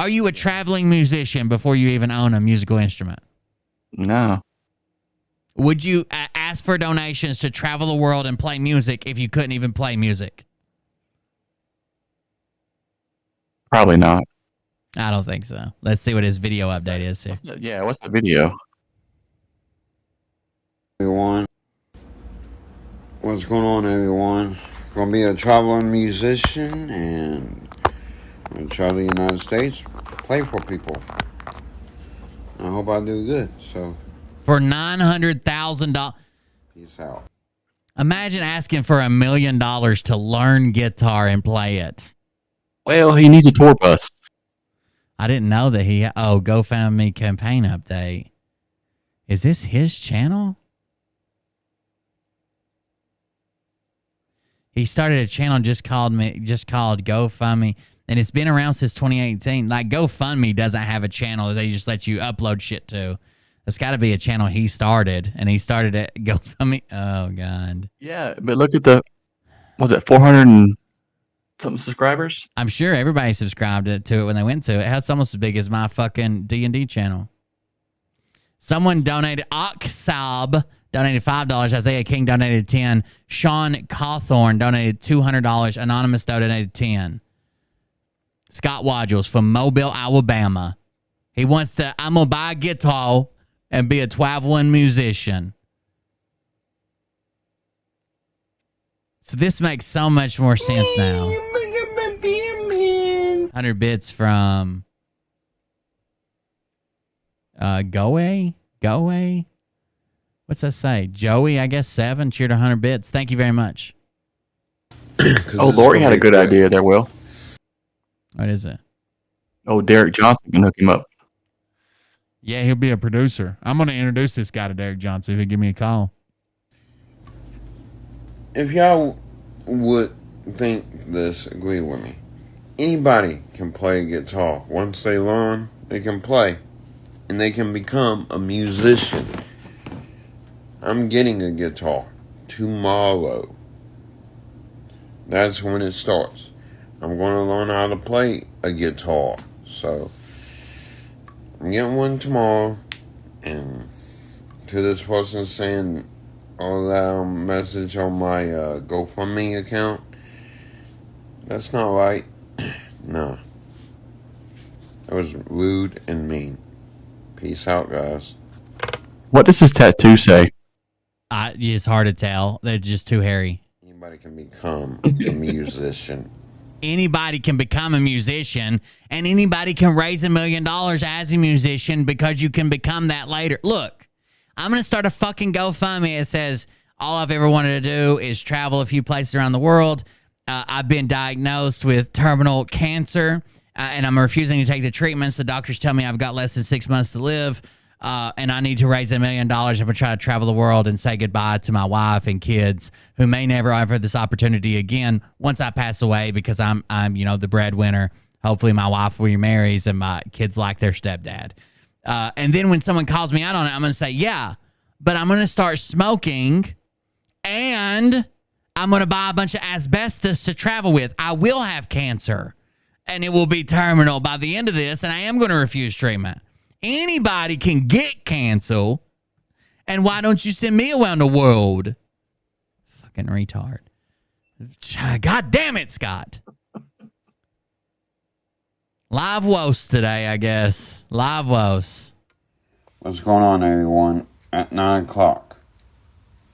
you a traveling musician before you even own a musical instrument? No. Would you ask for donations to travel the world and play music if you couldn't even play music? Probably not. I don't think so. Let's see what his video update is here. Yeah, what's the video? Everyone. What's going on, everyone? Gonna be a traveling musician and I'm gonna travel the United States, play for people. I hope I do good. So for $900,000. Peace out. Imagine asking for $1 million to learn guitar and play it. Well, he needs a tour bus. I didn't know that he... Oh, GoFundMe campaign update. Is this his channel? He started a channel just called GoFundMe, and it's been around since 2018. Like, GoFundMe doesn't have a channel that they just let you upload shit to. It's got to be a channel he started, and he started at GoFundMe. Oh, God. Yeah, but look at the... Was it 400 and something subscribers? I'm sure everybody subscribed to it when they went to it. It's almost as big as my fucking D&D channel. Someone donated... Oxab donated $5. Isaiah King donated $10. Sean Cawthorn donated $200. Anonymous donated $10. Scott Wadgels from Mobile, Alabama. He wants to... I'm going to buy a guitar and be a traveling musician. So this makes so much more sense now. 100 bits from Go away. What's that say? Joey, I guess 7 cheered 100 bits. Thank you very much. Oh, Lori had a good idea there, Will. What is it? Oh, Derek Johnson can hook him up. Yeah, he'll be a producer. I'm going to introduce this guy to Derek Johnson if he'll give me a call. If y'all would think this, agree with me. Anybody can play guitar. Once they learn, they can play. And they can become a musician. I'm getting a guitar tomorrow. That's when it starts. I'm going to learn how to play a guitar. So, I'm getting one tomorrow. And to this person saying all that message on my GoFundMe account, that's not right. No. That was rude and mean. Peace out, guys. What does this tattoo say? It's hard to tell. They're just too hairy. Anybody can become a musician. Anybody can become a musician, and anybody can raise $1 million as a musician because you can become that later. Look, I'm going to start a fucking GoFundMe. It says, all I've ever wanted to do is travel a few places around the world. I've been diagnosed with terminal cancer, and I'm refusing to take the treatments. The doctors tell me I've got less than 6 months to live, and I need to raise $1 million. I'm going to try to travel the world and say goodbye to my wife and kids who may never have this opportunity again once I pass away, because I'm the breadwinner. Hopefully my wife remarries and my kids like their stepdad. And then when someone calls me out on it, I'm going to say, yeah, but I'm going to start smoking and I'm going to buy a bunch of asbestos to travel with. I will have cancer and it will be terminal by the end of this, and I am going to refuse treatment. Anybody can get cancer, and why don't you send me around the world? Fucking retard. God damn it, Scott. Live woes today, I guess. Live woes. What's going on, everyone? At 9 o'clock,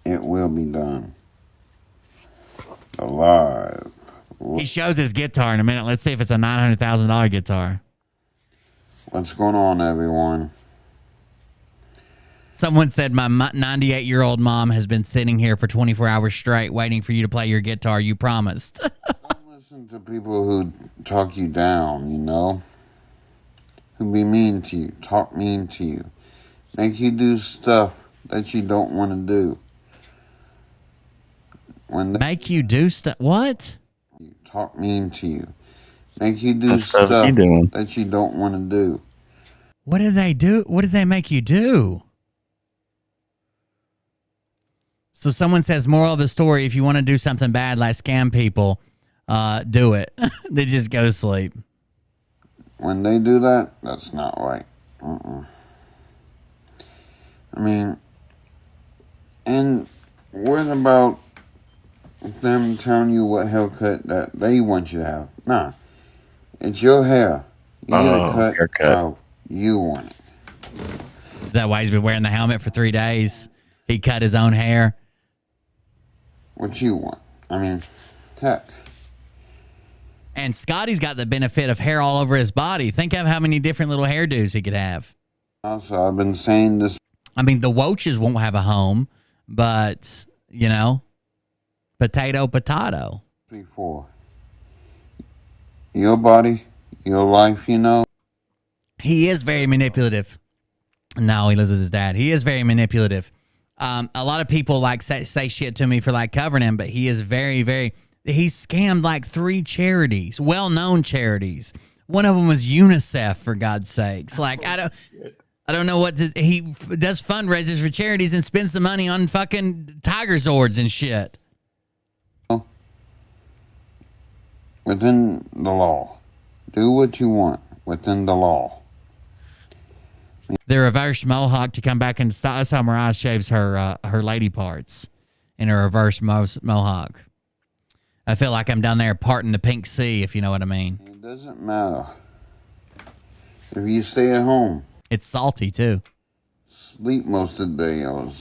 it will be done. Alive. He shows his guitar in a minute. Let's see if it's a $900,000 guitar. What's going on, everyone? Someone said my 98-year-old mom has been sitting here for 24 hours straight waiting for you to play your guitar. You promised. Don't listen to people who talk you down, you know? Who be mean to you, talk mean to you, make you do stuff that you don't want to do. Make you do stuff? What? Talk mean to you. Make you do stuff that you don't want to do. What did they do? What did they make you do? So someone says, moral of the story, if you want to do something bad like scam people, do it. They just go to sleep. When they do that, that's not right. I mean, and what about them telling you what haircut that they want you to have? Nah. It's your hair. You get a cut haircut. how you want it. Is that why he's been wearing the helmet for 3 days? He cut his own hair. What you want. I mean, heck. And Scotty's got the benefit of hair all over his body. Think of how many different little hairdos he could have. Also, I've been saying this. I mean, the Woaches won't have a home, but, you know, potato. Before. Your body, your life, you know. He is very manipulative. No, he lives with his dad. He is very manipulative. A lot of people like say shit to me for like covering him, but he is very, very. He scammed like 3 charities, well-known charities. One of them was UNICEF, for God's sakes. Like I don't know what he does fundraisers for charities and spends the money on fucking Tiger Zords and shit. Within the law. Do what you want within the law. The reverse mohawk to come back and style. That's how Mariah shaves her lady parts in a reverse mohawk. I feel like I'm down there parting the pink sea, if you know what I mean. It doesn't matter. If you stay at home. It's salty, too. Sleep most of the day or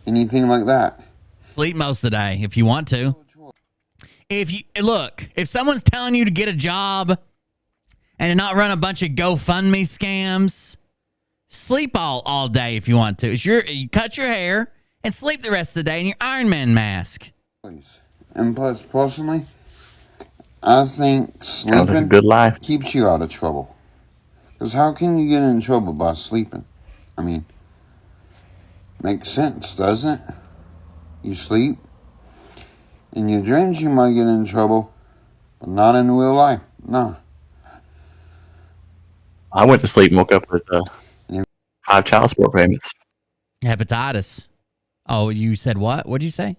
anything like that. Sleep most of the day if you want to. If someone's telling you to get a job and to not run a bunch of GoFundMe scams, sleep all day if you want to. You cut your hair and sleep the rest of the day in your Iron Man mask. And plus, personally, I think sleeping sounds like a good life. Keeps you out of trouble. Because how can you get in trouble by sleeping? I mean, makes sense, doesn't it? You sleep. In your dreams, you might get in trouble, but not in real life. No. I went to sleep and woke up with 5 child support payments. Hepatitis. Oh, you said what? What'd you say?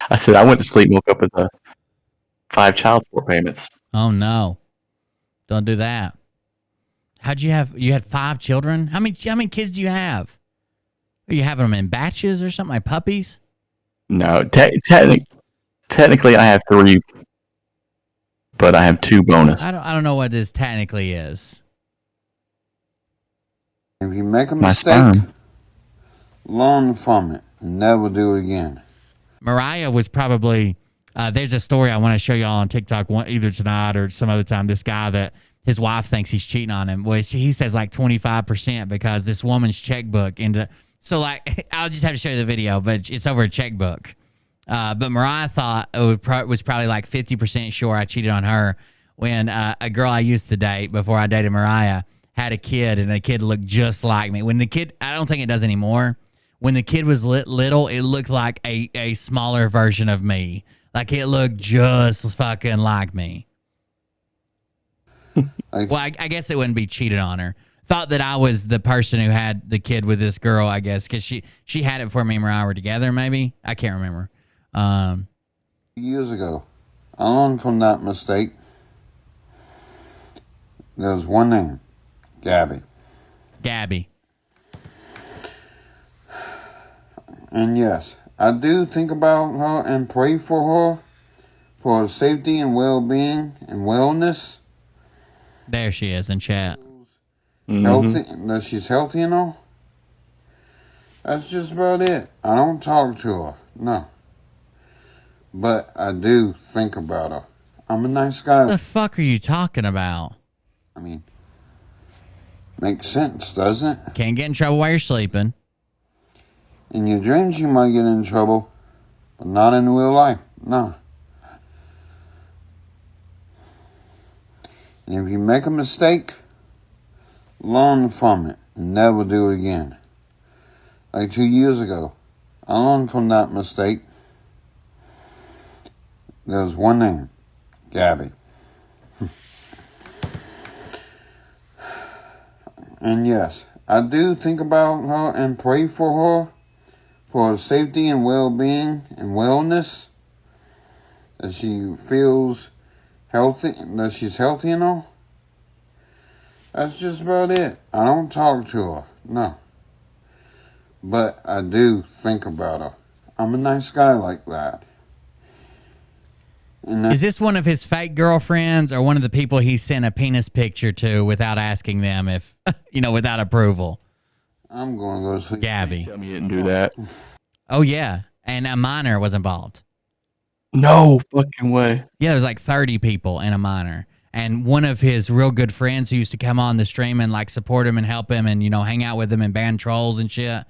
I said I went to sleep and woke up with 5 child support payments. Oh no. Don't do that. You had 5 children? How many kids do you have? Are you having them in batches or something, like puppies? No, technically I have 3, but I have 2 bonus. I don't know what this technically is. If you make a mistake, learn from it and never do it again. Mariah was probably there's a story I want to show y'all on TikTok either tonight or some other time. This guy that his wife thinks he's cheating on him. Well, he says like 25% because this woman's checkbook so like I'll just have to show you the video, but it's over a checkbook. But Mariah thought it was probably like 50% sure I cheated on her when a girl I used to date before I dated Mariah had a kid, and the kid looked just like me. When the kid, I don't think it does anymore. When the kid was little, it looked like a smaller version of me. Like it looked just fucking like me. Well, I guess it wouldn't be cheated on her. Thought that I was the person who had the kid with this girl, I guess, because she had it before me and Mariah were together, maybe. I can't remember. Years ago, I learned from that mistake. There was one name, Gabby. And yes, I do think about her and pray for her, for her safety and well-being and wellness. There she is in chat. Healthy, that she's healthy and all. That's just about it. I don't talk to her, no. But I do think about her. I'm a nice guy. What the fuck are you talking about? I mean, makes sense, doesn't it? Can't get in trouble while you're sleeping. In your dreams, you might get in trouble, but not in real life. No. And if you make a mistake, learn from it and never do it again. Like 2 years ago, I learned from that mistake. There was one name, Gabby. And yes, I do think about her and pray for her, for her safety and well-being and wellness. That she feels healthy, that she's healthy and all. That's just about it. I don't talk to her, no. But I do think about her. I'm a nice guy like that. Is this one of his fake girlfriends or one of the people he sent a penis picture to without asking them if, without approval? I'm going to go sleep. Gabby. Tell me you didn't do that. Oh, yeah. And a minor was involved. No fucking way. Yeah, there was like 30 people and a minor. And one of his real good friends who used to come on the stream and like support him and help him and, hang out with him and ban trolls and shit,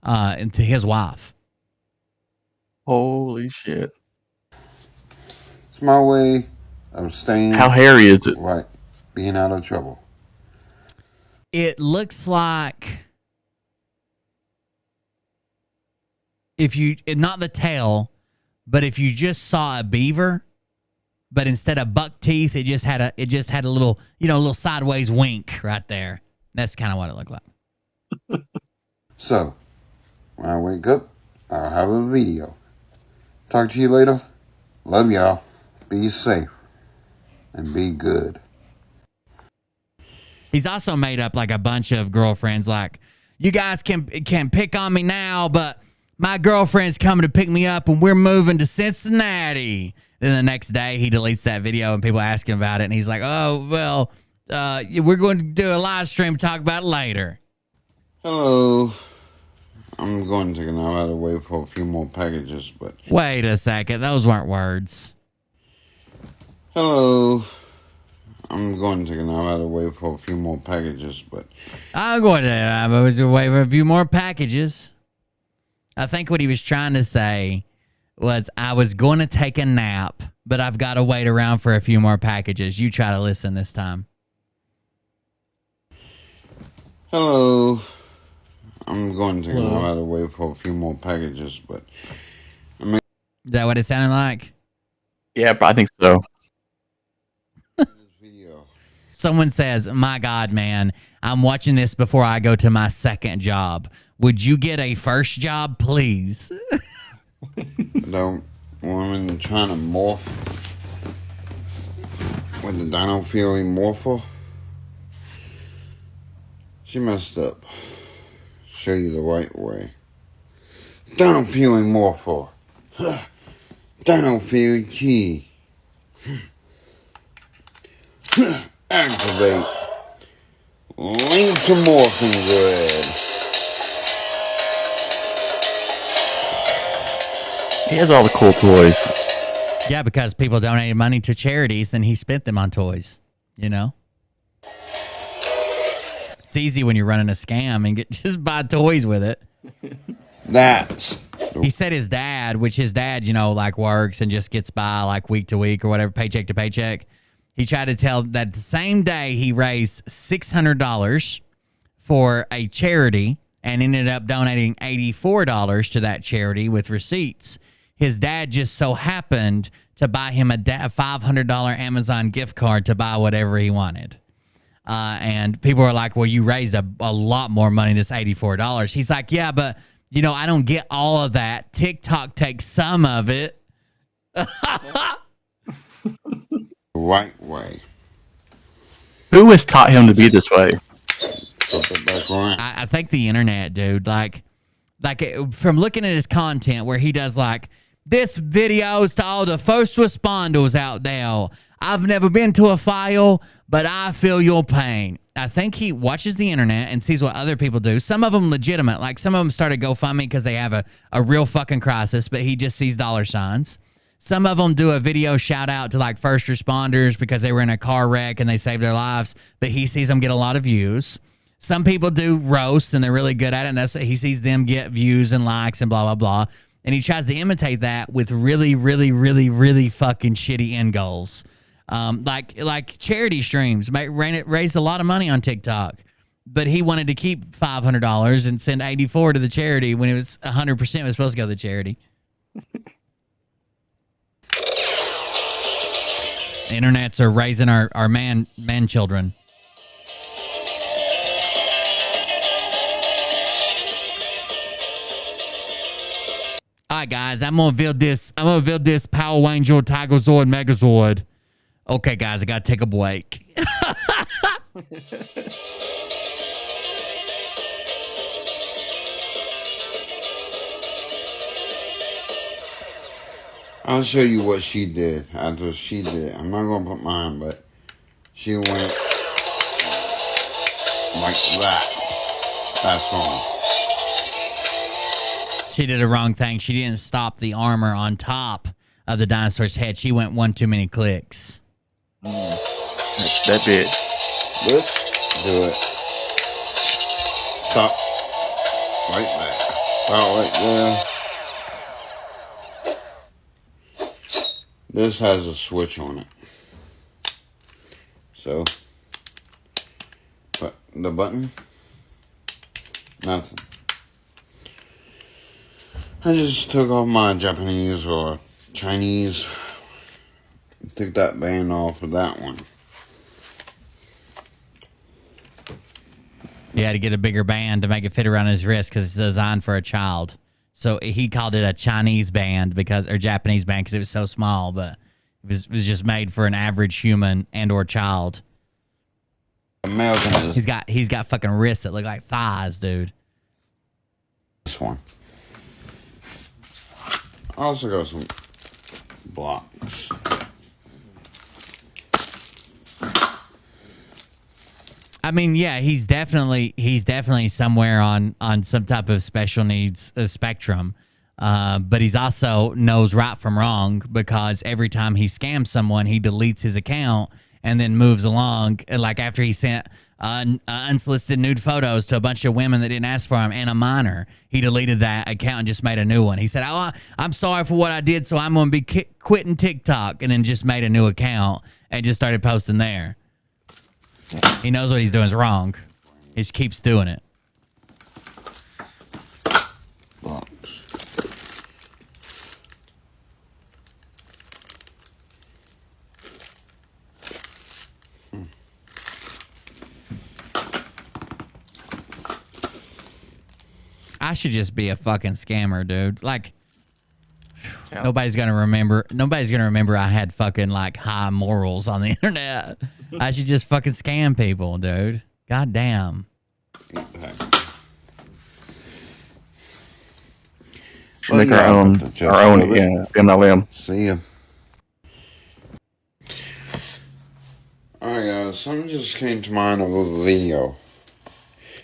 and to his wife. Holy shit. It's my way of staying. How hairy is it? Right. Being out of trouble. It looks like not the tail, but if you just saw a beaver, but instead of buck teeth, it just had a little, little sideways wink right there. That's kind of what it looked like. So, when I wake up, I'll have a video. Talk to you later. Love y'all. Be safe. And be good. He's also made up like a bunch of girlfriends like, you guys can pick on me now, but my girlfriend's coming to pick me up and we're moving to Cincinnati. Then the next day he deletes that video and people ask him about it. And he's like, oh, well, we're going to do a live stream, talk about it later. Hello. I'm going to take an hour out of the way for a few more packages, but... Wait a second. Those weren't words. Hello. I'm going to take an hour out of the way for a few more packages, but... I'm going to wait for a few more packages. I think what he was trying to say was I was going to take a nap, but I've got to wait around for a few more packages. You try to listen this time. Hello. I'm going to take an hour out of the way for a few more packages, but... Is that what it sounded like? Yeah, I think so. Someone says, my God, man, I'm watching this before I go to my second job. Would you get a first job, please? Don't woman trying to morph with the dino feeling morpher. She messed up. Show you the right way. Dino feeling morpher. Dino feeling key. Activate. Link to morphing grid. He has all the cool toys. Yeah, because people donated money to charities, then he spent them on toys. You know, it's easy when you're running a scam and just buy toys with it. He said his dad, which his dad, you know, like works and just gets by like week to week or whatever, paycheck to paycheck. He tried to tell that the same day he raised $600 for a charity and ended up donating $84 to that charity with receipts. His dad just so happened to buy him a $500 Amazon gift card to buy whatever he wanted. And people were like, well, you raised a lot more money, this $84. He's like, yeah, but, you know, I don't get all of that. TikTok takes some of it. Right way. Who has taught him to be this way? I think the internet, dude. Like from looking at his content where he does like, this video's to all the first responders out there. I've never been to a fire, but I feel your pain. I think he watches the internet and sees what other people do. Some of them legitimate. Like some of them started GoFundMe because they have a real fucking crisis, but he just sees dollar signs. Some of them do a video shout out to like first responders because they were in a car wreck and they saved their lives, but he sees them get a lot of views. Some people do roasts and they're really good at it, and he sees them get views and likes and blah, blah, blah. And he tries to imitate that with really, really, really, really fucking shitty end goals. Like charity streams raised a lot of money on TikTok, but he wanted to keep $500 and send $84 to the charity when it was 100% was supposed to go to the charity. Internets are raising our man children. All right, guys, I'm gonna build this Power Ranger, Tigerzord, Megazord. Okay, guys, I gotta take a break. I'll show you what she did after she did. I'm not gonna put mine, but she went like that. That's wrong. She did a wrong thing. She didn't stop the armor on top of the dinosaur's head. She went one too many clicks. That bitch. Let's do it. Stop. Right there. About right there. This has a switch on it. So, but the button, nothing. I just took off my Japanese or Chinese, took that band off of that one. He had to get a bigger band to make it fit around his wrist because it's designed for a child. So he called it a Chinese band or Japanese band because it was so small, but it was just made for an average human and or child. American. He's got fucking wrists that look like thighs, dude. This one. I also got some blocks. I mean, yeah, he's definitely somewhere on some type of special needs spectrum, but he's also knows right from wrong because every time he scams someone, he deletes his account and then moves along. Like after he sent unsolicited nude photos to a bunch of women that didn't ask for him and a minor, he deleted that account and just made a new one. He said, "Oh, I'm sorry for what I did, so I'm going to be quitting TikTok," and then just made a new account and just started posting there. He knows what he's doing is wrong. He just keeps doing it. Box. I should just be a fucking scammer, dude. Like, Nobody's gonna remember. Nobody's gonna remember I had fucking like high morals on the internet. I should just fucking scam people, dude. God damn. Should make our own MLM. See ya. Alright guys, something just came to mind of a video.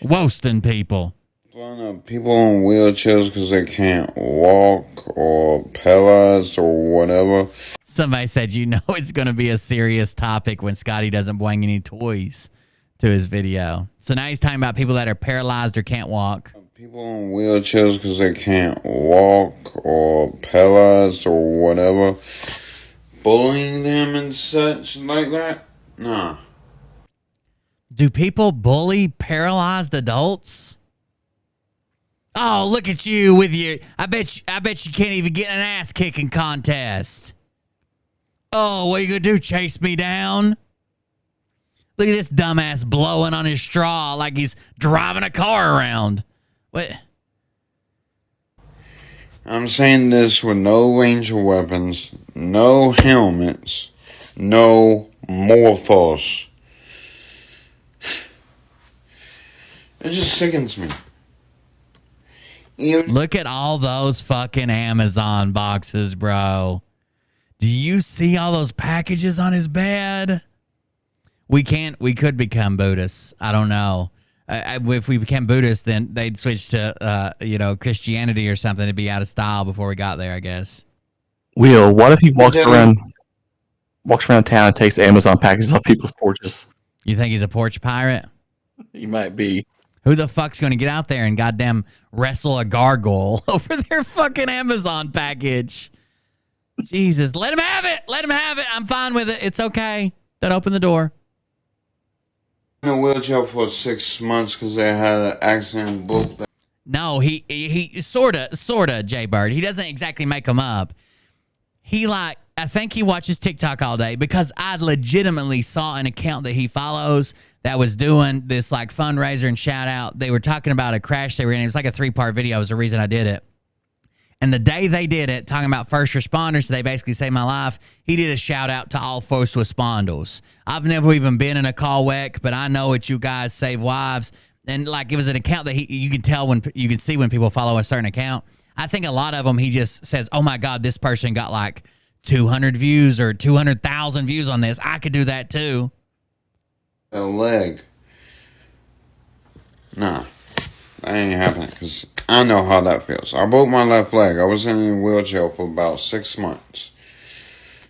Roasting people. People in wheelchairs because they can't walk or paralyzed or whatever. Somebody said, you know, it's going to be a serious topic when Scotty doesn't bring any toys to his video. So now he's talking about people that are paralyzed or can't walk. People in wheelchairs because they can't walk or paralyzed or whatever. Bullying them and such like that? Nah. Do people bully paralyzed adults? Oh, look at you with your... I bet you can't even get an ass kicking contest. Oh, what are you gonna do? Chase me down? Look at this dumbass blowing on his straw like he's driving a car around. What? I'm saying this with no range of weapons, no helmets, no morphos. It just sickens me. Look at all those fucking Amazon boxes, bro. Do you see all those packages on his bed? We could become Buddhists. I don't know. If we became Buddhists, then they'd switch to, Christianity or something to be out of style before we got there, I guess. Will, what if he walks around town and takes Amazon packages off people's porches? You think he's a porch pirate? He might be. Who the fuck's going to get out there and goddamn wrestle a gargoyle over their fucking Amazon package? Jesus, let him have it. Let him have it. I'm fine with it. It's okay. Don't open the door. In a wheelchair for 6 months because they had an accident booked. No, he sorta, Jay Bird. He doesn't exactly make them up. I think he watches TikTok all day because I legitimately saw an account that he follows that was doing this like fundraiser and shout out. They were talking about a crash they were in. It was like a 3-part video. It was the reason I did it. And the day they did it, talking about first responders, they basically saved my life. He did a shout out to all first responders. I've never even been in a car wreck, but I know that you guys save lives. And like it was an account that you can tell when you can see when people follow a certain account. I think a lot of them he just says, "Oh my God, this person got like 200 views or 200,000 views on this. I could do that too." A leg. Nah, that ain't happening because I know how that feels. I broke my left leg. I was in a wheelchair for about 6 months.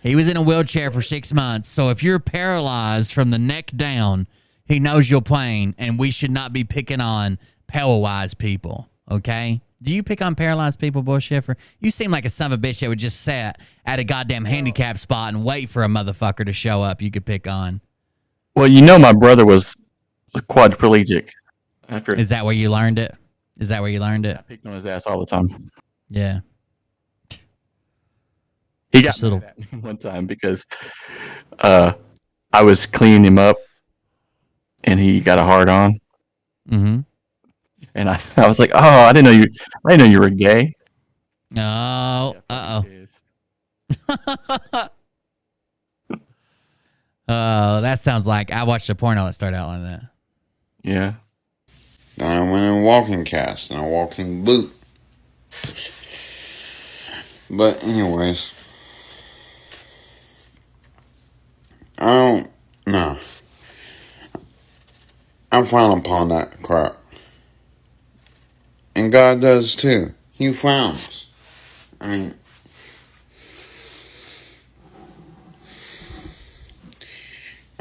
He was in a wheelchair for 6 months. So if you're paralyzed from the neck down, he knows your pain, and we should not be picking on paralyzed people, okay? Do you pick on paralyzed people, Bull Schiffer? You seem like a son of a bitch that would just sit at a goddamn handicap spot and wait for a motherfucker to show up you could pick on. Well, you know my brother was quadriplegic. Is that where you learned it? I picked on his ass all the time. Yeah. He got one time because I was cleaning him up and he got a hard on. Mm-hmm. And I was like, "Oh, I didn't know you were gay." Oh, oh, that sounds like I watched a porno that started out like that. Yeah. Then I went in a walking cast and a walking boot. But anyways, I don't know. I frown upon that crap. And God does too. He frowns. I mean,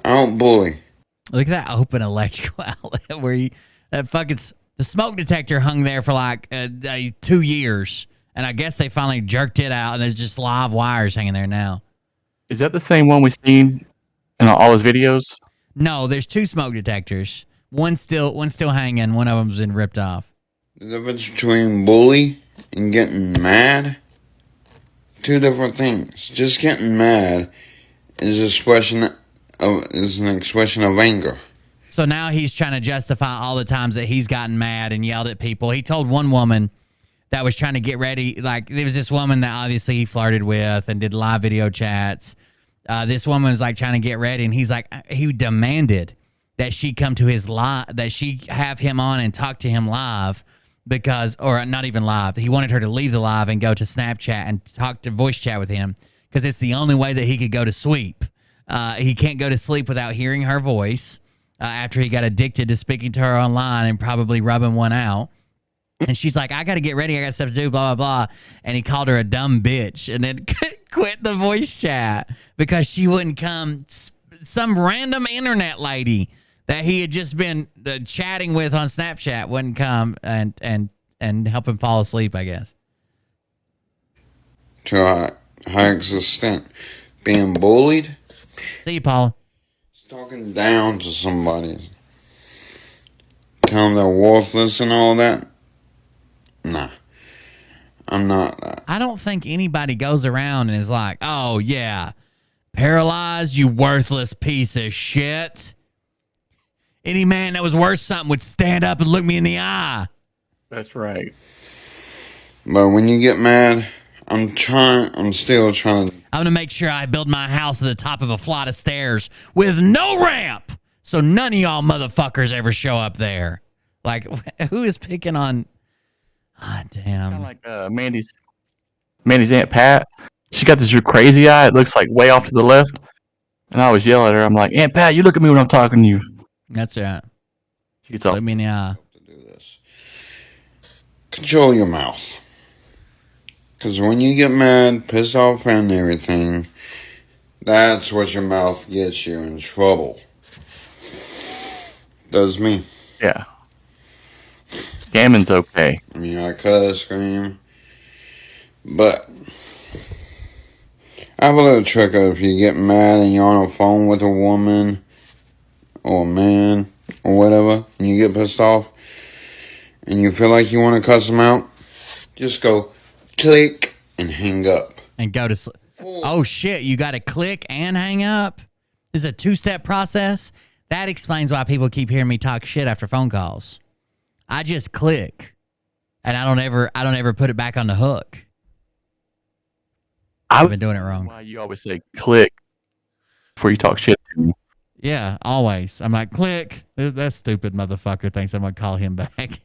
I don't bully. Look at that open electrical outlet where the smoke detector hung there for like 2 years. And I guess they finally jerked it out and there's just live wires hanging there now. Is that the same one we've seen in all his videos? No, there's 2 smoke detectors. One's still hanging. One of them's been ripped off. The difference between bully and getting mad, 2 different things. Just getting mad is an expression of anger. So now he's trying to justify all the times that he's gotten mad and yelled at people. He told one woman that was trying to get ready. Like, there was this woman that obviously he flirted with and did live video chats. This woman was like trying to get ready, and he's like, he demanded that she come to his live, that she have him on and talk to him live because, or not even live. He wanted her to leave the live and go to Snapchat and talk to voice chat with him because it's the only way that he could go to sleep. He can't go to sleep without hearing her voice after he got addicted to speaking to her online and probably rubbing one out. And she's like, I got to get ready. I got stuff to do, blah, blah, blah. And he called her a dumb bitch and then quit the voice chat because she wouldn't come. Some random internet lady that he had just been chatting with on Snapchat wouldn't come and help him fall asleep, I guess. To a high extent. Being bullied. See you, Paula. Talking down to somebody. Tell them they're worthless and all that. Nah, I'm not that. I don't think anybody goes around and is like, oh, yeah, paralyzed, you worthless piece of shit. Any man that was worth something would stand up and look me in the eye. That's right. But when you get mad, I'm still trying. I'm going to make sure I build my house at the top of a flight of stairs with no ramp so none of y'all motherfuckers ever show up there. Like, who is picking on... Ah, damn. Kind of like Mandy's Aunt Pat. She got this crazy eye. It looks like way off to the left. And I always yell at her. I'm like, Aunt Pat, you look at me when I'm talking to you. That's right. She gets all... Look me in the eye. Control your mouth. Because when you get mad, pissed off and everything, that's what your mouth gets you in trouble. Does me. Yeah. Scamming's okay. I mean, I cuss, scream. But I have a little trick of if you get mad and you're on a phone with a woman or a man or whatever, and you get pissed off and you feel like you want to cuss them out, just go click and hang up. And go to sleep. Oh, shit. You got to click and hang up? This is a two-step process? That explains why people keep hearing me talk shit after phone calls. I just click, and I don't ever put it back on the hook. I've been doing it wrong. Why you always say click before you talk shit to me? Yeah, always. I'm like, click. That stupid motherfucker thinks I'm gonna call him back.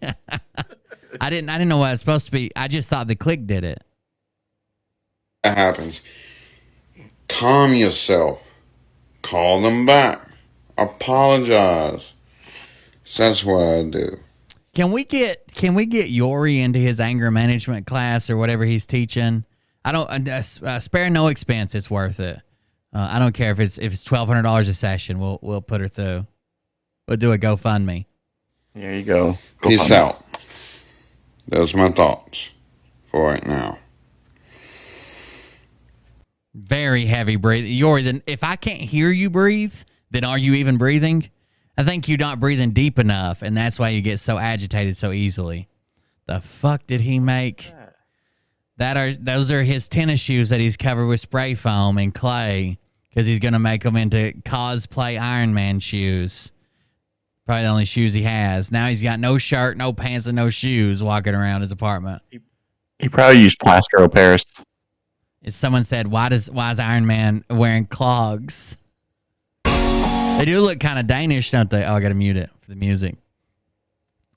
I didn't know what I was supposed to be. I just thought the click did it. That happens. Calm yourself. Call them back. Apologize. That's what I do. Can we get Yori into his anger management class or whatever he's teaching? I don't spare no expense. It's worth it. I don't care if it's $1,200 a session. We'll put her through. We'll do a GoFundMe. There you go. Peace out. Those are my thoughts for right now. Very heavy breathing. Yori, then if I can't hear you breathe, then are you even breathing? I think you're not breathing deep enough, and that's why you get so agitated so easily. The fuck did he make? Those are his tennis shoes that he's covered with spray foam and clay because he's going to make them into cosplay Iron Man shoes. Probably the only shoes he has. Now he's got no shirt, no pants, and no shoes walking around his apartment. He probably used plaster of Paris. Someone said, why is Iron Man wearing clogs? They do look kind of Danish, don't they? Oh, I got to mute it for the music.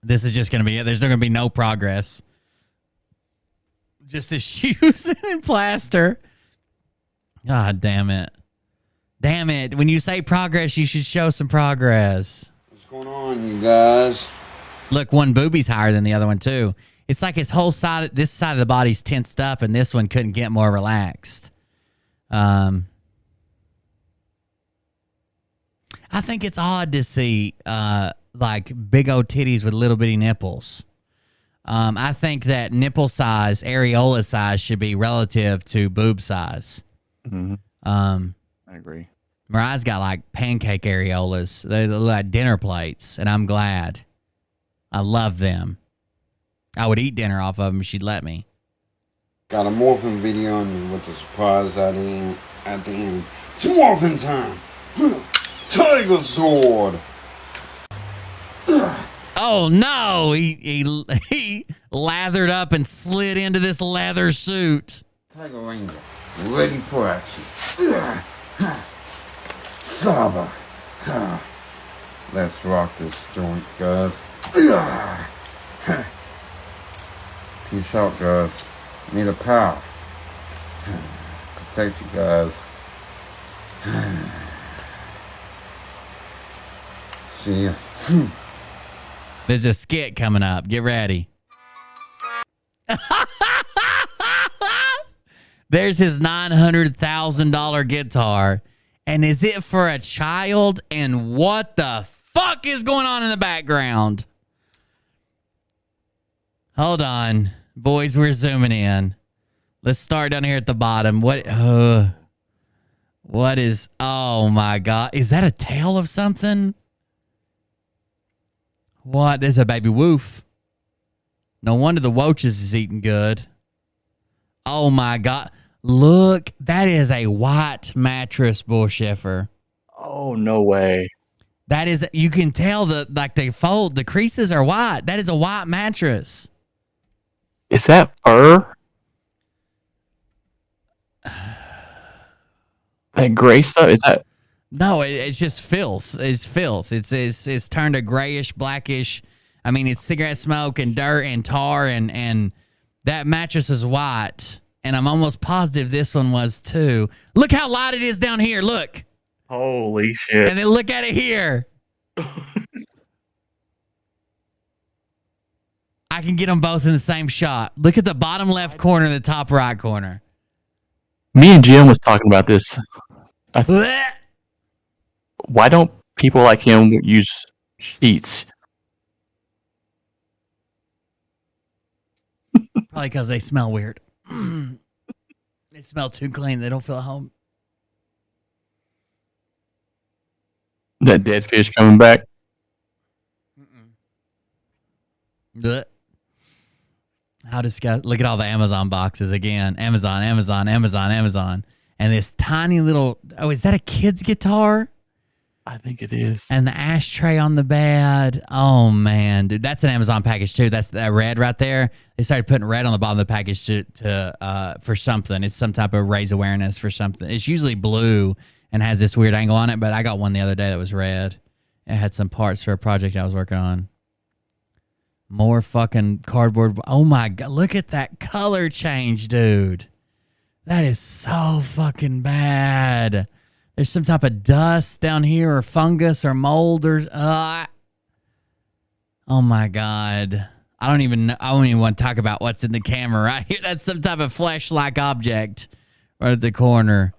This is just going to be it. There's going to be no progress. Just the shoes and plaster. God damn it. Damn it. When you say progress, you should show some progress. What's going on, you guys? Look, one boobie's higher than the other one, too. It's like his whole side, this side of the body's tensed up, and this one couldn't get more relaxed. I think it's odd to see like big old titties with little bitty nipples. I think that nipple size, areola size should be relative to boob size. Mm-hmm. I agree. Mariah's got like pancake areolas. They look like dinner plates, and I'm glad. I love them. I would eat dinner off of them if she'd let me. Got a morphin video on with the surprise at the end. It's morphin time! Tiger sword! Oh no, he lathered up and slid into this leather suit. Tiger Ranger, ready for action. Saba. Let's rock this joint, guys. Peace out, guys. Need a pal. Protect you guys. See ya. There's a skit coming up. Get ready. There's his $900,000 guitar. And is it for a child? And what the fuck is going on in the background? Hold on. Boys, we're zooming in. Let's start down here at the bottom. What is... Oh, my God. Is that a tail of something? What? There's a baby wolf. No wonder the Woaches is eating good. Oh, my God. Look, that is a white mattress, Bullsheffer. Oh, no way. That is, you can tell the creases are white. That is a white mattress. Is that fur? That gray stuff? Is that? No, it's just filth. It's filth. It's turned a grayish, blackish. I mean, it's cigarette smoke and dirt and tar and that mattress is white. And I'm almost positive this one was too. Look how light it is down here. Look. Holy shit. And then look at it here. I can get them both in the same shot. Look at the bottom left corner and the top right corner. Me and Jim was talking about this. Why don't people like him use sheets? Probably because they smell weird. They smell too clean. They don't feel at home. That dead fish coming back. Blech. How disgusting. Look at all the Amazon boxes again. Amazon. And this tiny little... Oh, is that a kid's guitar? I think it is. And the ashtray on the bed. Oh, man. Dude, that's an Amazon package, too. That's that red right there. They started putting red on the bottom of the package for something. It's some type of raise awareness for something. It's usually blue and has this weird angle on it, but I got one the other day that was red. It had some parts for a project I was working on. More fucking cardboard. Oh, my God. Look at that color change, dude. That is so fucking bad. There's some type of dust down here or fungus or mold or... Oh, my God. I don't even want to talk about what's in the camera right here. That's some type of flesh-like object right at the corner.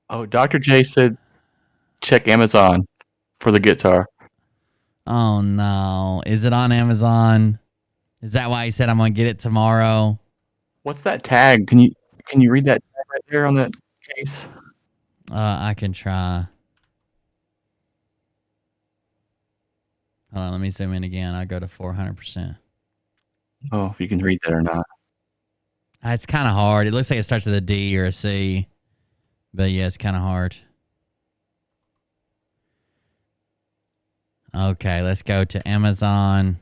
Oh, Dr. J said check Amazon for the guitar. Oh, no. Is it on Amazon? Is that why he said I'm going to get it tomorrow? What's that tag? Can you read that tag right there on that case? I can try. Hold on, let me zoom in again. I'll go to 400%. Oh, if you can read that or not. It's kind of hard. It looks like it starts with a D or a C. But yeah, it's kind of hard. Okay, let's go to Amazon.com.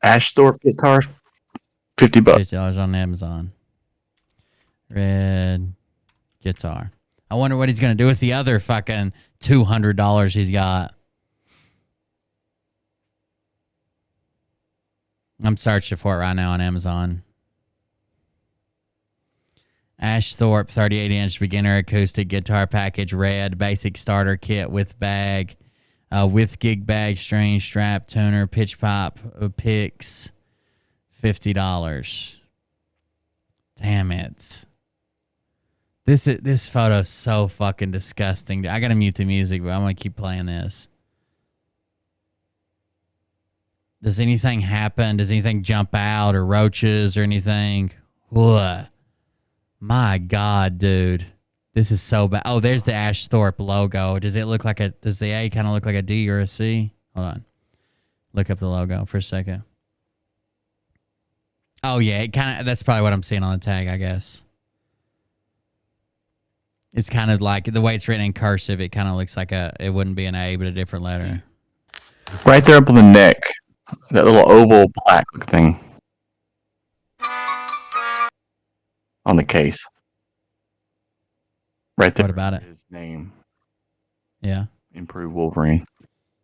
Ashthorpe guitar, $50. $50 on Amazon. Red guitar. I wonder what he's going to do with the other fucking $200 he's got. I'm searching for it right now on Amazon. Ashthorpe 38-inch beginner acoustic guitar package, red, basic starter kit with bag, with gig bag, string, strap, tuner, pitch pipe, picks, $50. Damn it. This photo's so fucking disgusting. I gotta mute the music, but I'm gonna keep playing this. Does anything happen? Does anything jump out or roaches or anything? What? My God, dude. This is so bad. Oh, there's the Ashthorpe logo. Does it look like does the A kind of look like a D or a C? Hold on. Look up the logo for a second. Oh, yeah. That's probably what I'm seeing on the tag, I guess. It's kind of like the way it's written in cursive. It kind of looks like it wouldn't be an A, but a different letter. Right there up on the neck. That little oval plaque thing. On the case. Right there. What about it? His name. Yeah. Improved Wolverine.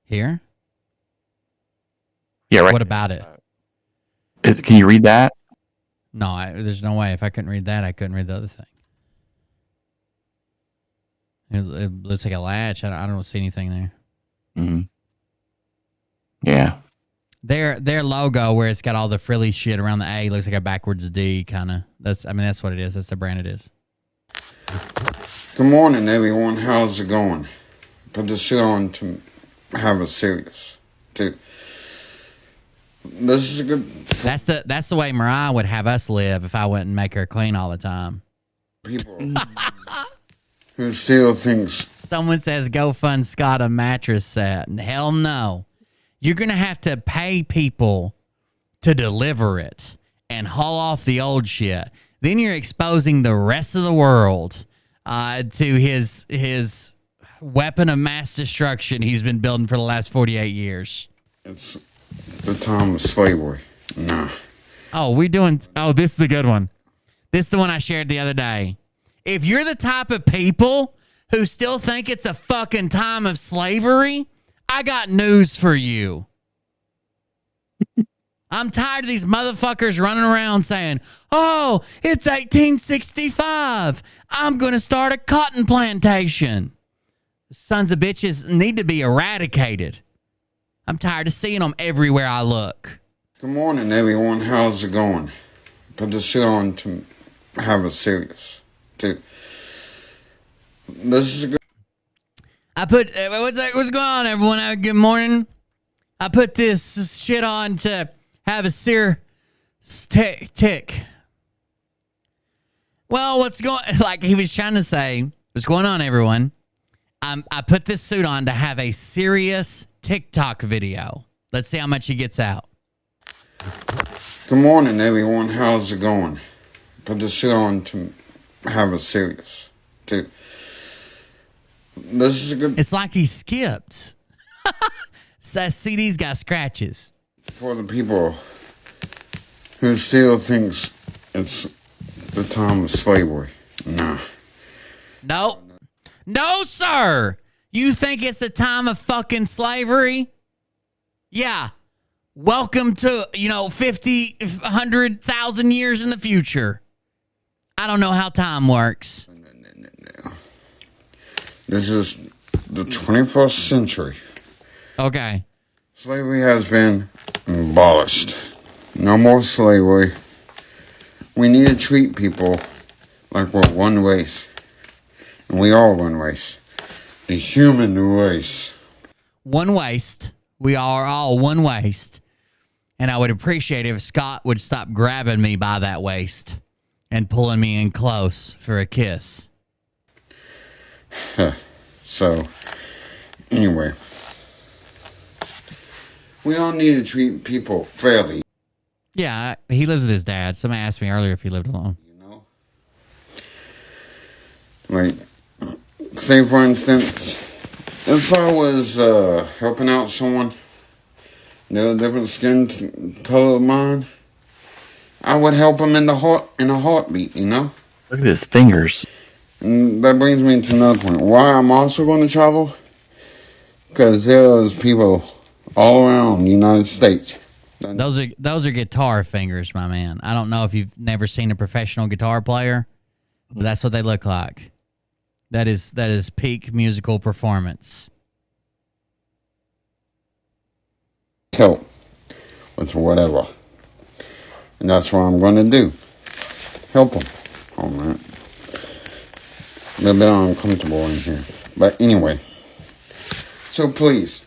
Here? Yeah, right. What about it? Can you read that? No, there's no way. If I couldn't read that, I couldn't read the other thing. It looks like a latch. I don't see anything there. Mm-hmm. Yeah. Their logo, where it's got all the frilly shit around the A, looks like a backwards D kind of. That's what it is. That's the brand it is. Good morning, everyone. How's it going? Put the suit on to have a serious. This is a good. That's the way Mariah would have us live if I wouldn't make her clean all the time. People who still thinks. Someone says go fund Scott a mattress set. Hell no. You're gonna have to pay people to deliver it and haul off the old shit. Then you're exposing the rest of the world to his weapon of mass destruction he's been building for the last 48 years. It's the time of slavery. Nah. Oh, this is a good one. This is the one I shared the other day. If you're the type of people who still think it's a fucking time of slavery, I got news for you. I'm tired of these motherfuckers running around saying, oh, it's 1865. I'm going to start a cotton plantation. The sons of bitches need to be eradicated. I'm tired of seeing them everywhere I look. Good morning, everyone. How's it going? Put the suit on to have a serious. This is a good. What's going on, everyone? Good morning. I put this shit on to have a tick. Well, like he was trying to say, what's going on, everyone? I put this suit on to have a serious TikTok video. Let's see how much he gets out. Good morning, everyone. How's it going? Put the suit on to have a serious. This is a good. It's like he skipped. CD's got scratches. For the people who still thinks it's the time of slavery. Nah. No. No, sir. You think it's the time of fucking slavery? Yeah. Welcome to, 50, 100,000 years in the future. I don't know how time works. No. This is the 21st century. Okay. Slavery has been abolished. No more slavery. We need to treat people like we're one race. And we are one race. The human race. One waist. We are all one waist. And I would appreciate it if Scott would stop grabbing me by that waist and pulling me in close for a kiss. So, anyway. We all need to treat people fairly. Yeah, he lives with his dad. Somebody asked me earlier if he lived alone. Like, say for instance, if I was helping out someone, they're a different skin color of mine, I would help them in a heartbeat, Look at his fingers. And that brings me to another point. Why I'm also going to travel? Because there's people all around the United States. Those are guitar fingers, my man. I don't know if you've never seen a professional guitar player, but that's what they look like. That is peak musical performance. Help with whatever. And that's what I'm going to do. Help them. Oh, man. A little bit uncomfortable in here. But anyway. So please,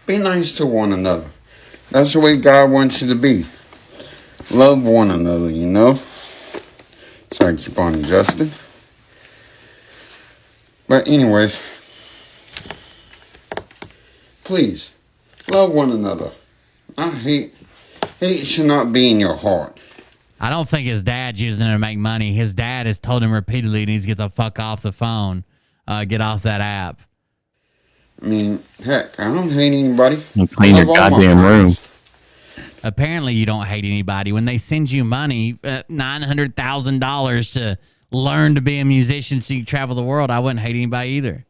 be nice to one another. That's the way God wants you to be. Love one another, So I keep on adjusting. But anyways, please, love one another. Hate should not be in your heart. I don't think his dad's using it to make money. His dad has told him repeatedly he needs to get the fuck off the phone. Get off that app. I mean, heck, I don't hate anybody. You clean your goddamn room. Apparently, you don't hate anybody. When they send you money, $900,000 to learn to be a musician so you travel the world, I wouldn't hate anybody either.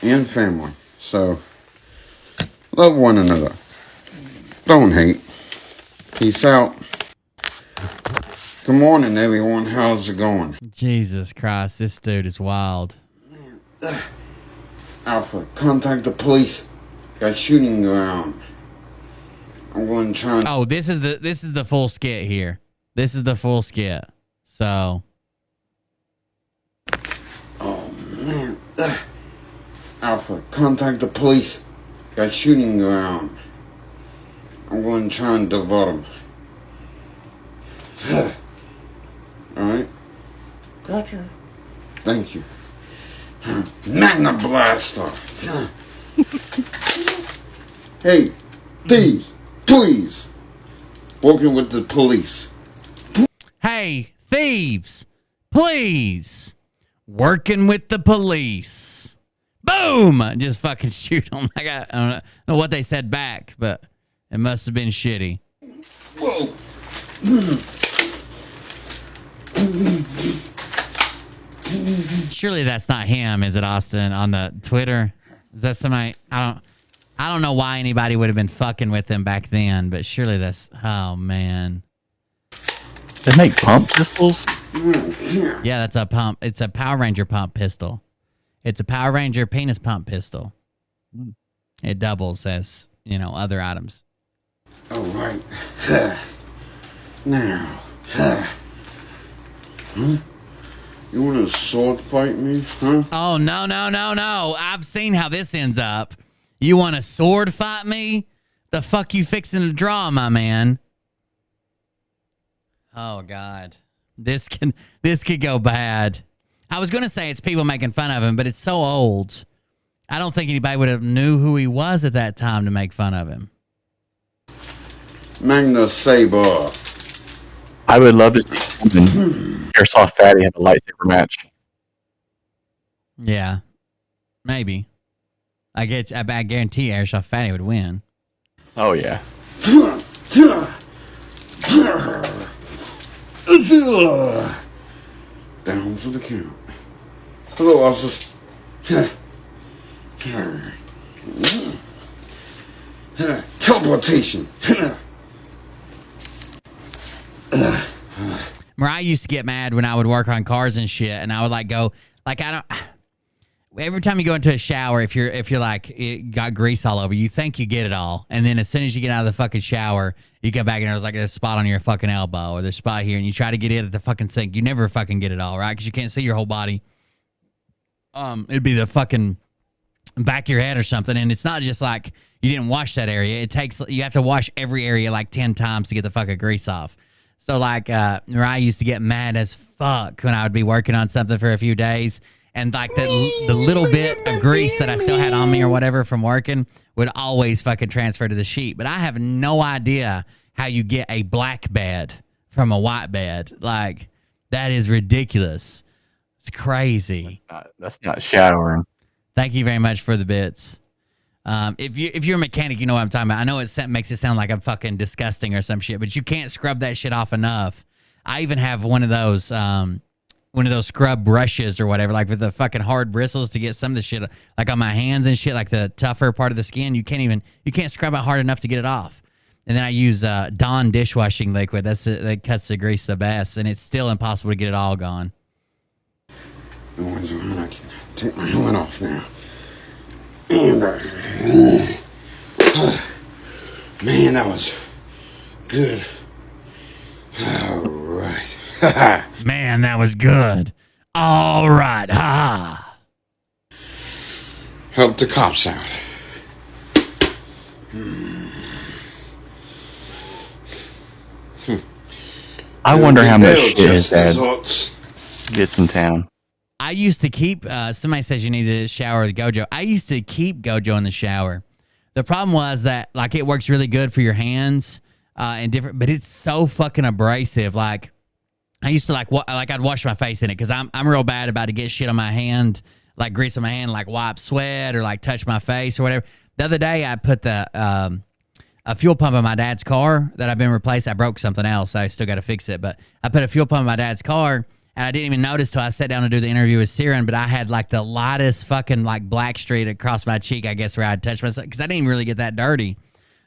And family. So, love one another. Don't hate. Peace out. Good morning, everyone. How's it going? Jesus Christ, this dude is wild. Alpha, contact the police. Got shooting around. I'm going to try and... Oh, this is the full skit here. This is the full skit. So. Oh, man. Alpha, contact the police. Got shooting around. I'm going to try and divert them. Alright? Gotcha. Thank you. Magna Blaster. Hey, thieves, please. Working with the police. Hey, thieves, please. Working with the police. Boom! Just fucking shoot them. I don't know what they said back, but it must have been shitty. Whoa. Surely that's not him, is it, Austin, on the Twitter? Is that somebody? I don't know why anybody would have been fucking with him back then, but surely that's, oh man. They make pump pistols? Yeah, that's a pump. It's a Power Ranger pump pistol. It's a Power Ranger penis pump pistol. It doubles as, other items. All right. Now. Huh? You want to sword fight me, huh? Oh, no. I've seen how this ends up. You want to sword fight me? The fuck you fixing to draw, my man? Oh, God. This could go bad. I was going to say it's people making fun of him, but it's so old. I don't think anybody would have knew who he was at that time to make fun of him. Magna Saber. I would love to see Airsoft Fatty have a lightsaber match. Yeah, maybe. I guarantee Airsoft Fatty would win. Oh yeah. Down for the count. Hello, officers. Teleportation. Mariah used to get mad when I would work on cars and shit, and I would go every time you go into a shower, if you're like it got grease all over, you think you get it all, and then as soon as you get out of the fucking shower, you come back and there's like a spot on your fucking elbow or there's a spot here, and you try to get it at the fucking sink. You never fucking get it all, right? Because you can't see your whole body. It'd be the fucking back of your head or something, and it's not just like you didn't wash that area. You have to wash every area like 10 times to get the fucking grease off. So like Mariah used to get mad as fuck when I would be working on something for a few days, and like the little bit of grease that I still had on me or whatever from working would always fucking transfer to the sheet. But I have no idea how you get a black bed from a white bed. Like, that is ridiculous. It's crazy. That's not showering. Thank you very much for the bits. If you're a mechanic, you know what I'm talking about. I know it makes it sound like I'm fucking disgusting or some shit, but you can't scrub that shit off enough. I even have one of those scrub brushes or whatever, like with the fucking hard bristles to get some of the shit like on my hands and shit, like the tougher part of the skin. You can't scrub it hard enough to get it off. And then I use Dawn dishwashing liquid. That cuts the grease the best, and it's still impossible to get it all gone. The ones on, I can take my helmet off now. Man, that was good. All right. Man, that was good. All right. Ha. Help the cops out. I wonder how much shit his dad gets in town. I used to keep, somebody says you need to shower with Gojo. I used to keep Gojo in the shower. The problem was that, like, it works really good for your hands and different, but it's so fucking abrasive. Like, I used to, I'd wash my face in it because I'm real bad about to get shit on my hand like grease on my hand, like wipe sweat or like touch my face or whatever. The other day I put the a fuel pump in my dad's car that I've been replaced. I broke something else. I still got to fix it, but I put a fuel pump in my dad's car. And I didn't even notice till I sat down to do the interview with Siren, but I had like the lightest fucking like black streak across my cheek, I guess, where I'd touched myself because I didn't even really get that dirty.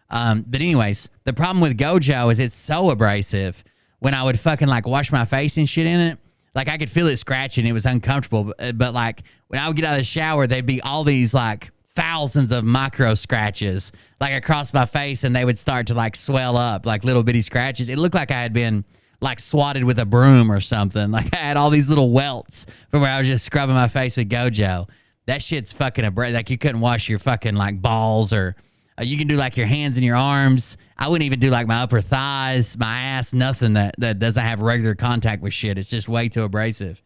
But anyways, the problem with Gojo is it's so abrasive. When I would fucking like wash my face and shit in it, like I could feel it scratching. It was uncomfortable. But like when I would get out of the shower, there'd be all these like thousands of micro scratches like across my face, and they would start to like swell up like little bitty scratches. It looked like I had been like swatted with a broom or something. Like I had all these little welts from where I was just scrubbing my face with Gojo. That shit's fucking like you couldn't wash your fucking like balls, or you can do like your hands and your arms. I wouldn't even do like my upper thighs, my ass, nothing that doesn't have regular contact with shit. It's just way too abrasive.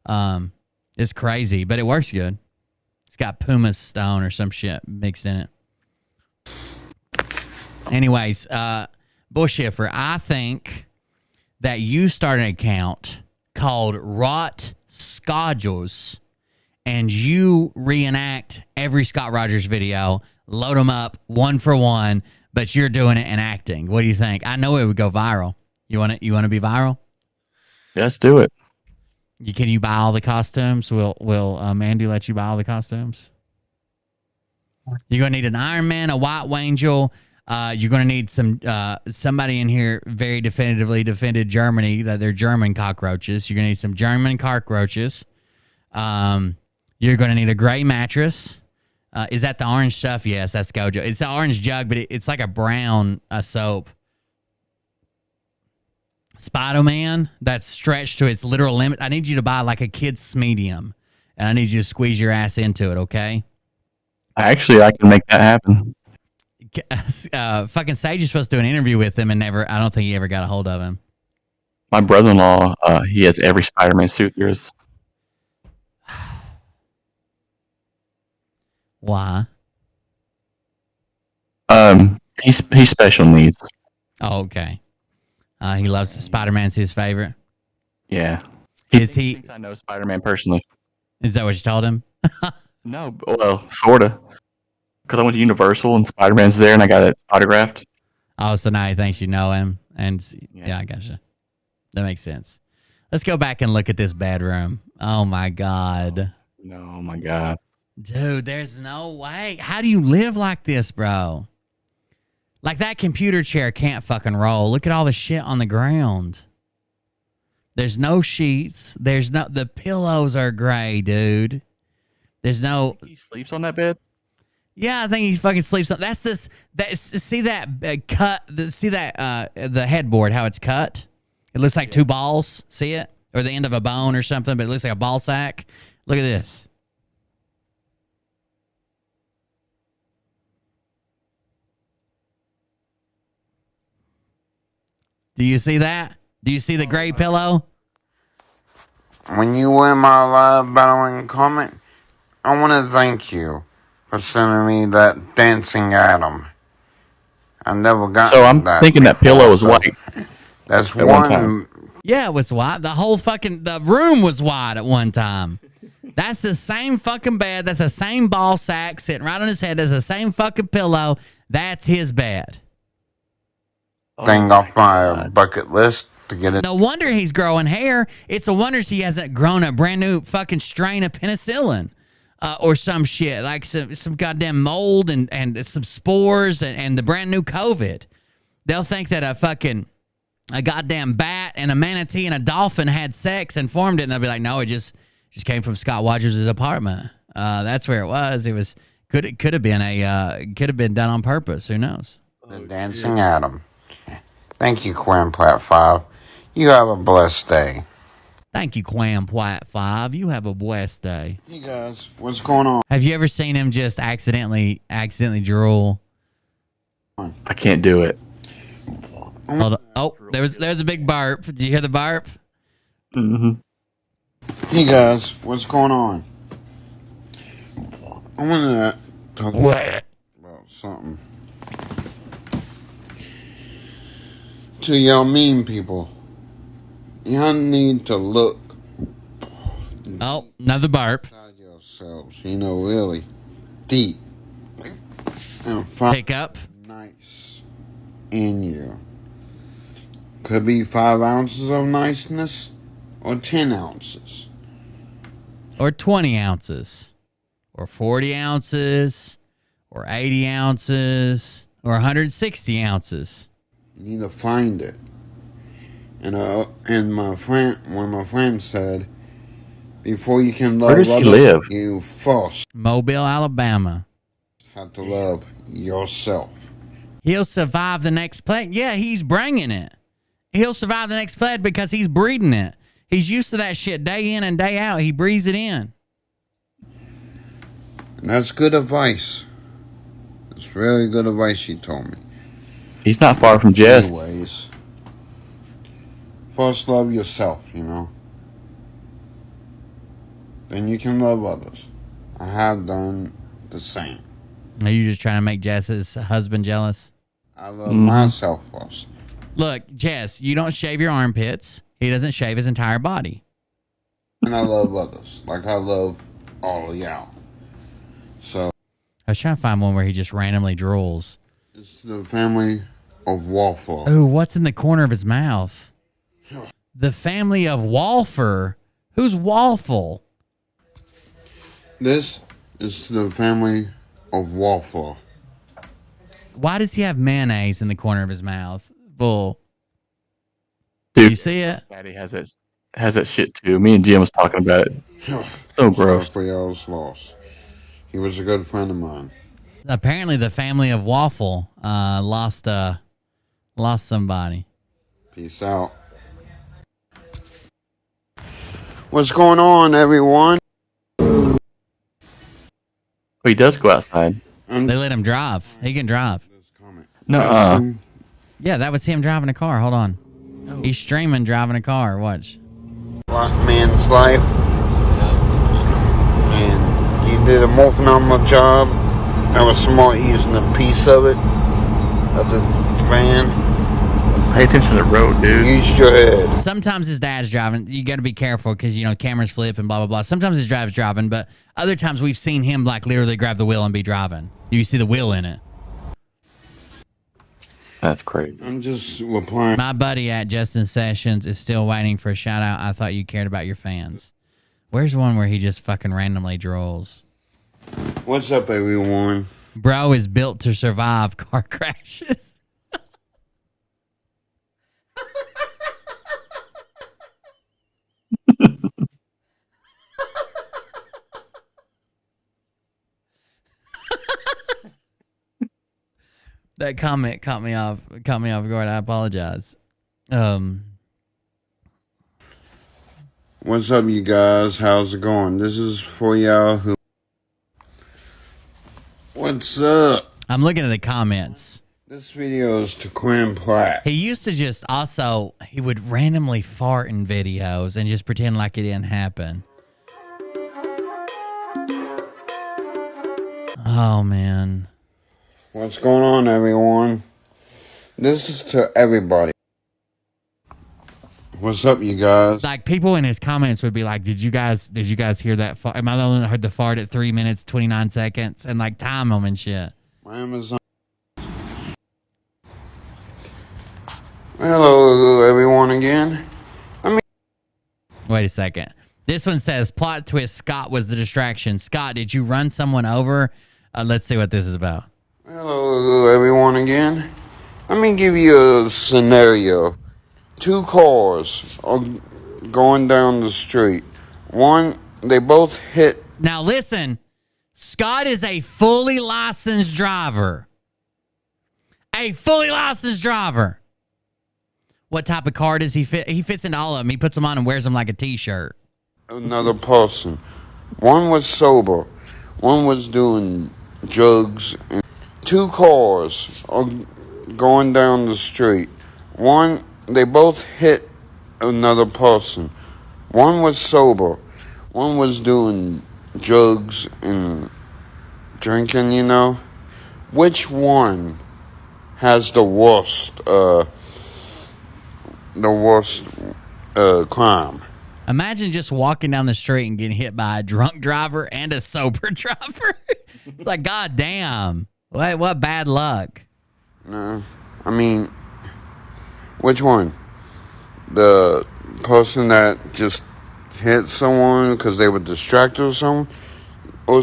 It's crazy, but it works good. It's got pumice stone or some shit mixed in it. Anyways, Bullshiffer, I think that you start an account called Rot Schedules, and you reenact every Scott Rogers video, load them up one for one, but you're doing it and acting. What do you think? I know it would go viral. You want to be viral? Let's do it. Can you buy all the costumes? Will Mandy let you buy all the costumes? You're gonna need an Iron Man, a White Angel. You're going to need somebody in here very definitively defended Germany, that they're German cockroaches. You're going to need some German cockroaches. You're going to need a gray mattress. Is that the orange stuff? Yes, that's Gojo. It's an orange jug, but it's like a brown soap. Spider-Man, that's stretched to its literal limit. I need you to buy like a kid's medium, and I need you to squeeze your ass into it, okay? Actually, I can make that happen. Fucking Sage is supposed to do an interview with him, and I don't think he ever got a hold of him. My brother-in-law, he has every Spider-Man suit there is. Why? He's special needs. Oh, okay. He loves Spider-Man's his favorite. Yeah. He thinks I know Spider-Man personally. Is that what you told him? No, well, sorta. Because I went to Universal and Spider-Man's there, and I got it autographed. Oh, so now he thinks you know him, and yeah, I gotcha. That makes sense. Let's go back and look at this bedroom. Oh my god. No, oh my god. Dude, there's no way. How do you live like this, bro? Like that computer chair can't fucking roll. Look at all the shit on the ground. There's no sheets. The pillows are gray, dude. There's no. He sleeps on that bed? Yeah, I think he fucking sleeps on. That's this. See that cut? See that the headboard? How it's cut? It looks like two balls. See it? Or the end of a bone or something, but it looks like a ball sack. Look at this. Do you see that? Do you see the gray pillow? When you win my live battling comment, I want to thank you for sending me that dancing Adam. I never got So I'm thinking that pillow is white. That's at one time. Yeah, it was white. The room was white at one time. That's the same fucking bed. That's the same ball sack sitting right on his head. That's the same fucking pillow. That's his bed. Thing off my bucket list to get it. No wonder he's growing hair. It's a wonder he hasn't grown a brand new fucking strain of penicillin or some shit, like some goddamn mold and some spores and the brand new COVID. They'll think that a goddamn bat and a manatee and a dolphin had sex and formed it, and they'll be like, no, it just came from Scott Rogers' apartment. That's where it was. It was could have been done on purpose. Who knows? The dancing Adam. Thank you, Quam Plat 5. You have a blessed day. Thank you, Quam Plat 5. You have a blessed day. Hey guys, what's going on? Have you ever seen him just accidentally drool? I can't do it. Hold on. Oh, there's a big burp. Did you hear the burp? Mm-hmm. Hey guys, what's going on? I want to talk about something. To y'all mean people, y'all need to look. Oh, another burp. Inside your yourselves, really deep. And Pick up. Nice in you. Could be 5 ounces of niceness or 10 ounces. Or 20 ounces. Or 40 ounces. Or 80 ounces. Or 160 ounces. You need to find it. And my friend, one of my friends said, before you can love Where does he others, live? you first Mobile, Alabama. have to love yourself. He'll survive the next plague. Yeah, he's bringing it. He'll survive the next plague because he's breeding it. He's used to that shit day in and day out. He breathes it in. And that's good advice. It's really good advice she told me. He's not far from Jess. Anyways, first love yourself, Then you can love others. I have done the same. Are you just trying to make Jess's husband jealous? I love myself first. Look, Jess, you don't shave your armpits. He doesn't shave his entire body. And I love others. Like I love all of y'all. So I was trying to find one where he just randomly drools. it's the family of Waffle. Ooh, what's in the corner of his mouth? The family of Walfer. Who's Waffle? This is the family of Waffle. Why does he have mayonnaise in the corner of his mouth? Bull. Dude, You see it? Daddy has that shit too. Me and Jim was talking about it. So gross. Sorry for y'all's loss. He was a good friend of mine. Apparently, the family of Waffle lost somebody. Peace out. What's going on, everyone? Oh, he does go outside. They let him drive. He can drive. No. Yeah, that was him driving a car. Hold on. He's streaming driving a car. Watch. Black man's life. And you did a more phenomenal job. I was smart using a piece of it, of the van. Pay attention to the road, dude. Use your head. Sometimes his dad's driving. You got to be careful because, cameras flip and blah, blah, blah. Sometimes his dad's driving, but other times we've seen him literally grab the wheel and be driving. You see the wheel in it. That's crazy. I'm just replying. My buddy at Justin Sessions is still waiting for a shout out. I thought you cared about your fans. Where's one where he just fucking randomly drools? What's up, everyone? Bro is built to survive car crashes. That comment caught me off guard. I apologize. What's up, you guys? How's it going? This is for y'all who... What's up? I'm looking at the comments. This video is to Quinn Platt. He used to just he would randomly fart in videos and just pretend like it didn't happen. Oh, man. What's going on, everyone? This is to everybody. What's up, you guys? Like, people in his comments would be like, did you guys hear that fart? Am I the only one that heard the fart at 3 minutes, 29 seconds? And time them and shit. My Amazon. Hello, everyone, again. Wait a second. This one says, plot twist, Scott was the distraction. Scott, did you run someone over? Let's see what this is about. Hello, everyone, again. Let me give you a scenario. 2 cars are going down the street. They both hit. Now listen, Scott is a fully licensed driver. A fully licensed driver. What type of car does he fit? He fits into all of them. He puts them on and wears them like a t-shirt. Another person. One was sober. One was doing drugs. 2 cars are going down the street. They both hit another person. One was sober. One was doing drugs and drinking, Which one has the worst crime? Imagine just walking down the street and getting hit by a drunk driver and a sober driver. It's like, God damn. What bad luck. No. I mean, which one? The person that just hit someone because they were distracted or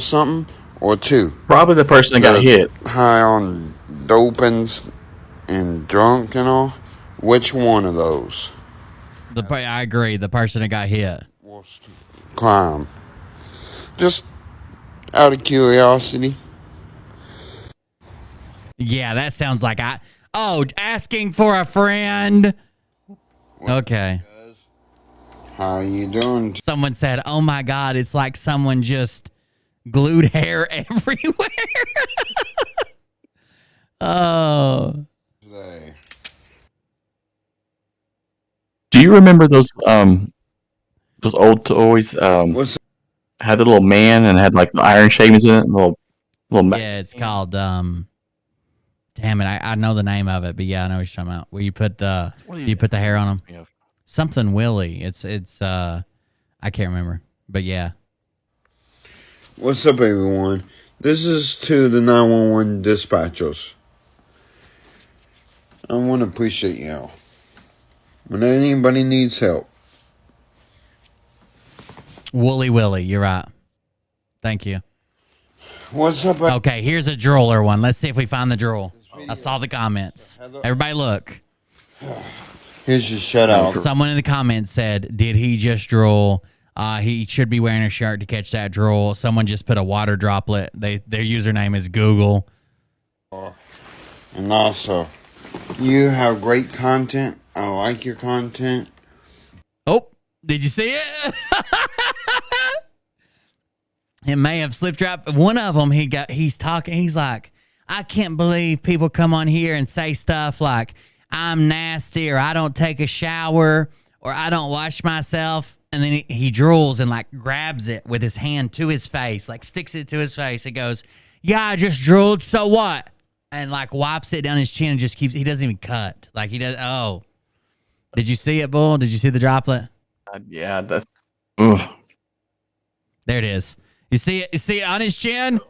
something? Or two? Probably the person that got hit. High on dope and drunk and all? Which one of those? I agree. The person that got hit. Worst crime. Just out of curiosity. Yeah, that sounds like asking for a friend. Okay. How you doing? Someone said, "Oh my God, it's like someone just glued hair everywhere." Oh. Do you remember those old toys? Had the little man and had like the iron shavings in it. Little. Yeah, it's called. Damn it, I know the name of it, but yeah, I know what you're talking about. Where you put the hair on them? Something Willy. It's I can't remember, but yeah. What's up, everyone? This is to the 911 dispatchers. I want to appreciate y'all. When anybody needs help. Wooly Willy, you're right. Thank you. What's up? Okay, here's a droller one. Let's see if we find the drool. I saw the comments. Everybody look. Here's your shout out. Someone in the comments said, did he just drool? He should be wearing a shirt to catch that drool. Someone just put a water droplet. Their username is Google. And also, you have great content. I like your content. Oh, did you see it? It may have slipped drop. One of them, he's talking. He's like, I can't believe people come on here and say stuff like, I'm nasty, or I don't take a shower, or I don't wash myself. And then he drools and like grabs it with his hand to his face, like sticks it to his face. He goes, yeah, I just drooled. So what? And like wipes it down his chin and just keeps, he doesn't even cut. Like he does. Oh, did you see it, Bull? Did you see the droplet? Yeah, that's, ugh. There it is. You see it? You see it on his chin?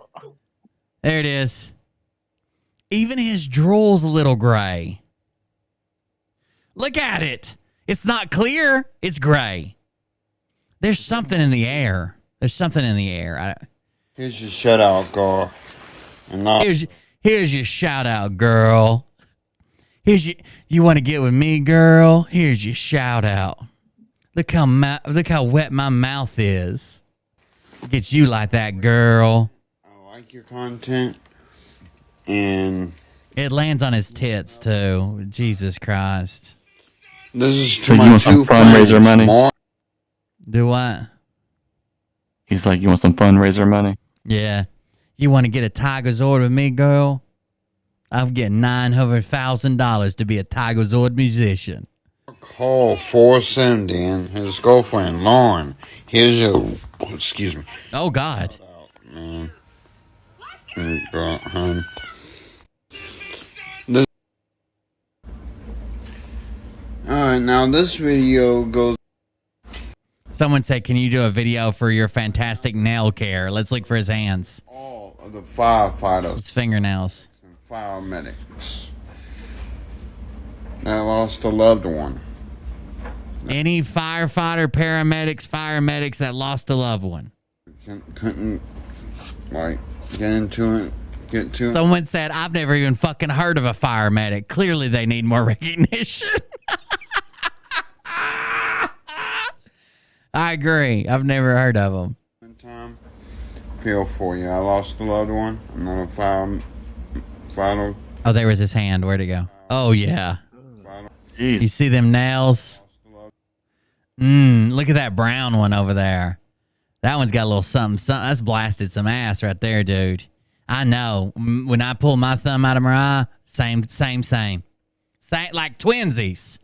There it is. Even his drool's a little gray. Look at it. It's not clear. It's gray. There's something in the air. There's something in the air. Here's your shout out, girl. Here's your shout out, girl. You want to get with me, girl? Here's your shout out. Look how wet my mouth is. Get you like that, girl. I like your content. And it lands on his tits too. Jesus Christ. This is to so my you want some two fundraiser money? Do what? He's like, you want some fundraiser money? Yeah. You want to get a Tiger Zord with me, girl? I'm getting $900,000 to be a Tiger Zord musician. Call 470 and his girlfriend Lauren. Here's your excuse me. Oh God. Man. All right, now this video goes. Someone said, can you do a video for your fantastic nail care? Let's look for his hands. All of the firefighters. His fingernails. And paramedics that lost a loved one. Any firefighter, paramedics that lost a loved one. Couldn't, like, get to it. Someone said, I've never even fucking heard of a fire medic. Clearly they need more recognition. I agree. I've never heard of them. Time, feel for you. I lost a loved one. I'm not a firefighter. Oh, there was his hand. Where'd it go? Oh, yeah. Jeez. You see them nails? Look at that brown one over there. That one's got a little something. That's blasted some ass right there, dude. I know. When I pull my thumb out of my eye, same, like twinsies.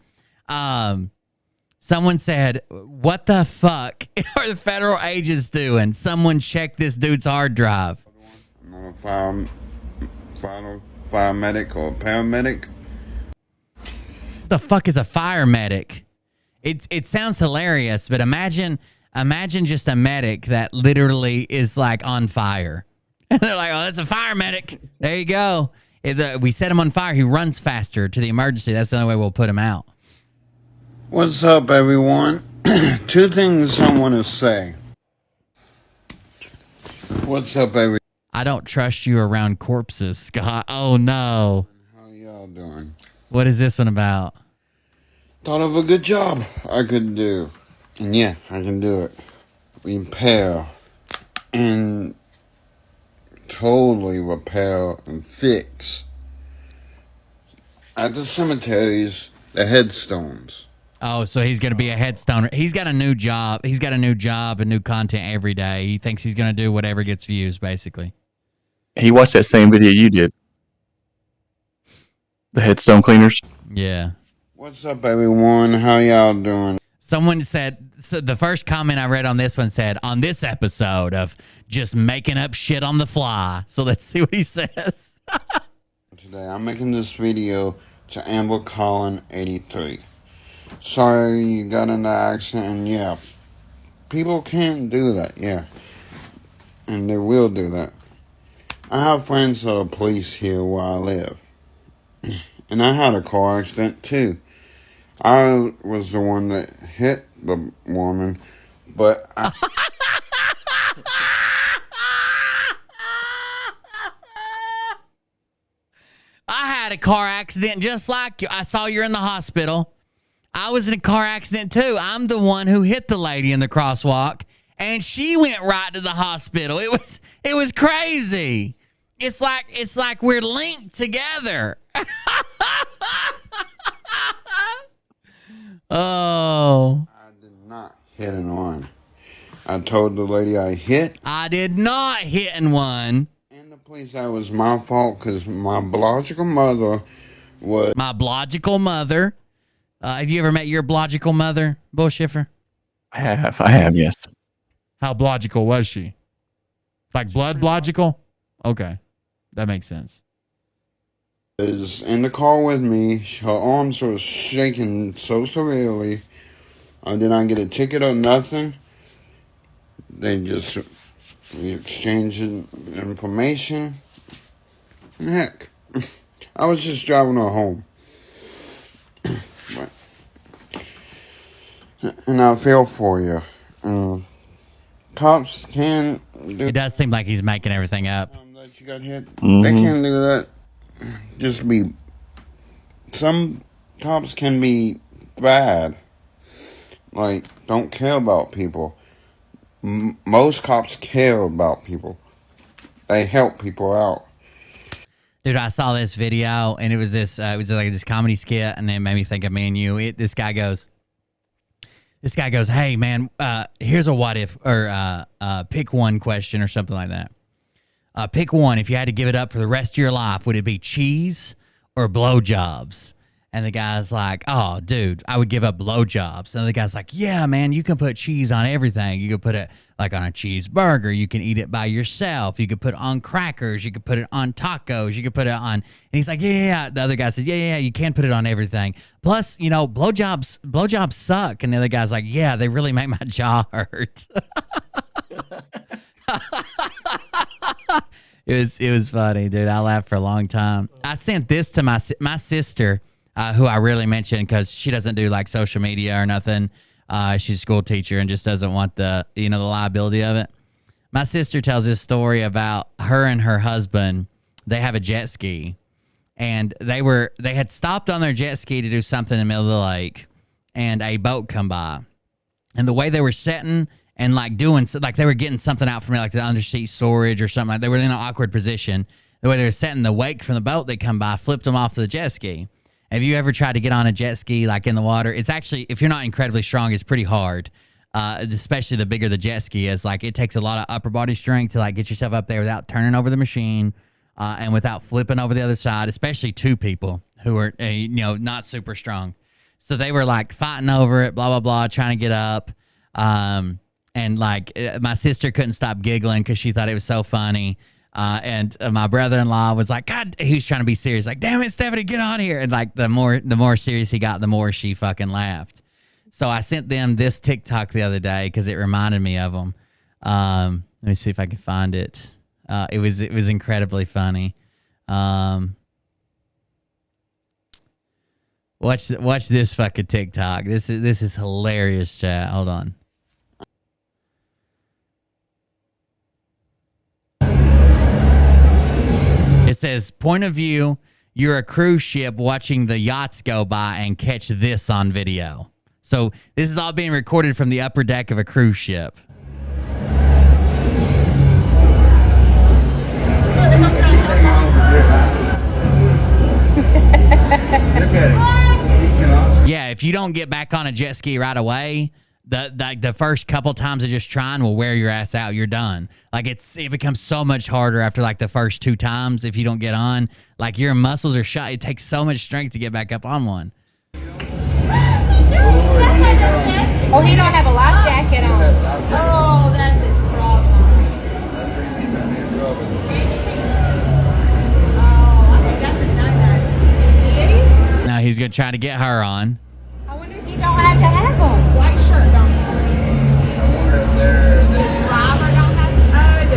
Someone said, what the fuck are the federal agents doing? Someone check this dude's hard drive. I'm not a firefighter or paramedic. The fuck is a fire medic? It sounds hilarious, but imagine just a medic that literally is like on fire. They're like, oh, that's a fire medic. There you go. If we set him on fire, he runs faster to the emergency. That's the only way we'll put him out. What's up, everyone? 2 things I want to say. What's up, everyone? I don't trust you around corpses, Scott. Oh, no. How y'all doing? What is this one about? Thought of a good job I could do. And yeah, I can do it. Repair and totally repair and fix at the cemeteries the headstones. Oh, so he's going to be a headstoner. He's got a new job. He's got a new job and new content every day. He thinks he's going to do whatever gets views, basically. He watched that same video you did. The headstone cleaners. Yeah. What's up, everyone? How y'all doing? Someone said, so the first comment I read on this one said, on this episode of just making up shit on the fly. So let's see what he says. Today, I'm making this video to Amber Collin 83. Sorry you got in the accident, and yeah, people can't do that, yeah. And they will do that. I have friends that are police here where I live. And I had a car accident too. I was the one that hit the woman, but I... I had a car accident just like you. I saw you're in the hospital. I was in a car accident too. I'm the one who hit the lady in the crosswalk, and she went right to the hospital. It was crazy. It's like we're linked together. Oh. I did not hit and run. I told the lady I hit. I did not hit and run. And the police, that was my fault because my biological mother was... My biological mother? Have you ever met your biological mother, Bull Schiffer? I have, yes. How biological was she? Like blood biological? Okay. That makes sense. Is in the car with me. Her arms were shaking so severely. I did not get a ticket or nothing. They just exchanged information. And heck, I was just driving her home. And I feel for you. Cops can do... It does seem like he's making everything up. That you got hit. They can't do that. Just be... Some cops can be bad. Like, don't care about people. Most cops care about people. They help people out. Dude, I saw this video, and it was like this comedy skit, and it made me think of me and you. This guy goes, hey, man, here's a what if, or pick one question or something like that. Pick one. If you had to give it up for the rest of your life, would it be cheese or blowjobs? And the guy's like, oh, dude, I would give up blowjobs. And the guy's like, yeah, man, you can put cheese on everything. You could put it like on a cheeseburger. You can eat it by yourself. You could put it on crackers. You could put it on tacos. You could put it on. And he's like, yeah. The other guy says, yeah, you can put it on everything. Plus, blowjobs suck. And the other guy's like, yeah, they really make my jaw hurt. It was funny, dude. I laughed for a long time. I sent this to my sister, who I rarely mention because she doesn't do like social media or nothing. She's a school teacher and just doesn't want the liability of it. My sister tells this story about her and her husband. They have a jet ski, and they had stopped on their jet ski to do something in the middle of the lake, and a boat come by, and the way they were setting and like doing, like they were getting something out from it, like the underseat storage or something. Like they were in an awkward position. The way they were setting the wake from the boat, they come by, flipped them off the jet ski. Have you ever tried to get on a jet ski like in the water? It's actually, if you're not incredibly strong, it's pretty hard. Especially the bigger the jet ski is. Like it takes a lot of upper body strength to like get yourself up there without turning over the machine and without flipping over the other side. Especially two people who are not super strong. So they were like fighting over it, blah blah blah, trying to get up. And like my sister couldn't stop giggling because she thought it was so funny. And my brother-in-law was like, God, he was trying to be serious. Like, damn it, Stephanie, get on here. And like the more serious he got, the more she fucking laughed. So I sent them this TikTok the other day because it reminded me of them. Let me see if I can find it. It was incredibly funny. Watch this fucking TikTok. This is hilarious, chat. Hold on. It says, point of view, you're a cruise ship watching the yachts go by and catch this on video. So this is all being recorded from the upper deck of a cruise ship. Yeah, if you don't get back on a jet ski right away, the first couple times of just trying will wear your ass out. You're done. Like it becomes so much harder after like the first 2 times if you don't get on. Like your muscles are shot. It takes so much strength to get back up on one. Oh, he don't have a life jacket on. Oh, that's his problem. Oh, I think that's a no-no. Now he's gonna try to get her on. I wonder if you don't have to have them. White shirt don't have the driver don't have the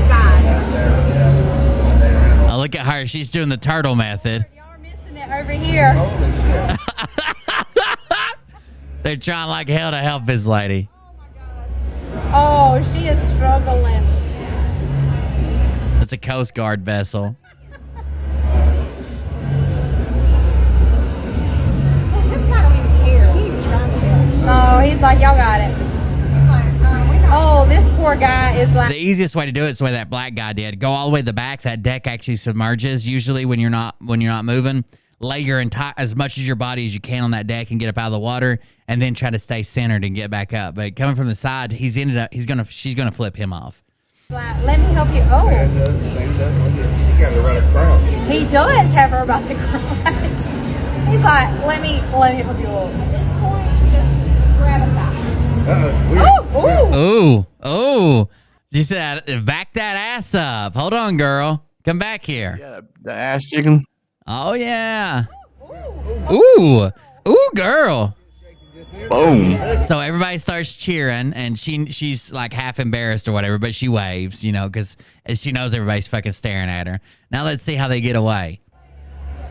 guy. Oh, look at her. She's doing the turtle method. Y'all are missing it over here. They're trying like hell to help this lady. Oh, she is struggling. It's a Coast Guard vessel. Oh, he's like, y'all got it. Oh, this poor guy is like. The easiest way to do it is the way that black guy did. Go all the way to the back. That deck actually submerges usually when you're not moving. Lay your entire as much as your body as you can on that deck and get up out of the water, and then try to stay centered and get back up. But coming from the side, she's gonna flip him off. Like, let me help you. Oh, he does have her by the crotch. He's like, let me help you. At this point, just grab a guy. Ooh. You said back that ass up. Hold on, girl. Come back here. Yeah, the ass chicken. Oh yeah. Ooh, girl. Boom. So everybody starts cheering, and she's like half embarrassed or whatever, but she waves, because she knows everybody's fucking staring at her. Now let's see how they get away.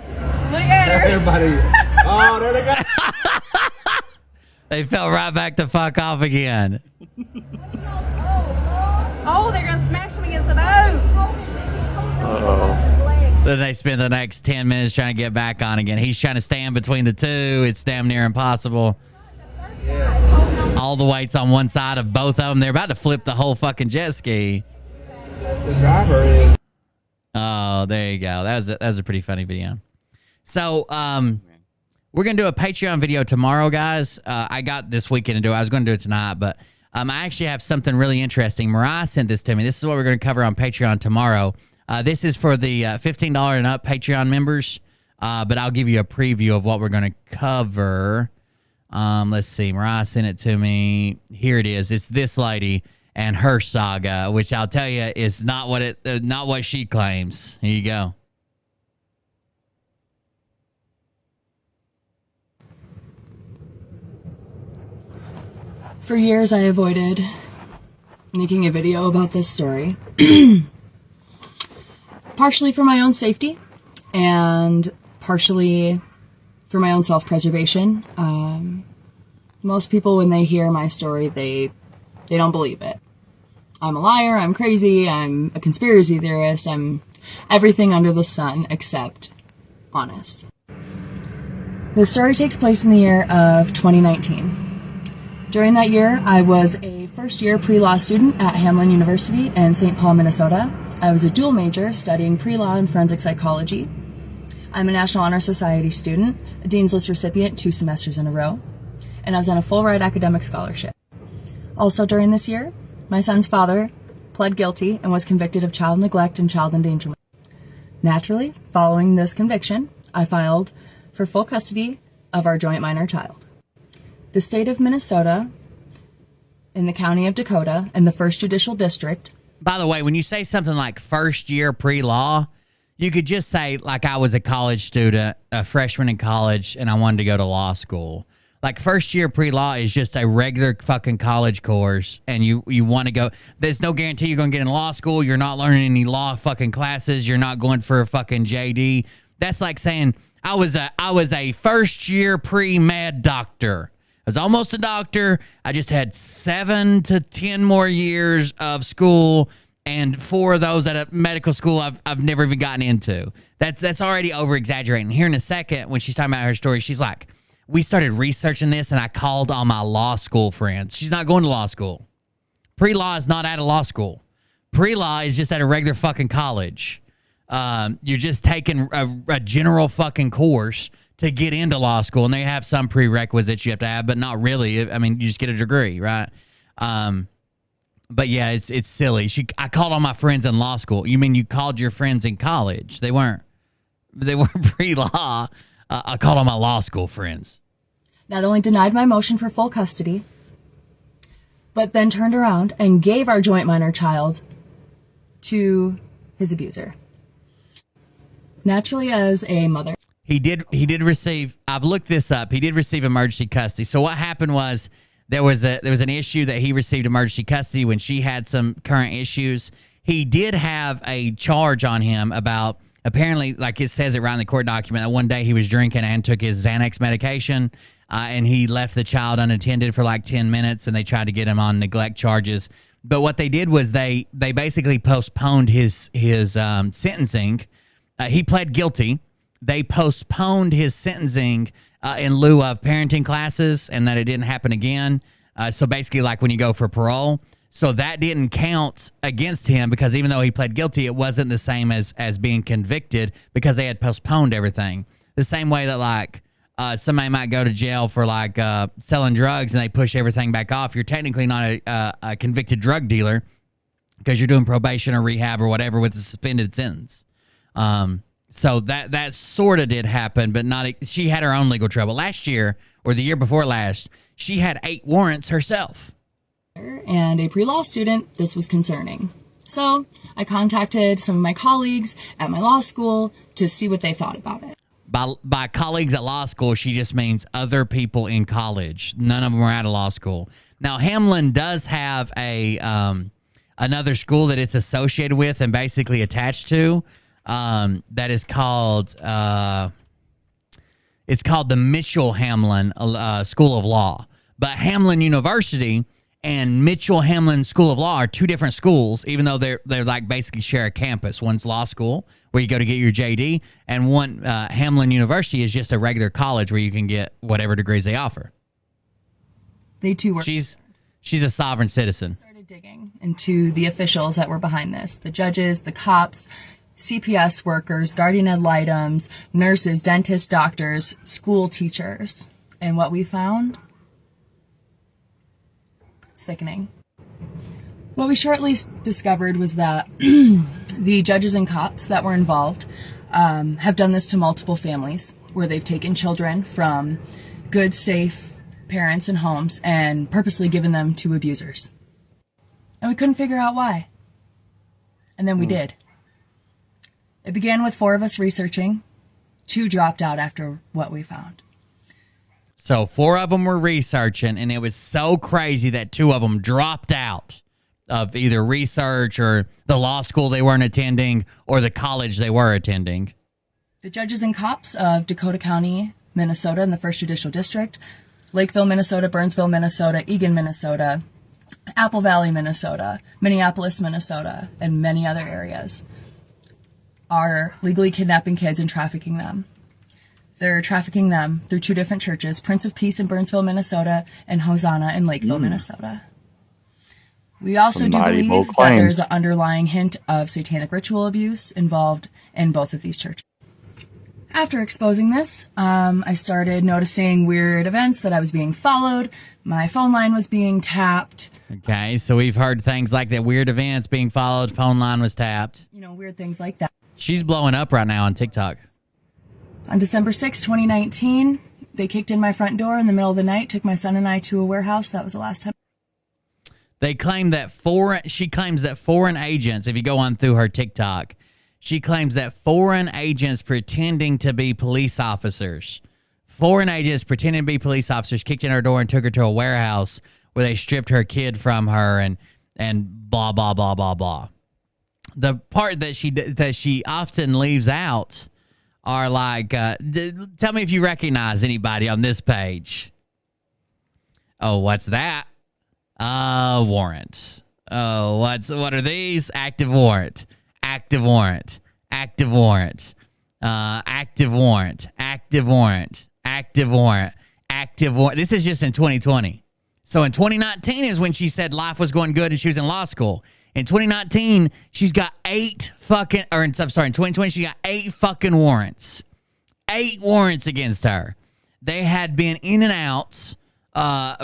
Look at her. Everybody. Oh, there they go. They fell right back the fuck off again. Oh, they're gonna smash him against the boat. Then they spend the next 10 minutes trying to get back on again. He's trying to stand between the two. It's damn near impossible. Yeah. All the weight's on one side of both of them. They're about to flip the whole fucking jet ski. The driver is. Oh, there you go. That was a pretty funny video. So, we're going to do a Patreon video tomorrow, guys. I got this weekend to do it. I was going to do it tonight, but I actually have something really interesting. Mariah sent this to me. This is what we're going to cover on Patreon tomorrow. This is for the $15 and up Patreon members, but I'll give you a preview of what we're going to cover. Let's see. Mariah sent it to me. Here it is. It's this lady and her saga, which I'll tell you is not what she claims. Here you go. For years, I avoided making a video about this story. Partially for my own safety and partially for my own self-preservation. Most people, when they hear my story, they don't believe it. I'm a liar, I'm crazy, I'm a conspiracy theorist, I'm everything under the sun except honest. The story takes place in the year of 2019. During that year, I was a first-year pre-law student at Hamline University in St. Paul, Minnesota. I was a dual major studying pre-law and forensic psychology. I'm a National Honor Society student, a Dean's List recipient 2 semesters in a row, and I was on a full-ride academic scholarship. Also during this year, my son's father pled guilty and was convicted of child neglect and child endangerment. Naturally, following this conviction, I filed for full custody of our joint minor child. The state of Minnesota, in the county of Dakota, in the 1st Judicial District. By the way, when you say something like first year pre-law, you could just say like I was a college student, a freshman in college, and I wanted to go to law school. Like first year pre-law is just a regular fucking college course, and you want to go. There's no guarantee you're going to get in law school. You're not learning any law fucking classes. You're not going for a fucking JD. That's like saying I was a first year pre-med doctor. I was almost a doctor. I just had 7 to 10 more years of school, and 4 of those at a medical school I've never even gotten into. That's already over exaggerating. Here in a second, when she's talking about her story, she's like, we started researching this, and I called all my law school friends. She's not going to law school. Pre-law is not at a law school. Pre-law is just at a regular fucking college. You're just taking a general fucking course to get into law school, and they have some prerequisites you have to have, but not really. I mean, you just get a degree, right? But yeah, it's silly. I called all my friends in law school. You mean you called your friends in college? They weren't pre-law. I called all my law school friends. Not only denied my motion for full custody, but then turned around and gave our joint minor child to his abuser. Naturally, as a mother, he did receive. I've looked this up. He did receive emergency custody. So what happened was there was an issue that he received emergency custody when she had some current issues. He did have a charge on him about. Apparently, like it says it right in the court document, that one day he was drinking and took his Xanax medication, and he left the child unattended for like 10 minutes, and they tried to get him on neglect charges. But what they did was they basically postponed his sentencing. He pled guilty. They postponed his sentencing in lieu of parenting classes, and that it didn't happen again. So basically, like when you go for parole. So that didn't count against him because even though he pled guilty, it wasn't the same as being convicted because they had postponed everything. The same way that like somebody might go to jail for like selling drugs and they push everything back off. You're technically not a convicted drug dealer because you're doing probation or rehab or whatever with a suspended sentence. So that sort of did happen, but not. She had her own legal trouble. Last year or the year before last, she had 8 warrants herself. And a pre-law student, this was concerning. So I contacted some of my colleagues at my law school to see what they thought about it. By colleagues at law school, she just means other people in college. None of them are out of law school. Now, Hamlin does have a another school that it's associated with and basically attached to that is called it's called the Mitchell Hamlin School of Law. But Hamlin University and Mitchell Hamlin School of Law are 2 different schools, even though they're like basically share a campus. One's law school where you go to get your JD, and one Hamlin University is just a regular college where you can get whatever degrees they offer. They too were. She's a sovereign citizen. Started digging into the officials that were behind this: the judges, the cops, CPS workers, guardian ad litems, nurses, dentists, doctors, school teachers, and what we found. Sickening. What we shortly discovered was that the judges and cops that were involved have done this to multiple families where they've taken children from good, safe parents and homes and purposely given them to abusers. And we couldn't figure out why. And then we did. It began with 4 of us researching. 2 dropped out after what we found. So 4 of them were researching, and it was so crazy that 2 of them dropped out of either research or the law school they weren't attending or the college they were attending. The judges and cops of Dakota County, Minnesota, in the 1st Judicial District, Lakeville, Minnesota, Burnsville, Minnesota, Eagan, Minnesota, Apple Valley, Minnesota, Minneapolis, Minnesota, and many other areas are legally kidnapping kids and trafficking them. They're trafficking them through 2 different churches, Prince of Peace in Burnsville, Minnesota, and Hosanna in Lakeville, Minnesota. We also do believe that there's an underlying hint of satanic ritual abuse involved in both of these churches. After exposing this, I started noticing weird events, that I was being followed, my phone line was being tapped. Okay, so we've heard things like that, weird events, being followed, phone line was tapped. You know, weird things like that. She's blowing up right now on TikTok. On December 6, 2019, they kicked in my front door in the middle of the night, took my son and I to a warehouse. That was the last time. They claim that she claims that foreign agents, if you go on through her TikTok, she claims that foreign agents pretending to be police officers Foreign agents pretending to be police officers kicked in her door and took her to a warehouse where they stripped her kid from her and blah blah blah blah blah. The part that she often leaves out are like, tell me if you recognize anybody on this page. Oh, what's that? Warrants. Oh, what are these? Active warrant. Active warrant. Active warrant. Active warrant. Active warrant. Active warrant. Active warrant. This is just in 2020. So in 2019 is when she said life was going good and she was in law school. In 2019, she's got in 2020, she got 8 fucking warrants. 8 warrants against her. They had been in and out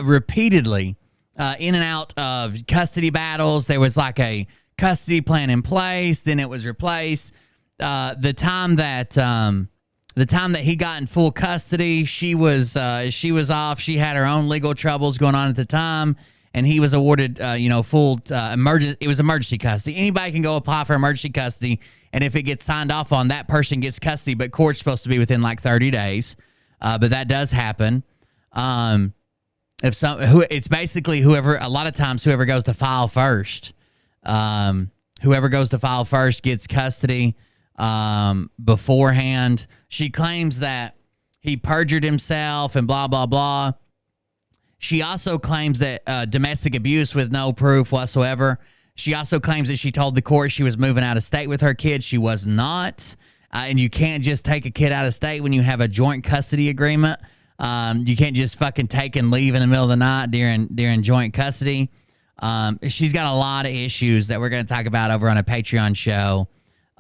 repeatedly, in and out of custody battles. There was like a custody plan in place, then it was replaced. The time that he got in full custody, she was off. She had her own legal troubles going on at the time. And he was awarded, full emergency. It was emergency custody. Anybody can go apply for emergency custody, and if it gets signed off on, that person gets custody. But court's supposed to be within like 30 days. But that does happen. It's basically whoever. A lot of times, whoever goes to file first, gets custody beforehand. She claims that he perjured himself and blah blah blah. She also claims that domestic abuse with no proof whatsoever. She also claims that she told the court she was moving out of state with her kid. She was not. And you can't just take a kid out of state when you have a joint custody agreement. You can't just fucking take and leave in the middle of the night during joint custody. She's got a lot of issues that we're going to talk about over on a Patreon show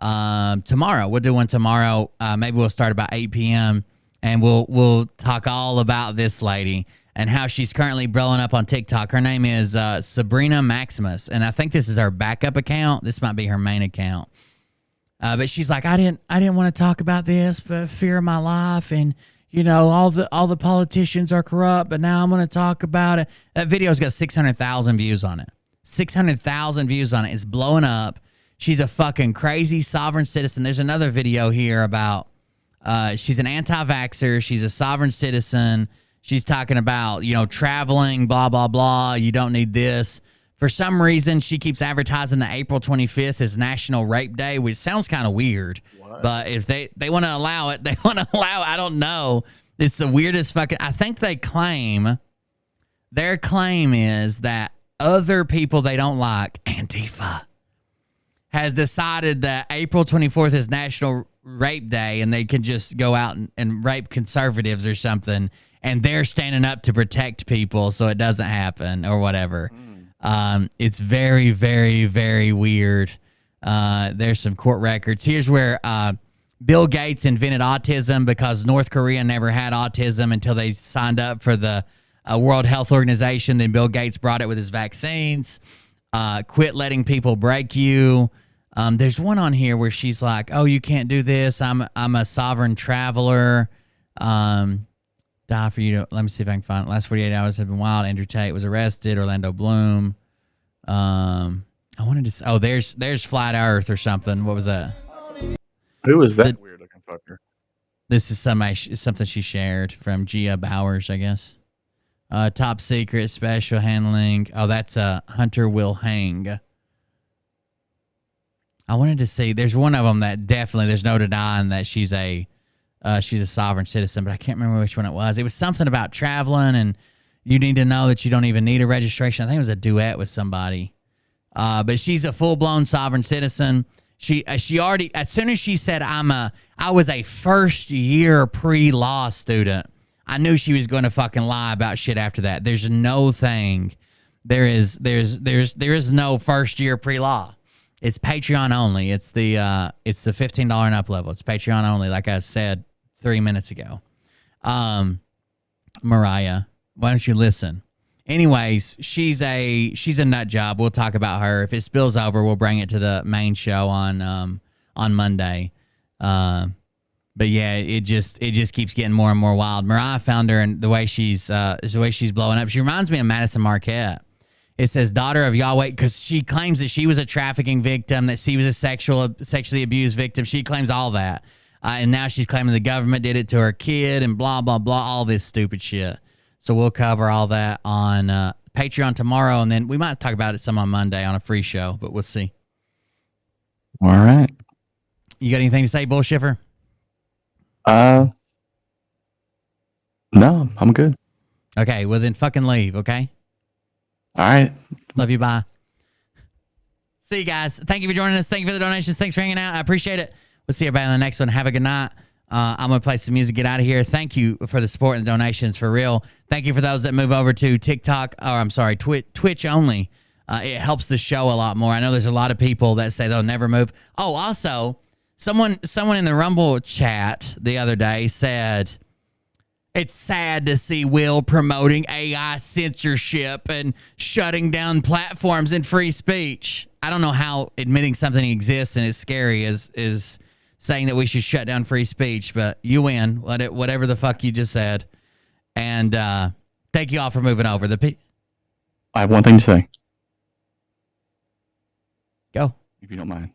tomorrow. We'll do one tomorrow. Maybe we'll start about 8 p.m. and we'll talk all about this lady and how she's currently blowing up on TikTok. Her name is Sabrina Maximus, and I think this is her backup account. This might be her main account. But she's like, I didn't want to talk about this for fear of my life, and all the politicians are corrupt, but now I'm going to talk about it. That video's got 600,000 views on it. 600,000 views on it. It's blowing up. She's a fucking crazy sovereign citizen. There's another video here about she's an anti-vaxxer. She's a sovereign citizen. She's talking about, traveling, blah, blah, blah. You don't need this. For some reason, she keeps advertising that April 25th is National Rape Day, which sounds kind of weird. What? But if they want to allow it, they want to allow it. I don't know. It's the weirdest fucking... I think their claim is that other people they don't like, Antifa, has decided that April 24th is National Rape Day and they can just go out and rape conservatives or something. And they're standing up to protect people so it doesn't happen or whatever. It's very, very, very weird. There's some court records. Here's where Bill Gates invented autism because North Korea never had autism until they signed up for the World Health Organization. Then Bill Gates brought it with his vaccines. Quit letting people break you. There's one on here where she's like, oh, you can't do this. I'm a sovereign traveler. Die for you. Let me see if I can find it. Last 48 hours have been wild. Andrew Tate was arrested. Orlando Bloom. I wanted to. Oh, there's Flat Earth or something. What was that? Who was that weird looking fucker? This is something she shared from Gia Bowers, I guess. Top secret special handling. Oh, that's Hunter will hang. I wanted to see. There's one of them that definitely there's no denying that she's a sovereign citizen, but I can't remember which one it was. It was something about traveling, and you need to know that you don't even need a registration. I think it was a duet with somebody. But she's a full-blown sovereign citizen. She already, as soon as she said, I was a first-year pre-law student, I knew she was going to fucking lie about shit after that. There's no thing. There is no first-year pre-law. It's Patreon only. It's the $15 and up level. It's Patreon only, like I said 3 minutes ago. Mariah, why don't you listen? Anyways, she's a nut job. We'll talk about her. If it spills over, we'll bring it to the main show on Monday. But yeah, it just keeps getting more and more wild. Mariah found her, and the way she's blowing up. She reminds me of Madison Marquette. It says daughter of Yahweh because she claims that she was a trafficking victim, that she was a sexually abused victim. She claims all that. And now she's claiming the government did it to her kid and blah, blah, blah, all this stupid shit. So we'll cover all that on Patreon tomorrow, and then we might talk about it some on Monday on a free show, but we'll see. All right. You got anything to say, Bullshiffer? No, I'm good. Okay, well then fucking leave, okay? All right. Love you, bye. See you guys. Thank you for joining us. Thank you for the donations. Thanks for hanging out. I appreciate it. We'll see everybody on the next one. Have a good night. I'm going to play some music, get out of here. Thank you for the support and the donations, for real. Thank you for those that move over to TikTok, or I'm sorry, Twitch only. It helps the show a lot more. I know there's a lot of people that say they'll never move. Oh, also, someone in the Rumble chat the other day said, it's sad to see Will promoting AI censorship and shutting down platforms and free speech. I don't know how admitting something exists and it's scary is saying that we should shut down free speech, but you win, whatever the fuck you just said. And thank you all for moving over. I have one thing to say. Go. If you don't mind.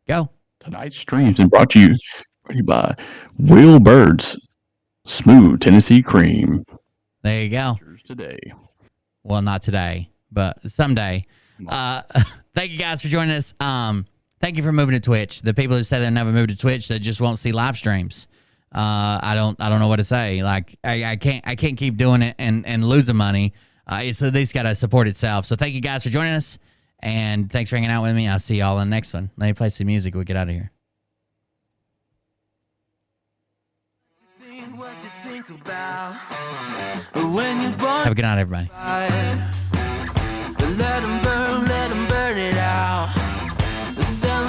Go. Tonight's stream's been brought to you by Will Bird's Smooth Tennessee Cream. There you go. Today. Well, not today, but someday. Thank you guys for joining us. Thank you for moving to Twitch. The people who say they'll never move to Twitch, they just won't see live streams. I don't know what to say. Like I can't keep doing it and losing money. It's at least got to support itself. So thank you guys for joining us, and thanks for hanging out with me. I'll see y'all in the next one. Let me play some music. We'll get out of here. Have a good night, everybody. Burn it out.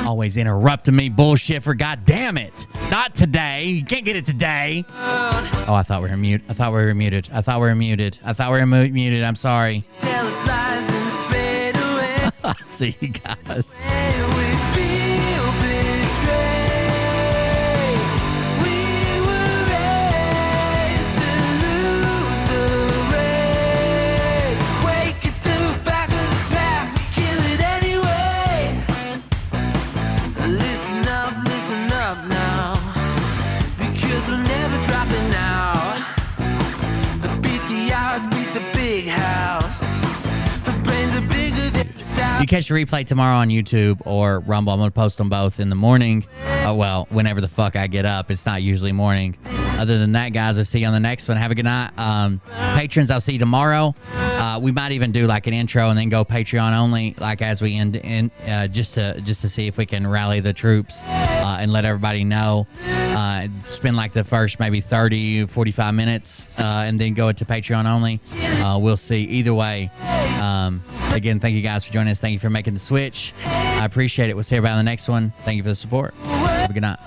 Always interrupting me, bullshit, for God damn it. Not today. You can't get it today. Oh, I thought we were muted. I thought we were muted. I'm sorry. Tell us lies and fade away. See you guys. You catch the replay tomorrow on YouTube or Rumble. I'm going to post them both in the morning. Well, whenever the fuck I get up. It's not usually morning. Other than that, guys, I'll see you on the next one. Have a good night. Patrons, I'll see you tomorrow. We might even do like an intro and then go Patreon only, like as we end in, just to see if we can rally the troops and let everybody know. Spend like the first maybe 30, 45 minutes and then go into Patreon only. We'll see. Either way, again, thank you guys for joining us. Thank you for making the switch. I appreciate it. We'll see everybody on the next one. Thank you for the support. Have a good night.